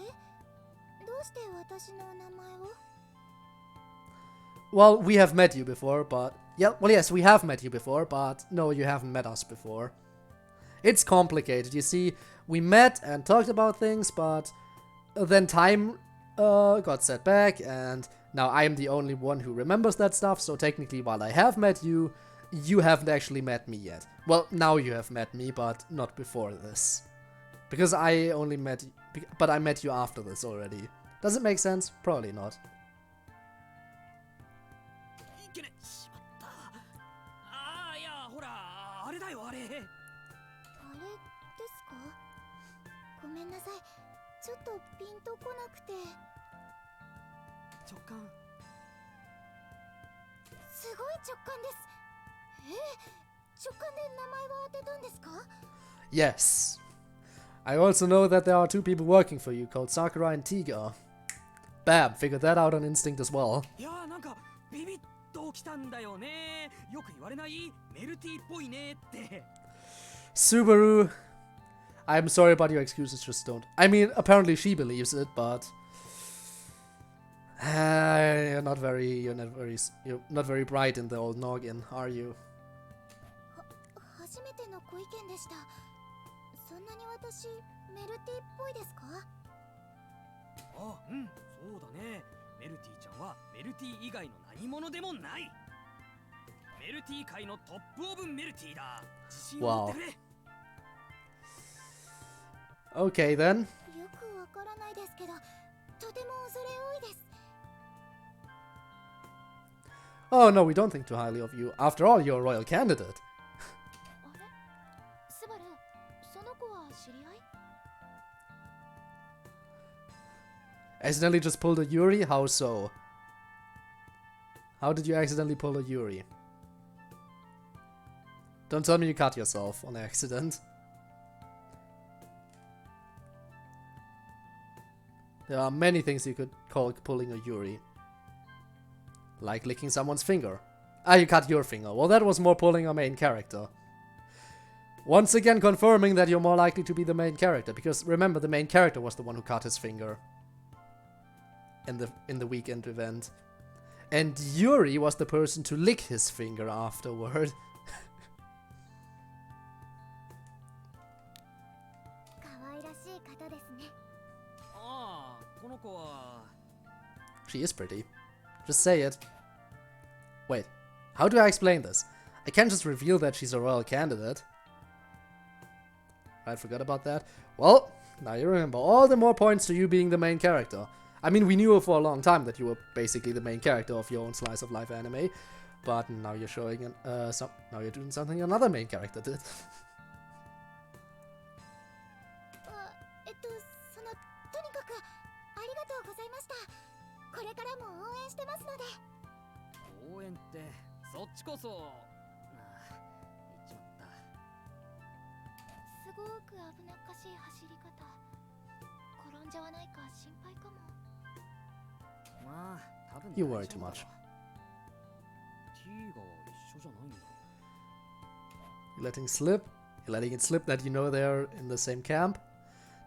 い。どうして私の名前を？ Well, we have met you before, but... Yeah, well, yes, we have met you before, but no, you haven't met us before. It's complicated, you see. We met and talked about things, but then time got set back, and now I'm the only one who remembers that stuff, so technically, while I have met you, you haven't actually met me yet. Well, now you have met me, but not before this. Because I only met... But I met you after this already. Does it make sense? Probably not. いけねしまった。ああ、いや、ほら、あれだよ、あれ。あれですか？ごめんなさい。ちょっとピンとこなくて。直感。すごい直感です。直感で名前を当てたんですか？ Yes. I also know that there are two people working for you called Sakura and Tiga. Bam, figured that out on instinct as well. いや、なんかビビッときたんだよね。よく言われない？メルティっぽいねって。 Subaru, I'm sorry, but your excuses just don't. I mean, apparently she believes it, but you're not very bright in the old noggin, are you? 初めてのご意見でした。そんなに私メルティっぽいですか？あ、うん、そうだね。メルティちゃんはメルティ以外の何者でもない。メルティ界のトップオブメルティだ。自信を持ってくれ。Okay then. よくわからないですけど、とても恐れ多いです。 Oh no, we don't think too highly of you. After all, you're a royal candidate. あれスバル、その子は知り合い？ Accidentally just pulled a Yuri? How so? How did you accidentally pull a Yuri? Don't tell me you cut yourself on accident. There are many things you could call pulling a Yuri. Like licking someone's finger. Ah, you cut your finger. Well, that was more pulling a main character. Once again confirming that you're more likely to be the main character, because remember, the main character was the one who cut his finger in the weekend event. And Yuri was the person to lick his finger afterward. 可愛らしい方ですね。ああ、この子は。She is pretty. Just say it. Wait, how do I explain this? I can't just reveal that she's a royal candidate. I forgot about that. Well, now you remember. All the more points to you being the main character. I mean, we knew for a long time that you were basically the main character of your own slice of life anime, but now you're showing now you're doing something another main character did. そのとにかくありがとうございました。これからも応援してますので。応援ってそっちこそ。ああ、言っちまった。すごく危なっかしい走り方。転んじゃわないか心配かも。まあ、多分 You worry too much. ティーガは一緒じゃないんだ。 You're letting it slip that you know they're in the same camp.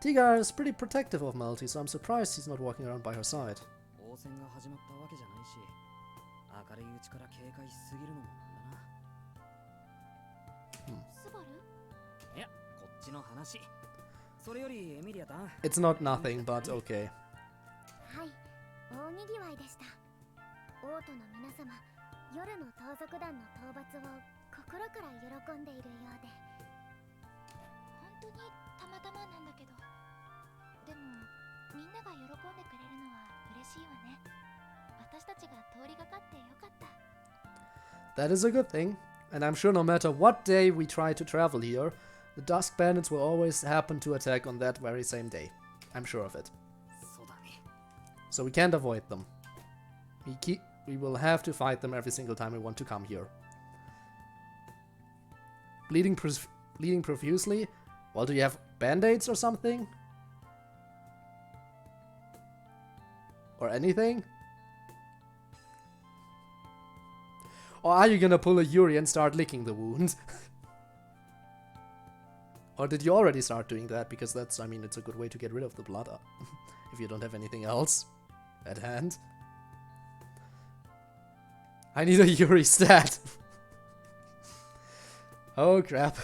Tiga is pretty protective of Melty, so I'm surprised he's not walking around by her side. 応戦が始まったわけじゃないし、明るいうちから警戒しすぎるのもなんだな。スバル？いや、こっちの話。それよりエミリアタン。 It's not nothing, but okay. はい、大にぎわいでした。王都の皆様、夜の盗賊団の討伐を心から喜んでいるようで。本当にたまたまなんだけど、でもみんなが喜んでくれるのは嬉しいわね。私たちが通りがかってよかった。 That is a good thing, and I'm sure no matter what day we try to travel here, the Dusk Bandits will always happen to attack on that very same day. I'm sure of it. そうだね。 So we can't avoid them. We will have to fight them every single time we want to come here. Bleeding profusely? Well, do you have band-aids or something? Or anything? Or are you gonna pull a Yuri and start licking the wound? Or did you already start doing that? Because that's, I mean, it's a good way to get rid of the blood if you don't have anything else at hand. I need a Yuri stat. Oh crap.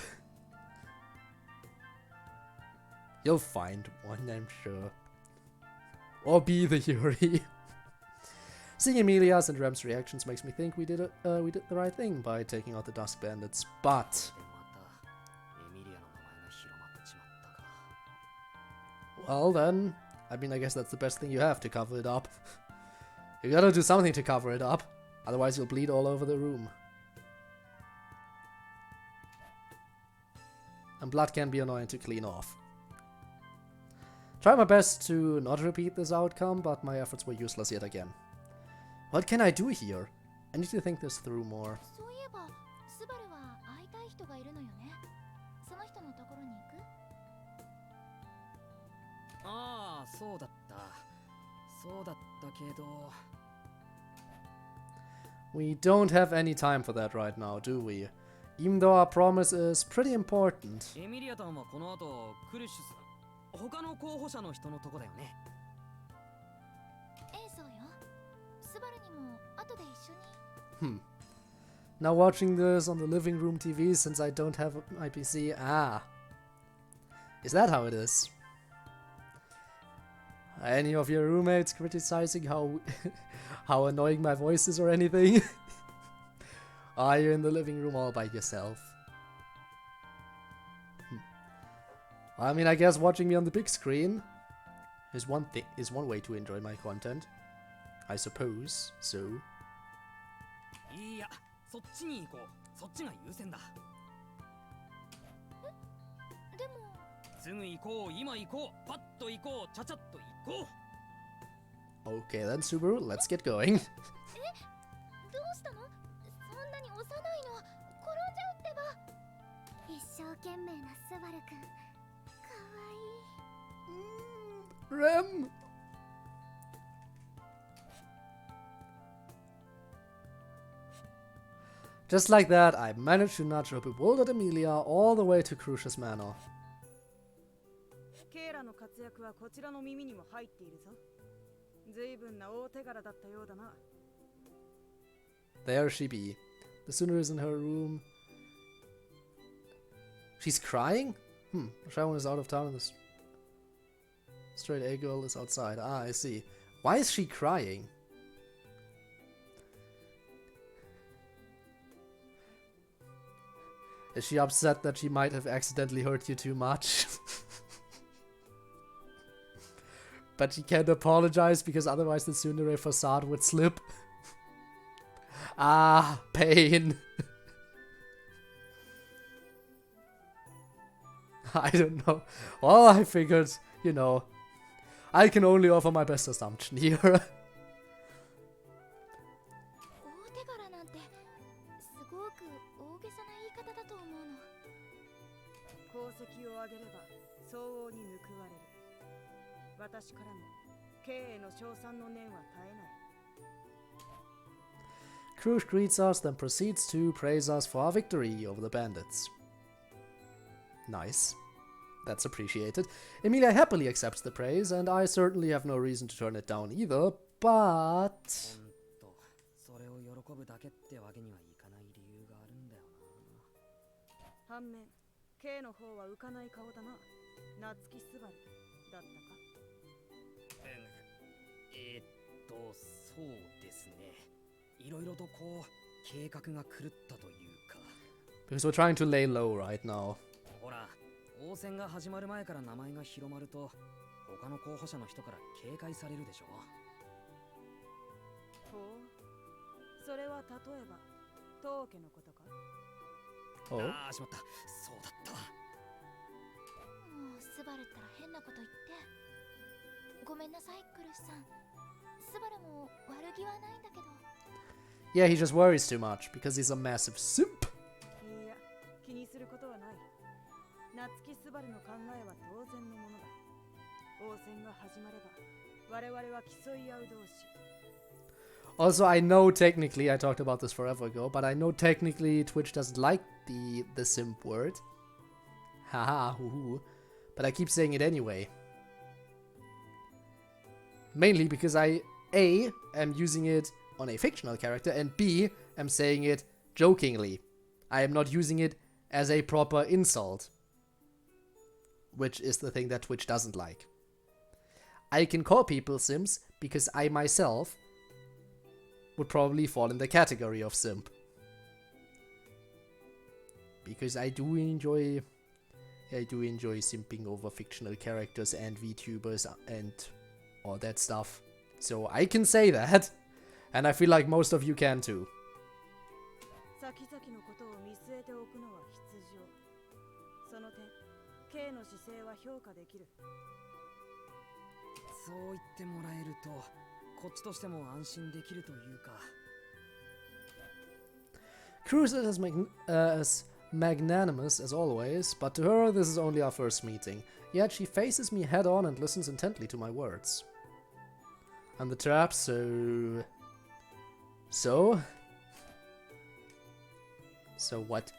You'll find one, I'm sure. Or be the Yuri. Seeing Emilia's and Rem's reactions makes me think we did the right thing by taking out the Dusk Bandits, but... でまたエミリアの名前が広まってしまったか。 Well then, I mean, I guess that's the best thing you have to cover it up. You gotta do something to cover it up, otherwise you'll bleed all over the room. And blood can be annoying to clean off. Try my best to not repeat this outcome, but my efforts were useless yet again. What can I do here? I need to think this through more. そういえばスバルは会いたい人がいるのよね。その人のところに行く？ああ、そうだった。そうだったけど。 We don't have any time for that right now, do we? Even though our promise is pretty important. エミリアタンはこの後クルシュス他の候補者の人のとこだよね。ええ、そうよ。スバルにも後で一緒に。Now watching this on the living room TV since I don't have my PC. Ah. Is that how it is? Any of your roommates criticizing how how annoying my voice is or anything? Are you in the living room all by yourself? I mean, I guess watching me on the big screen is one way to enjoy my content. I suppose so. いや、そっちに行こう。そっちが優先だ。でも。すぐ行こう。今行こう。パッと行こう。ちゃちゃっと行こう。 Okay then, Subaru, let's get going. どうしたの？そんなに幼いの。転んじゃうってば。一生懸命なスバルくん、かわいい。Rem! Just like that, I managed to nudge her bewildered Emilia all the way to Crucius Manor. ケイラの活躍はこちらの耳にも入っているぞ。随分な大手柄だったようだな。 There she be. The sooner is in her room. She's crying? Sharon is out of town and the straight A girl is outside. Ah, I see. Why is she crying? Is she upset that she might have accidentally hurt you too much? But she can't apologize because otherwise the tsundere facade would slip. Ah, pain. I don't know. Well, I figured, you know, I can only offer my best assumption here. 大手柄なんてすごく大げさな言い方だと思うの。功績を上げれば相応に報われる。私からもケイへの称賛の念は絶えない。 Krush greets us, then proceeds to praise us for our victory over the bandits. Nice. That's appreciated. Emilia happily accepts the praise, and I certainly have no reason to turn it down either, but... それを喜ぶだけってわけにはいかない理由があるんだよな。反面、ケイの方は浮かない顔だな。夏木スバルだったか。そうですね。いろいろとこう計画が狂ったというか。 Because we're trying to lay low right now. ほら、応戦が始まる前から名前が広まると他の候補者の人から警戒されるでしょ。ほう、それは例えば当家のことか。 Oh. ああ、しまった。そうだった。もうスバルったら変なこと言ってごめんなさい、クルシさん。スバルも悪気はないんだけど。 Yeah, he just worries too much because he's a massive simp. いや、気にすることはない。夏木スバルの考えは当然のものだ。応戦が始まれば我々は競い合う同士。 Also, I know technically, I talked about this forever ago, but I know technically Twitch doesn't like the simp word. Haha, hoo. But I keep saying it anyway. Mainly because I, A, am using it on a fictional character, and B, am saying it jokingly. I am not using it as a proper insult. Which is the thing that Twitch doesn't like. I can call people simps because I myself would probably fall in the category of simp. Because I do enjoy simping over fictional characters and VTubers and all that stuff. So I can say that, and I feel like most of you can too. 先々のことを見据えておくのは必要。その点、Kの姿勢は評価できる。そう言ってもらえるとこっちとしても安心できるというか。 Cruz is as magnanimous as always, but to her this is only our first meeting. Yet she faces me head on and listens intently to my words. And the trap, So what?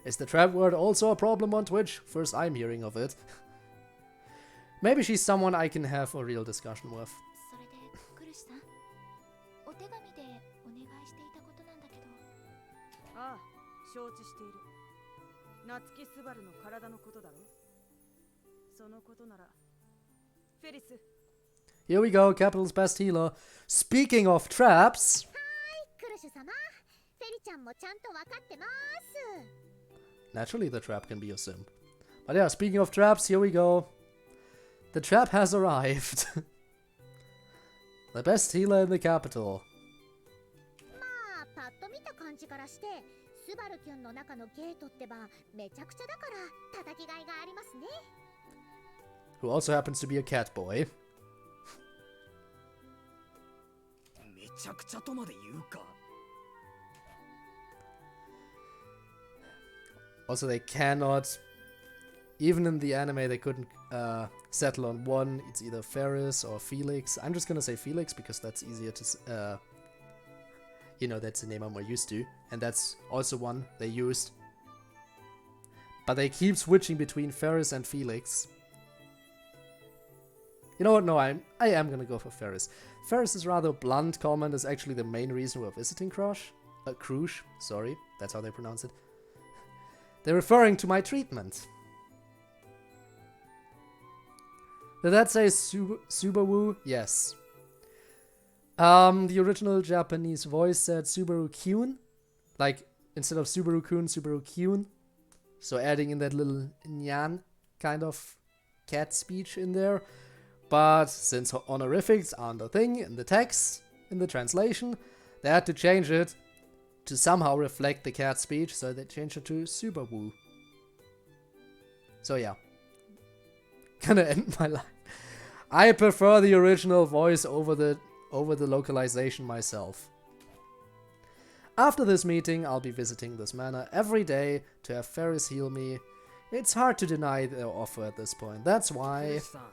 Is the trap word also a problem on Twitch? First I'm hearing of it. Maybe she's someone I can have a real discussion with. それでクルシさん、お手紙でお願いしていたことなんだけど。ああ、承知している。夏木スバルの体のことだろ。そのことならフェリス。 Here we go, Capital's best healer. Speaking of traps... クルシュ様、フェリちゃんもちゃんと分かってます。 Naturally the trap can be a simp. But yeah, speaking of traps, here we go. The trap has arrived. The best healer in the capital. まあ、パッと見た感じからして、スバルキュンの中のゲートってばめちゃくちゃだから叩きがいがありますね。 Who also happens to be a cat boy. めちゃくちゃとまで言うか。 Also, they cannot... Even in the anime, they couldn't settle on one. It's either Ferris or Felix. I'm just gonna say Felix because that's easier to... you know, that's the name I'm more used to. And that's also one they used. But they keep switching between Ferris and Felix. You know what? No, I am gonna go for Ferris. Ferris's rather blunt comment is actually the main reason we're visiting Crush. Crush, sorry. That's how they pronounce it. They're referring to my treatment. Did that say Subaru? Yes. The original Japanese voice said Subaru-kun. Like, instead of Subaru-kun, Subaru-kun. So adding in that little nyan kind of cat speech in there. But since honorifics aren't a thing in the text, in the translation, they had to change it to somehow reflect the cat speech, so they changed it to Subaru. So yeah. Gonna end my life. I prefer the original voice over the localization myself. After this meeting, I'll be visiting this manor every day to have Ferris heal me. It's hard to deny their offer at this point. That's フェ why... リスさん、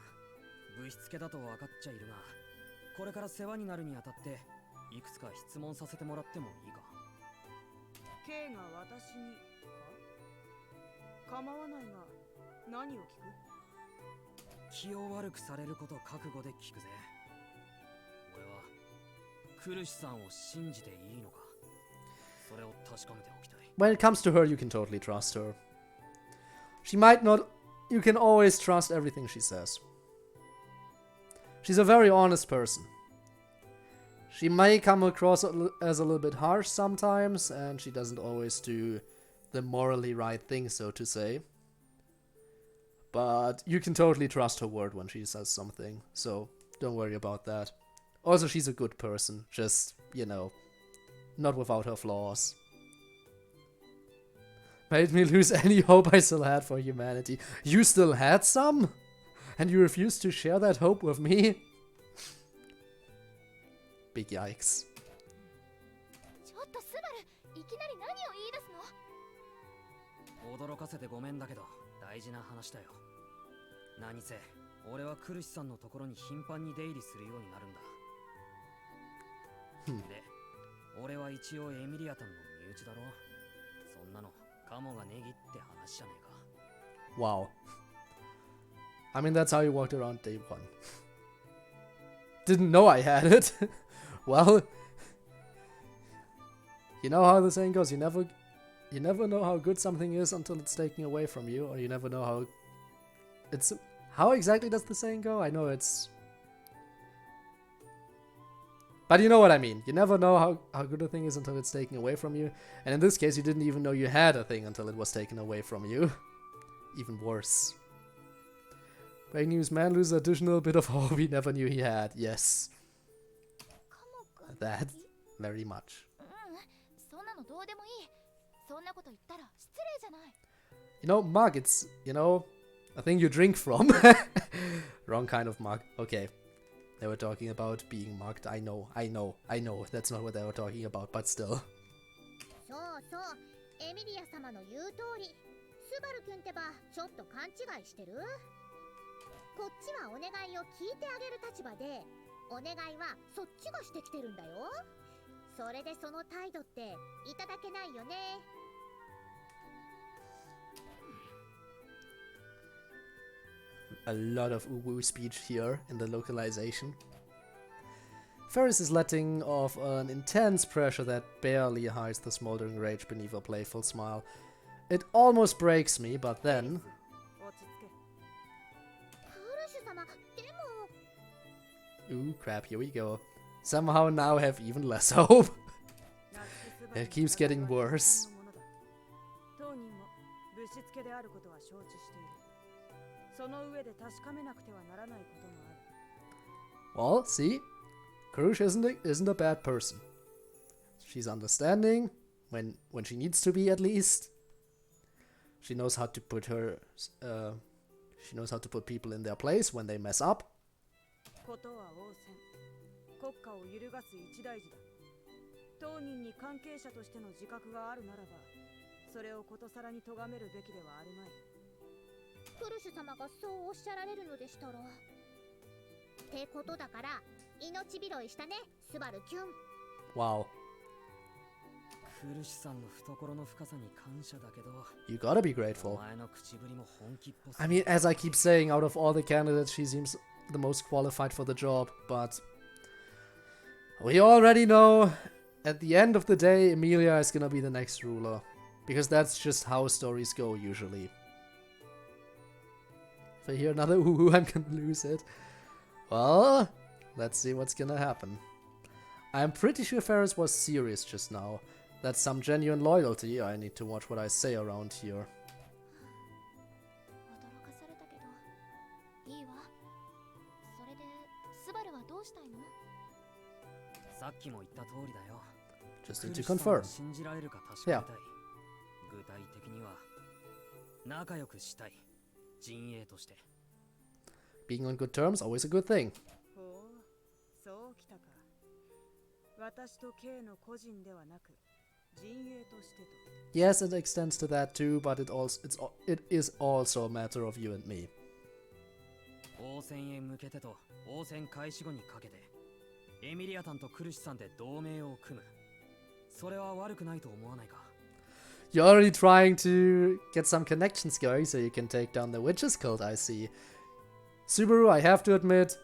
ぶしつけだと分かっちゃいるが、これから世話になるにあたっていくつか質問させてもらってもいいか。 K が私にか構わないが何を聞く？気を悪くされること覚悟で聞くぜ。俺はクルシさんを信じていいのか、それを確かめておきたい。 When it comes to her, you can totally trust her. She might not... You can always trust everything she says. She's a very honest person. She may come across as a little bit harsh sometimes, and she doesn't always do the morally right thing, so to say. But you can totally trust her word when she says something, so don't worry about that. Also, she's a good person, just, you know, not without her flaws. Made me lose any hope I still had for humanity. You still had some? And you refused to share that hope with me? Big yikes. ちょっとスバル、いきなり何を言い出すの？驚かせてごめんだけど大事な話だよ。何せ俺はクルシさんのところに頻繁に出入りするようになるんだ。で、俺は一応エミリアタンの身内だろ。そんなのカモがネギって話じゃねえか。Wow. I mean, that's how you walked around day one. Didn't know I had it. Well, you know how the saying goes, you never know how good something is until it's taken away from you, or you never know how it's... How exactly does the saying go? I know it's... But you know what I mean. You never know how good a thing is until it's taken away from you. And in this case, you didn't even know you had a thing until it was taken away from you. Even worse. Breaking news, man loses additional bit of hope he never knew he had. Yes. That very much. そんなのどうでもいい。そんなこと言ったら失礼じゃない。You know, mug, it's, you know, a thing you drink from. Wrong kind of mug. Okay. They were talking about being mugged. I know. That's not what they were talking about, but still. そうそう、エミリア様の言う通り、スバル君ってばちょっと勘違いしてる？こっちはお願いを聞いてあげる立場で、お願いはそっちがしてきてるんだよ。それでその態度っていただけないよね。A lot of uwu speech here in the localization. Ferris is letting off an intense pressure that barely hides the smoldering rage beneath a playful smile. It almost breaks me, but then... 落ち着け。クルシュ様、でも。 Ooh, crap, here we go. Somehow now have even less hope. It keeps getting worse. 当人もぶしつけであることは承知している。その上で確かめなくてはならないこともある。 Well, see? Kurush isn't a bad person. She's understanding, when she needs to be at least. She knows how to put she knows how to put people in their place when they mess up. ことは応戦。国家を揺るがす一大事だ。当人に関係者としての自覚があるならば、それをことさらに咎めるべきではあるまい。クルシュ様がそうおっしゃられるのでしたら。ってことだから、命拾いしたね、スバルキュン。Wow. クルシさんの懐の深さに感謝だけど。You gotta be grateful. お前の口ぶりも本気っぽさ。 I mean, as I keep saying, out of all the candidates, she seems the most qualified for the job, but we already know at the end of the day, Emilia is gonna be the next ruler, because that's just how stories go usually. If I hear another ooh, I'm gonna lose it. Well, let's see what's gonna happen. I'm pretty sure Ferris was serious just now. That's some genuine loyalty. I need to watch what I say around here. 驚かされたけど、いいわ。それでスバルはどうしたいの？さっきも言った通りだよ。 Just need to confirm. 信じられるか確かめたい。具体的には仲良くしたい。陣営として。Being on good terms, always a good thing. ほう、そうきたか。私と K の個人ではなく、陣営としてと。 Yes, it extends to that too, but it is also a matter of you and me. 応戦へ向けてと応戦開始後にかけて、エミリアタンとクルシさんで同盟を組む。それは悪くないと思わないか。 You're already trying to get some connections going so you can take down the witches cult, I see. Subaru, I have to admit,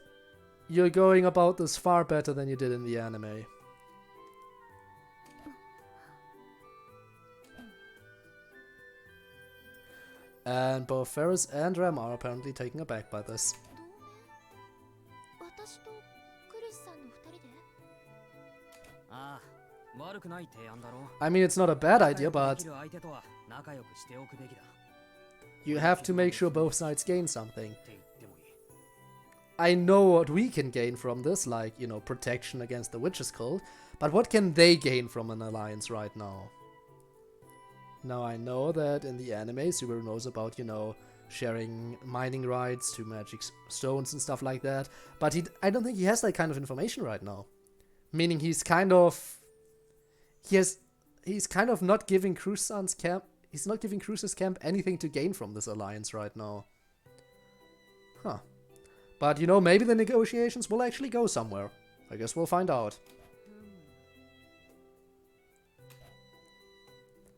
you're going about this far better than you did in the anime. And both Ferris and Rem are apparently taken aback by this. 同盟？私とクリスさんの二人で？ I mean, it's not a bad idea, but you have to make sure both sides gain something. I know what we can gain from this, like, you know, protection against the witch's cult, but what can they gain from an alliance right now? Now, I know that in the anime, Subaru knows about, you know, sharing mining rights to magic stones and stuff like that, but I don't think he has that kind of information right now. Meaning he's kind of... He's kind of not giving Cruz's camp... He's not giving Cruz's camp anything to gain from this alliance right now. Huh. But, you know, maybe the negotiations will actually go somewhere. I guess we'll find out.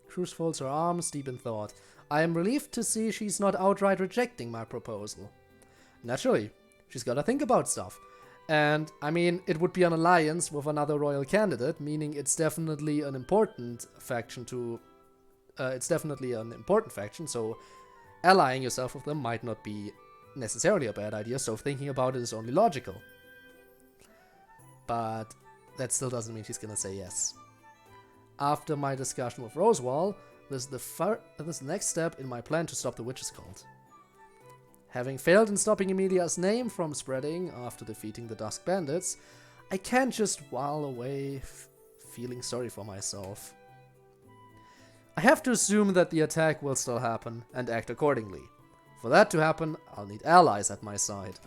Cruz folds her arms, deep in thought. I am relieved to see she's not outright rejecting my proposal. Naturally, she's gotta think about stuff. And, I mean, it would be an alliance with another royal candidate, meaning it's definitely an important faction to... so allying yourself with them might not be necessarily a bad idea, so thinking about it is only logical. But that still doesn't mean she's gonna say yes. After my discussion with Rosewall, this is the next step in my plan to stop the witch's cult. Having failed in stopping Emilia's name from spreading after defeating the Dusk Bandits, I can't just while away feeling sorry for myself. I have to assume that the attack will still happen and act accordingly. For that to happen, I'll need allies at my side.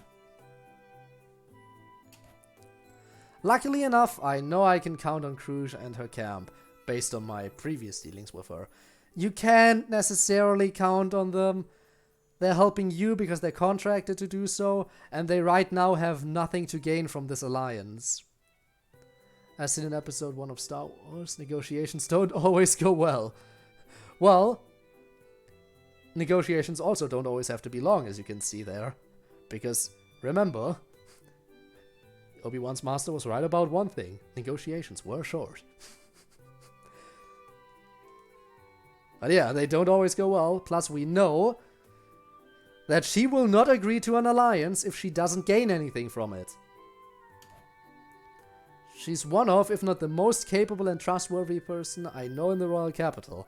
Luckily enough, I know I can count on Cruz and her camp, based on my previous dealings with her. You can't necessarily count on them. They're helping you because they're contracted to do so, and they right now have nothing to gain from this alliance. As in episode 1 of Star Wars, negotiations don't always go well. Well, negotiations also don't always have to be long, as you can see there. Because, remember, Obi-Wan's master was right about one thing. Negotiations were short. But yeah, they don't always go well. Plus, we know that she will not agree to an alliance if she doesn't gain anything from it. She's one of, if not the most capable and trustworthy person I know in the royal capital.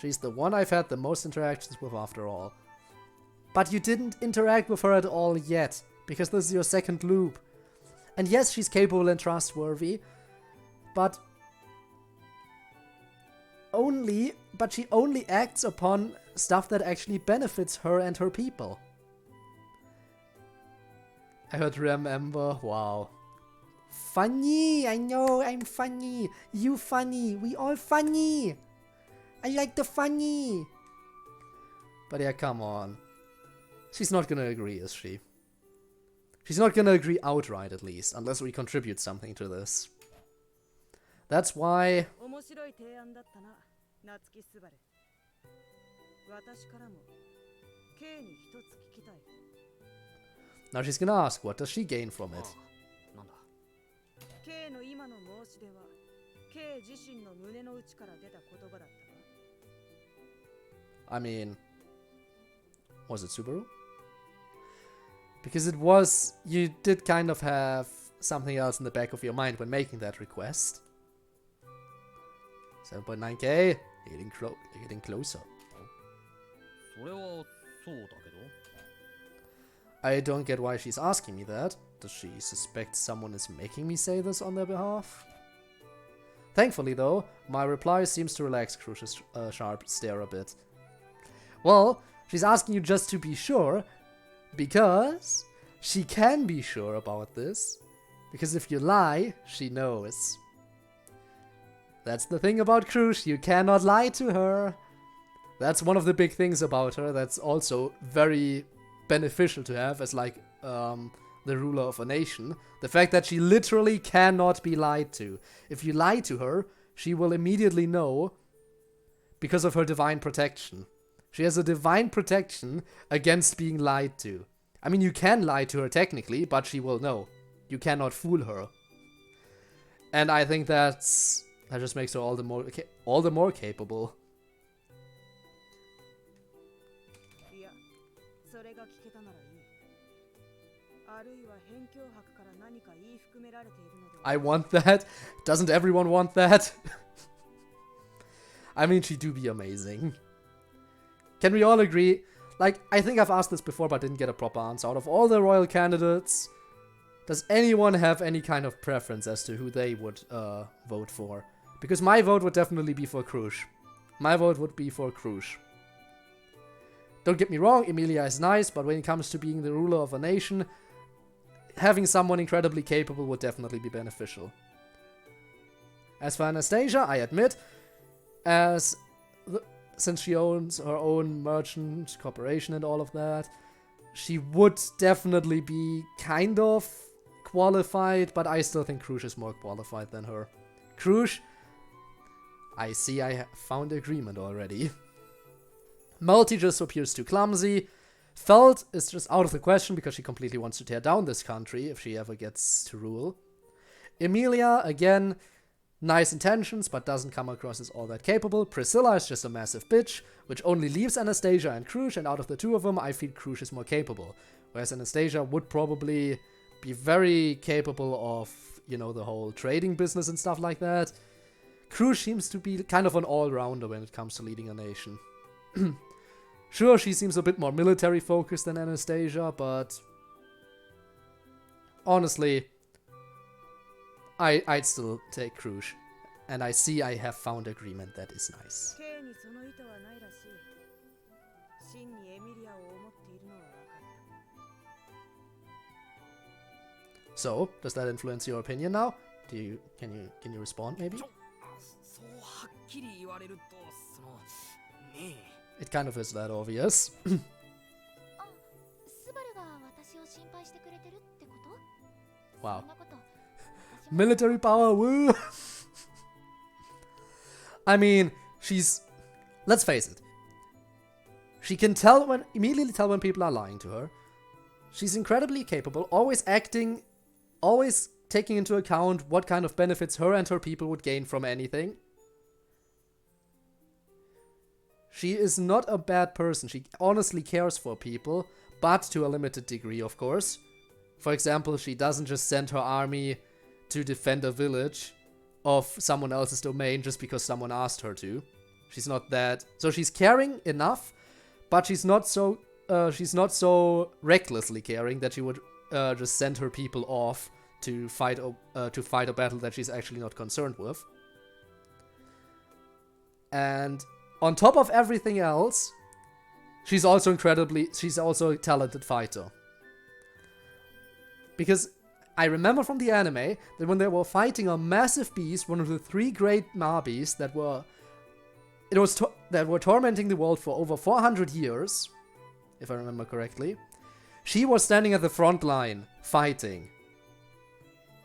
She's the one I've had the most interactions with after all. But you didn't interact with her at all yet, because this is your second loop. And yes, she's capable and trustworthy, but she only acts upon stuff that actually benefits her and her people. I heard remember, wow. Funny, I know, I'm funny. You funny, we all funny. I like the funny. But yeah, come on. She's not gonna agree, is she? She's not gonna agree outright, at least, unless we contribute something to this. That's why... Now she's gonna ask, what does she gain from it? I mean, was it Subaru? Because it was, you did kind of have something else in the back of your mind when making that request. 7.9k, getting closer. I don't get why she's asking me that. Does she suspect someone is making me say this on their behalf? Thankfully though, my reply seems to relax Cruz's sharp stare a bit. Well, she's asking you just to be sure, because she can be sure about this. Because if you lie, she knows. That's the thing about Cruz, you cannot lie to her. That's one of the big things about her that's also very beneficial to have as like the ruler of a nation. The fact that she literally cannot be lied to. If you lie to her, she will immediately know because of her divine protection. She has a divine protection against being lied to. I mean, you can lie to her technically, but she will know. You cannot fool her. And I think that just makes her all the more capable. I want that. Doesn't everyone want that? I mean, she do be amazing. Can we all agree? Like, I think I've asked this before, but didn't get a proper answer. Out of all the royal candidates, does anyone have any kind of preference as to who they would vote for? Because my vote would definitely be for Krush. My vote would be for Krush. Don't get me wrong, Emilia is nice, but when it comes to being the ruler of a nation, having someone incredibly capable would definitely be beneficial. As for Anastasia, I admit, since she owns her own merchant corporation and all of that, she would definitely be kind of qualified, but I still think Krush is more qualified than her. Krush, I see I have found agreement already. Multi just appears too clumsy. Feld is just out of the question because she completely wants to tear down this country if she ever gets to rule. Emilia, again, nice intentions, but doesn't come across as all that capable. Priscilla is just a massive bitch, which only leaves Anastasia and Krush, and out of the two of them, I feel Krush is more capable. Whereas Anastasia would probably be very capable of, you know, the whole trading business and stuff like that. Krush seems to be kind of an all-rounder when it comes to leading a nation. Sure, she seems a bit more military-focused than Anastasia, but honestly, I'd still take Krush. And I see I have found agreement. That is nice. So, does that influence your opinion now? Can you respond maybe? It kind of is that obvious. Wow. Military power, woo! I mean, let's face it. She can immediately tell when people are lying to her. She's incredibly capable, always taking into account what kind of benefits her and her people would gain from anything. She is not a bad person. She honestly cares for people, but to a limited degree, of course. For example, she doesn't just send her army to defend a village of someone else's domain just because someone asked her to. She's not that. So she's caring enough, but she's not so recklessly caring that she would just send her people off to fight a battle that she's actually not concerned with. And on top of everything else, she's also a talented fighter. Because I remember from the anime that when they were fighting a massive beast, one of the 3 great Mabis that were tormenting the world for over 400 years, if I remember correctly, she was standing at the front line fighting,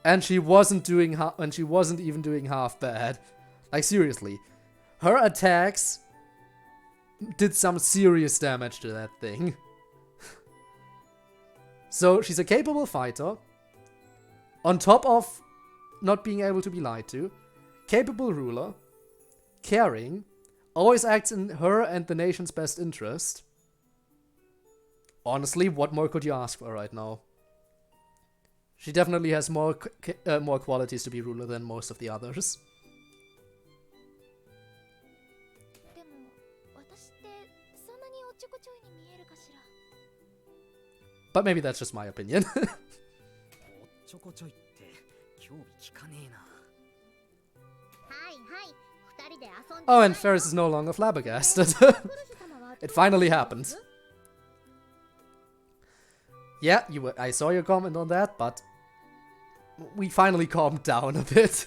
and she wasn't even doing half bad. Like, seriously, her attacks did some serious damage to that thing. So she's a capable fighter, on top of not being able to be lied to, capable ruler, caring, always acts in her and the nation's best interest. Honestly, what more could you ask for right now? She definitely has more qualities to be ruler than most of the others. But maybe that's just my opinion. Oh, and Ferris is no longer flabbergasted. It finally happened. Yeah, I saw your comment on that, but we finally calmed down a bit.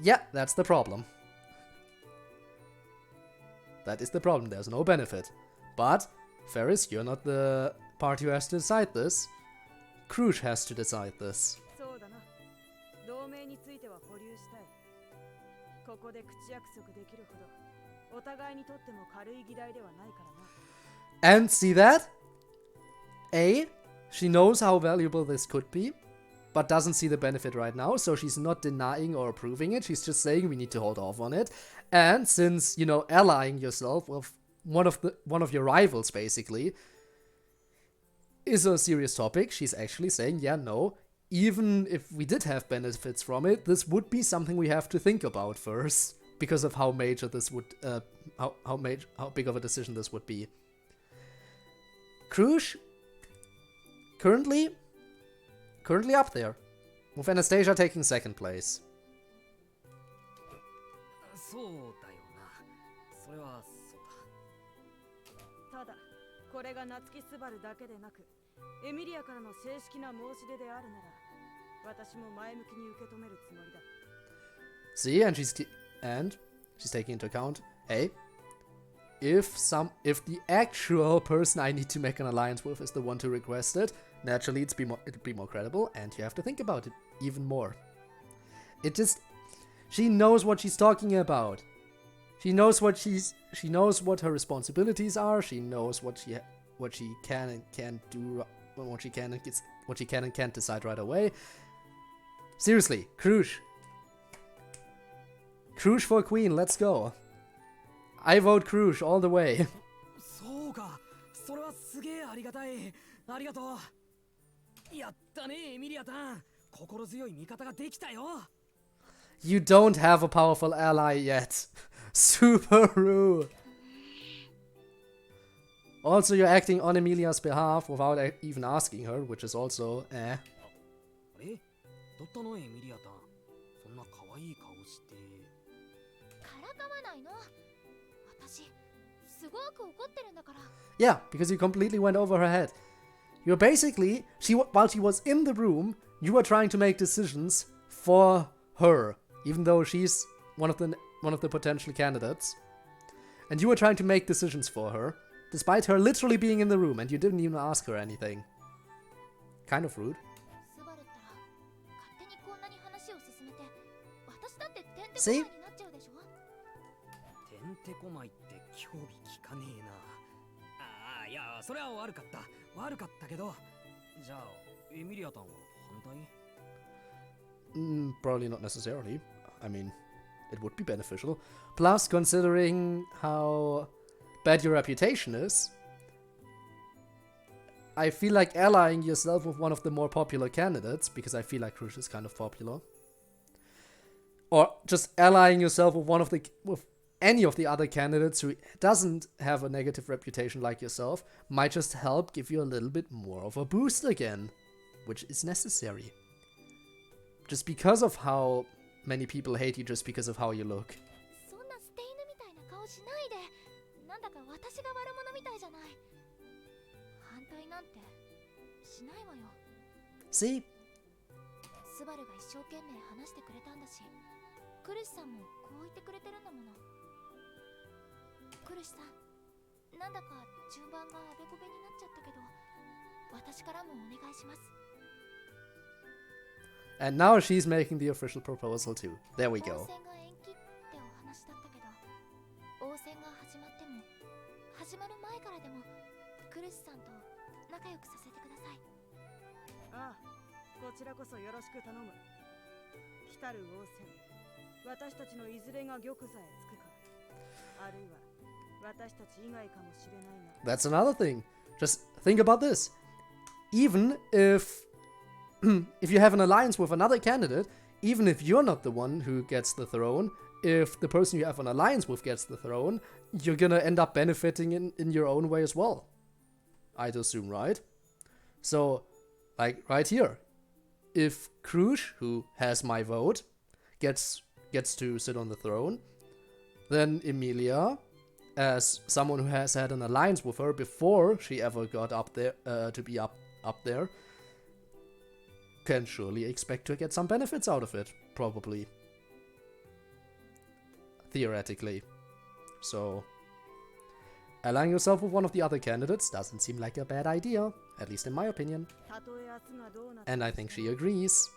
Yeah, that's the problem. That is the problem, there's no benefit. But, Ferris, you're not the party who has to decide this. Krush has to decide this. And see that? A, she knows how valuable this could be, but doesn't see the benefit right now, so she's not denying or approving it, she's just saying we need to hold off on it. And since, you know, allying yourself with one of your rivals, basically, is a serious topic, she's actually saying, yeah, no, even if we did have benefits from it, this would be something we have to think about first, because of how major this would, how big of a decision this would be. Krush, currently up there, with Anastasia taking second place. そうだよな。それはそうだ。ただ、これが夏木スバルだけでなく、エミリアからの正式な申し出であるなら、私も前向きに受け止めるつもりだ。See, and she's taking into account, hey, if the actual person I need to make an alliance with is the one to request it, naturally it'd be more credible, and you have to think about it even more. She knows what she's talking about. She knows what her responsibilities are. She knows what she can and can't do, what she can and can't decide right away. Seriously, Krush for queen, let's go. I vote Krush all the way. そうか、それはすげえありがたい。ありがとう。やったね、エミリアタン。心強い味方ができたよ。You don't have a powerful ally yet. Subaru. Also, you're acting on Emilia's behalf without even asking her, which is also あれ？どったのエミリアタン。そんな可愛い顔して。からかわないの。私、すごく怒ってるんだから。Yeah, because you completely went over her head. You're basically, while she was in the room, you were trying to make decisions for her, even though she's one of the potential candidates. And you were trying to make decisions for her, despite her literally being in the room, and you didn't even ask her anything. Kind of rude. See? てんてこまいって興味聞かねえな。ああ、いや、それは悪かった。悪かったけど。じゃあ、エミリアタンは反対？ Probably not necessarily. I mean, it would be beneficial. Plus, considering how bad your reputation is, I feel like allying yourself with one of the more popular candidates, because I feel like Krush is kind of popular, or just allying yourself with any of the other candidates who doesn't have a negative reputation like yourself, might just help give you a little bit more of a boost again, which is necessary. Just because of how many people hate you just because of how you look. See? スバルが一生懸命話してくれたんだし、クルシさんもこう言ってくれてるんだもの。クルシさん、なんだか順番があべこべになっちゃったけど、私からもお願いします。And now she's making the official proposal too. There we go. 応戦が延期ってお話だったけど、応戦が始まっても、始まる前からでも、クルシさんと仲良くさせてください。ああ、こちらこそよろしく頼む。来たる応戦、私たちのいずれが玉座へつくか、あるいは私たち以外かもしれないが。 That's another thing. Just think about this. Even if you have an alliance with another candidate, even if you're not the one who gets the throne, if the person you have an alliance with gets the throne, you're gonna end up benefiting in your own way as well. I'd assume, right? So, like right here, if Krush, who has my vote, gets to sit on the throne, then Emilia, as someone who has had an alliance with her before she ever got up there to be up there, can surely expect to get some benefits out of it, probably. Theoretically. So, allying yourself with one of the other candidates doesn't seem like a bad idea, at least in my opinion. And I think she agrees.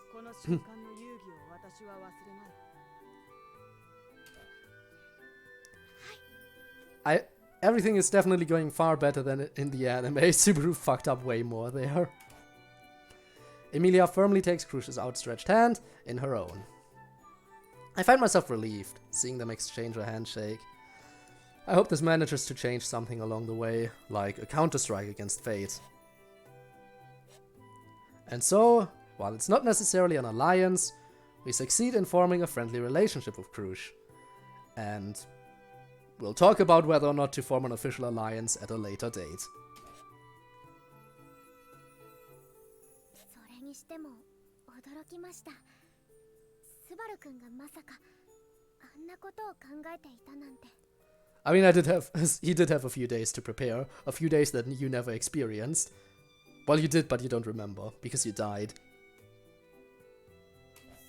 Everything is definitely going far better than in the anime. Subaru fucked up way more there. Emilia firmly takes Krush's outstretched hand in her own. I find myself relieved, seeing them exchange a handshake. I hope this manages to change something along the way, like a counter-strike against fate. And so, While it's not necessarily an alliance, we succeed in forming a friendly relationship with Krush. And we'll talk about whether or not to form an official alliance at a later date. それにしても驚きました。スバル君がまさかあんなことを考えていたなんて。I mean, he did have a few days to prepare, a few days that you never experienced. Well, you did, but you don't remember, because you died.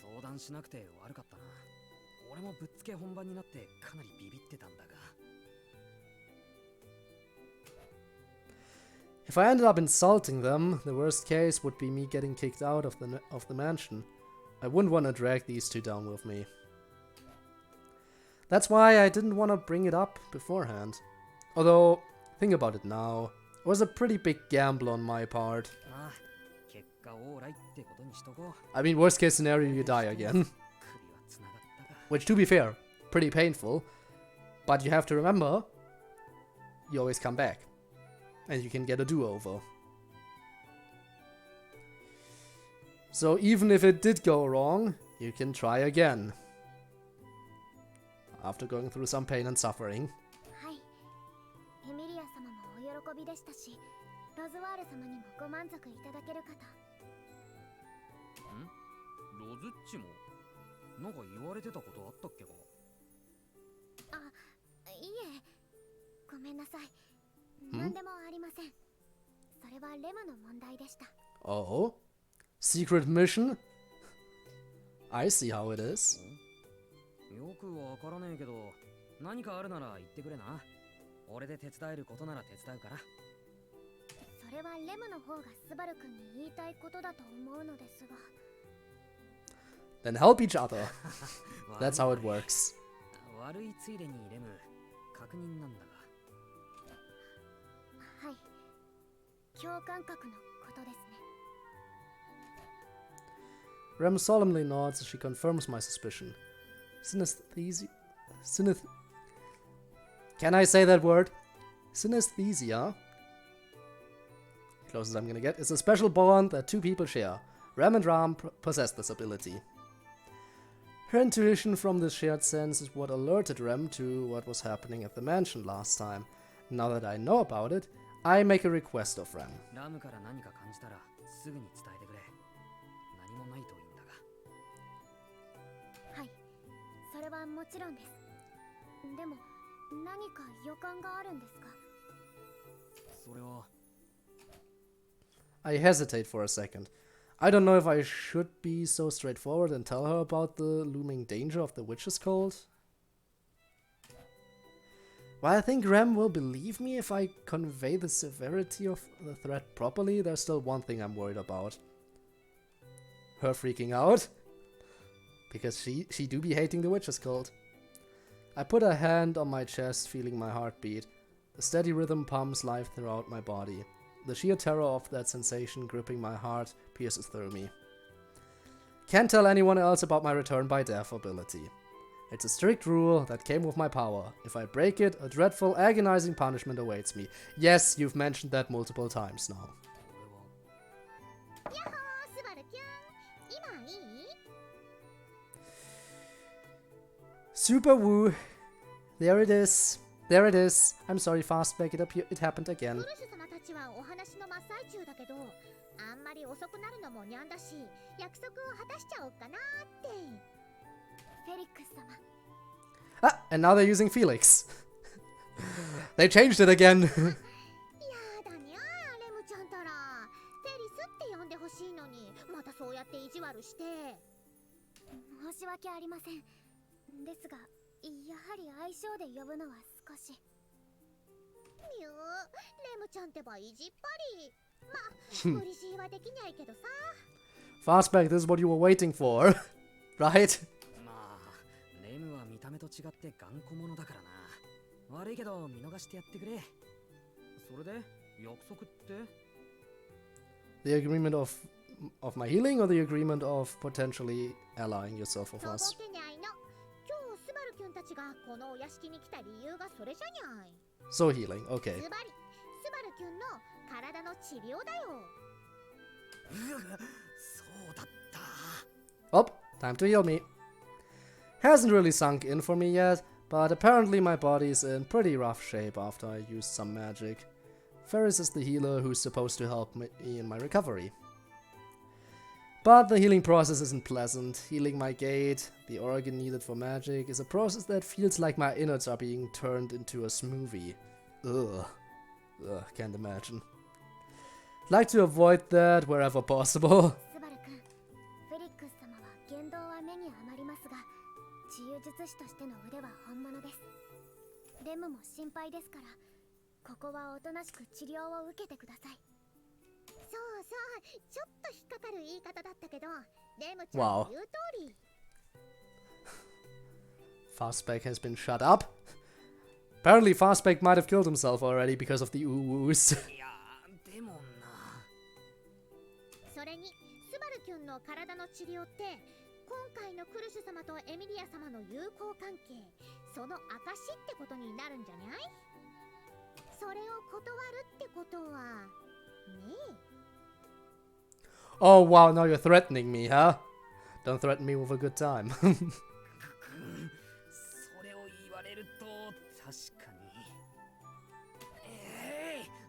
相談しなくて悪かったな。俺もぶっつけ本番になってかなりビビってたんだが。If I ended up insulting them, the worst case would be me getting kicked out of the mansion. I wouldn't want to drag these two down with me. That's why I didn't want to bring it up beforehand. Although, think about it now, it was a pretty big gamble on my part. I mean, worst case scenario, you die again. Which, to be fair, pretty painful. But you have to remember, you always come back. And you can get a do-over. So even if it did go wrong, you can try again. After going through some pain and suffering. はい。エミリア様もお喜びでしたし、ロズワール様にもご満足いただけるかと。ん？ロズッチもなんか言われてたことあったっけか？あ、いえ。ごめんなさい。何でもありません。それはレムの問題でした。Oh? Secret mission? I see how it is. よくわからねえけど、何かあるなら言ってくれな。俺で手伝えることなら手伝うから。それはレムの方がスバル君に言いたいことだと思うのですが。Then help each other. That's how it works. 悪いついでにレム、確認なんだが。はい。共感覚のことですね。Rem solemnly nods as she confirms my suspicion. Synesthesia. Can I say that word? Synesthesia, closest I'm gonna get, is a special bond that two people share. Rem and Ram possess this ability. Her intuition from this shared sense is what alerted Rem to what was happening at the mansion last time. Now that I know about it, I make a request of Rem. ラムから何か感じたらすぐに伝えてくれ。何もないといいんだが。はい、それはもちろんです。でも何か予感があるんですか？それは。I hesitate for a second. I don't know if I should be so straightforward and tell her about the looming danger of the witch's cult. While I think Rem will believe me if I convey the severity of the threat properly, there's still one thing I'm worried about. Her freaking out. Because she do be hating the witch's cult. I put a hand on my chest, feeling my heartbeat. A steady rhythm pumps life throughout my body. The sheer terror of that sensation gripping my heart pierces through me. Can't tell anyone else about my return by death ability. It's a strict rule that came with my power. If I break it, a dreadful, agonizing punishment awaits me. Yes, you've mentioned that multiple times now. Super woo. There it is. There it is. I'm sorry, Fastback. It happened again. お話の真っ最中だけど、あんまり遅くなるのもにゃんだし、約束を果たしちゃおうかなって。フェリックス様。Ah, and now they're using Felix. They changed it again. やだにゃー、レムちゃんたら。フェリスって呼んでほしいのに、またそうやって意地悪して。申し訳ありません。ですが、やはり愛称で呼ぶのは少し。レムちゃんってば意地っぱり。まあ、無理強いはできないけどさ。Fastback, this is what you were waiting for, right? まあ、レムは見た目と違って頑固者だからな。悪いけど見逃してやってくれ。それで約束って？ The agreement of my healing or the agreement of potentially allying yourself with us? とぼけないの。今日スバルキュンたちがこのお屋敷に来た理由がそれじゃにゃい。So healing, okay. スバルキュンの体の治療だよ。そうだった。 Oh, time to heal me. Hasn't really sunk in for me yet, but apparently my body's in pretty rough shape after I used some magic. Ferris is the healer who's supposed to help me in my recovery. But the healing process isn't pleasant. Healing my gate, the organ needed for magic, is a process that feels like my innards are being turned into a smoothie. Ugh. Ugh, can't imagine. Like to avoid that wherever possible. スバル君、フェリックス様は言動は目に余りますが、治癒術師としての腕は本物です。レムも心配ですから、ここはおとなしく治療を受けてください。そうそう、ちょっと引っかかる言い方だったけど、レムちゃんの言う通り。Fastback has been shut up. Apparently Fastback might have killed himself already because of the ooh-woos. いやー、でもな。それに、スバル君の体の治療って、今回のクルシュ様とエミリア様の友好関係、その証ってことになるんじゃない？それを断るってことは、ねえ。Oh wow, now you're threatening me, huh? Don't threaten me with a good time. それを言われると確かに。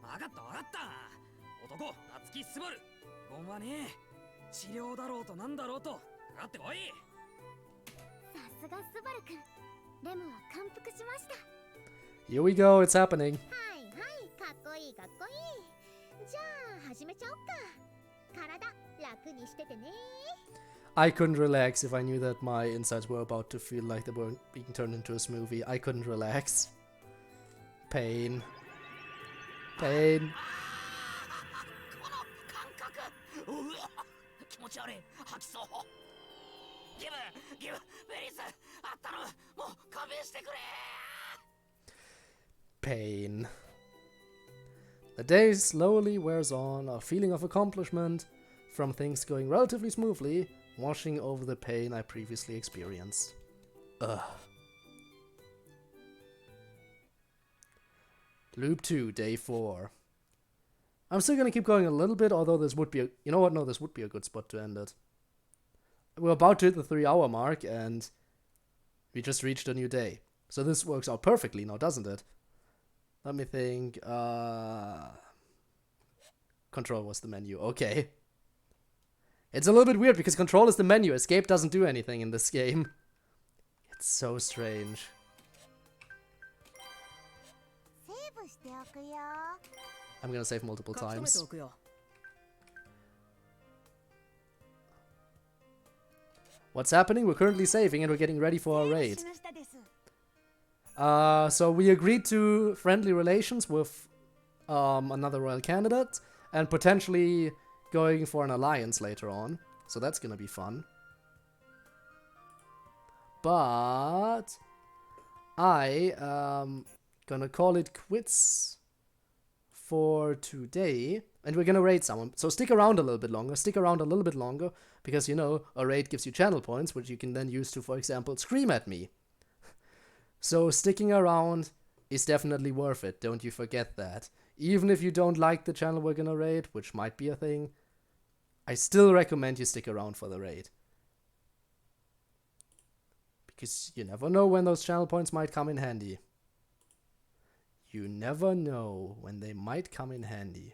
わかったわかった。男、夏木スバル。ゴンはね、治療だろうとなんだろうとかかってこい。さすがスバル君、レムは感服しました。Here we go, it's happening. はいはい、かっこいいかっこいい。じゃあ始めちゃおっか。体楽にしててね。I couldn't relax if I knew that my insides were about to feel like they were being turned into a smoothie. I couldn't relax. Pain. Pain. この感覚。うわ、気持ち悪い。吐きそう。ギブ、フェリス、あったの。もう勘弁してくれ。Pain. The day slowly wears on, a feeling of accomplishment from things going relatively smoothly, washing over the pain I previously experienced. Ugh. Loop 2, day 4. I'm still gonna keep going a little bit, although this would be a... You know what? No, this would be a good spot to end it. We're about to hit the 3-hour mark, and we just reached a new day. So this works out perfectly now, doesn't it? Let me think. Control was the menu. Okay. It's a little bit weird because control is the menu. Escape doesn't do anything in this game. It's so strange. I'm gonna save multiple times. What's happening? We're currently saving and we're getting ready for our raid. So we agreed to friendly relations with another royal candidate and potentially going for an alliance later on. So that's gonna be fun. But I am gonna call it quits for today, and we're gonna raid someone. So stick around a little bit longer. Stick around a little bit longer because, you know, a raid gives you channel points, which you can then use to, for example, scream at me. So sticking around is definitely worth it. Don't you forget that. Even if you don't like the channel we're gonna raid, which might be a thing, I still recommend you stick around for the raid. Because you never know when those channel points might come in handy. You never know when they might come in handy.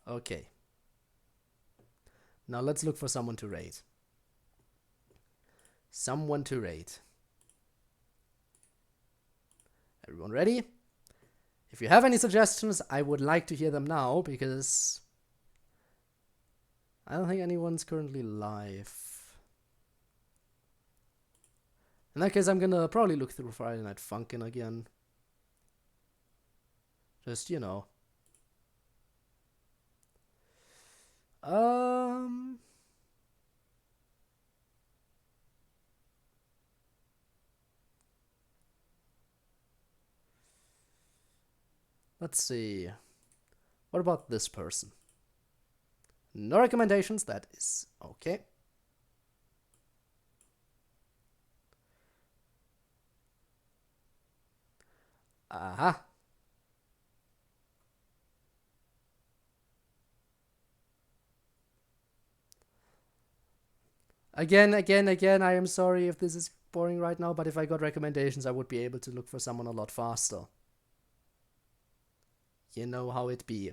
Okay. Now let's look for someone to raid. Someone to raid. Everyone ready? If you have any suggestions, I would like to hear them now, because I don't think anyone's currently live. In that case, I'm gonna probably look through Friday Night Funkin' again. Just, you know. Let's see. What about this person? No recommendations, that is okay. Aha. Again, I am sorry if this is boring right now, but if I got recommendations, I would be able to look for someone a lot faster. You know how it be.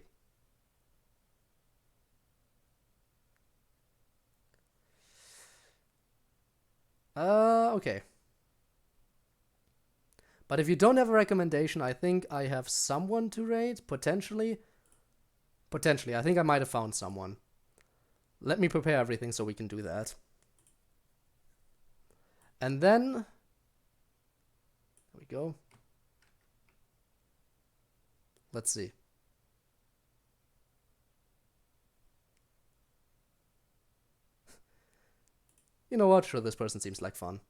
Okay. But if you don't have a recommendation, I think I have someone to raid, potentially. Potentially, I think I might have found someone. Let me prepare everything so we can do that. And then, there we go. Let's see. You know what? Sure, this person seems like fun.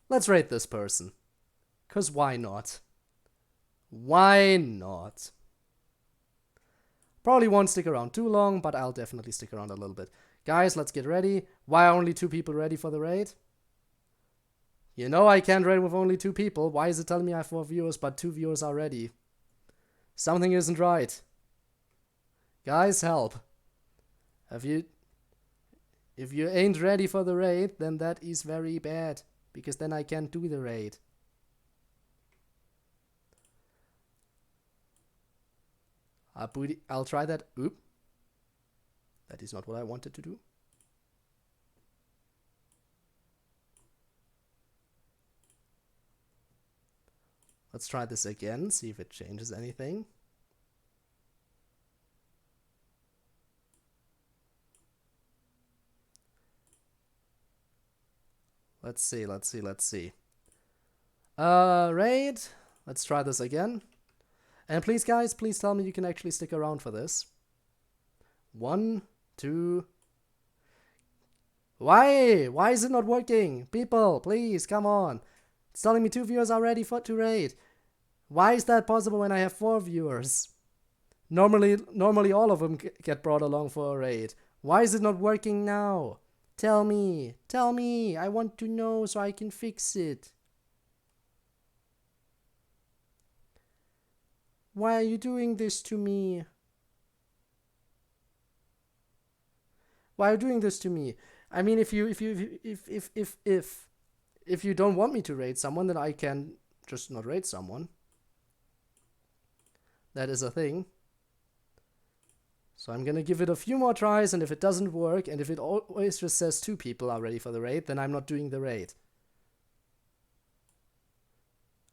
Let's rate this person. 'Cause why not? Why not? Probably won't stick around too long, but I'll definitely stick around a little bit. Guys, let's get ready. Why are only 2 people ready for the raid? You know I can't raid with only 2 people. Why is it telling me I have 4 viewers, but 2 viewers are ready? Something isn't right. Guys, help. If you ain't ready for the raid, then that is very bad. Because then I can't do the raid. I'll try that. Oop. That is not what I wanted to do. Let's try this again, see if it changes anything. Let's see. Raid. Let's try this again. And please, guys, please tell me you can actually stick around for this. 1, 2. Why? Why is it not working? People, please, come on. It's telling me 2 viewers are ready to raid. Why is that possible when I have 4 viewers? Normally all of them get brought along for a raid. Why is it not working now? Tell me. I want to know so I can fix it. Why are you doing this to me? Why are you doing this to me? I mean, if you don't want me to raid someone, then I can just not raid someone. That is a thing. So I'm gonna give it a few more tries, and if it doesn't work, and if it always just says 2 people are ready for the raid, then I'm not doing the raid.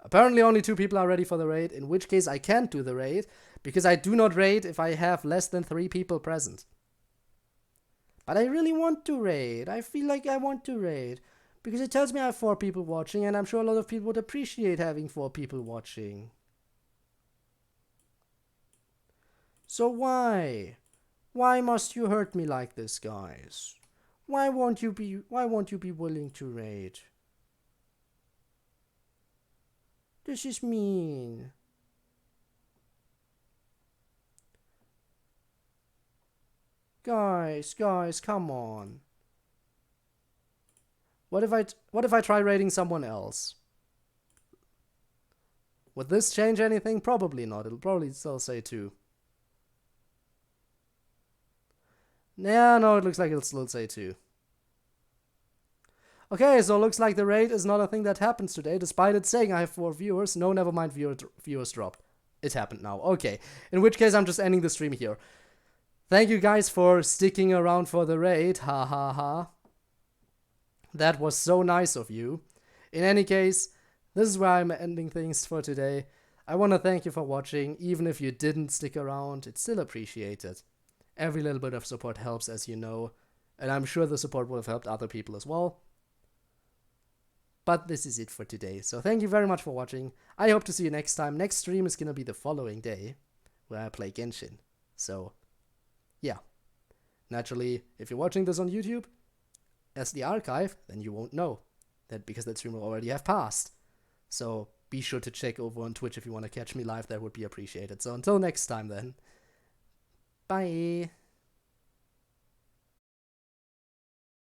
Apparently only 2 people are ready for the raid, in which case I can't do the raid, because I do not raid if I have less than 3 people present. But I really want to raid. I feel like I want to raid, because it tells me I have 4 people watching, and I'm sure a lot of people would appreciate having 4 people watching. So why? Why must you hurt me like this, guys? Why won't you be willing to raid? This is mean. Guys, come on. What if I try raiding someone else? Would this change anything? Probably not. It'll probably still say 2. Yeah, no, it looks like it'll still say 2. Okay, so it looks like the raid is not a thing that happens today, despite it saying I have 4 viewers. No, never mind, viewers drop. It happened now. Okay, in which case I'm just ending the stream here. Thank you guys for sticking around for the raid. Ha ha ha. That was so nice of you. In any case, this is where I'm ending things for today. I want to thank you for watching. Even if you didn't stick around, it's still appreciated. Every little bit of support helps, as you know, and I'm sure the support would have helped other people as well. But this is it for today, so thank you very much for watching. I hope to see you next time. Next stream is gonna be the following day, where I play Genshin. So, yeah. Naturally, if you're watching this on YouTube, as the archive, then you won't know that, because that stream will already have passed. So, be sure to check over on Twitch if you want to catch me live. That would be appreciated. So until next time then. Bye.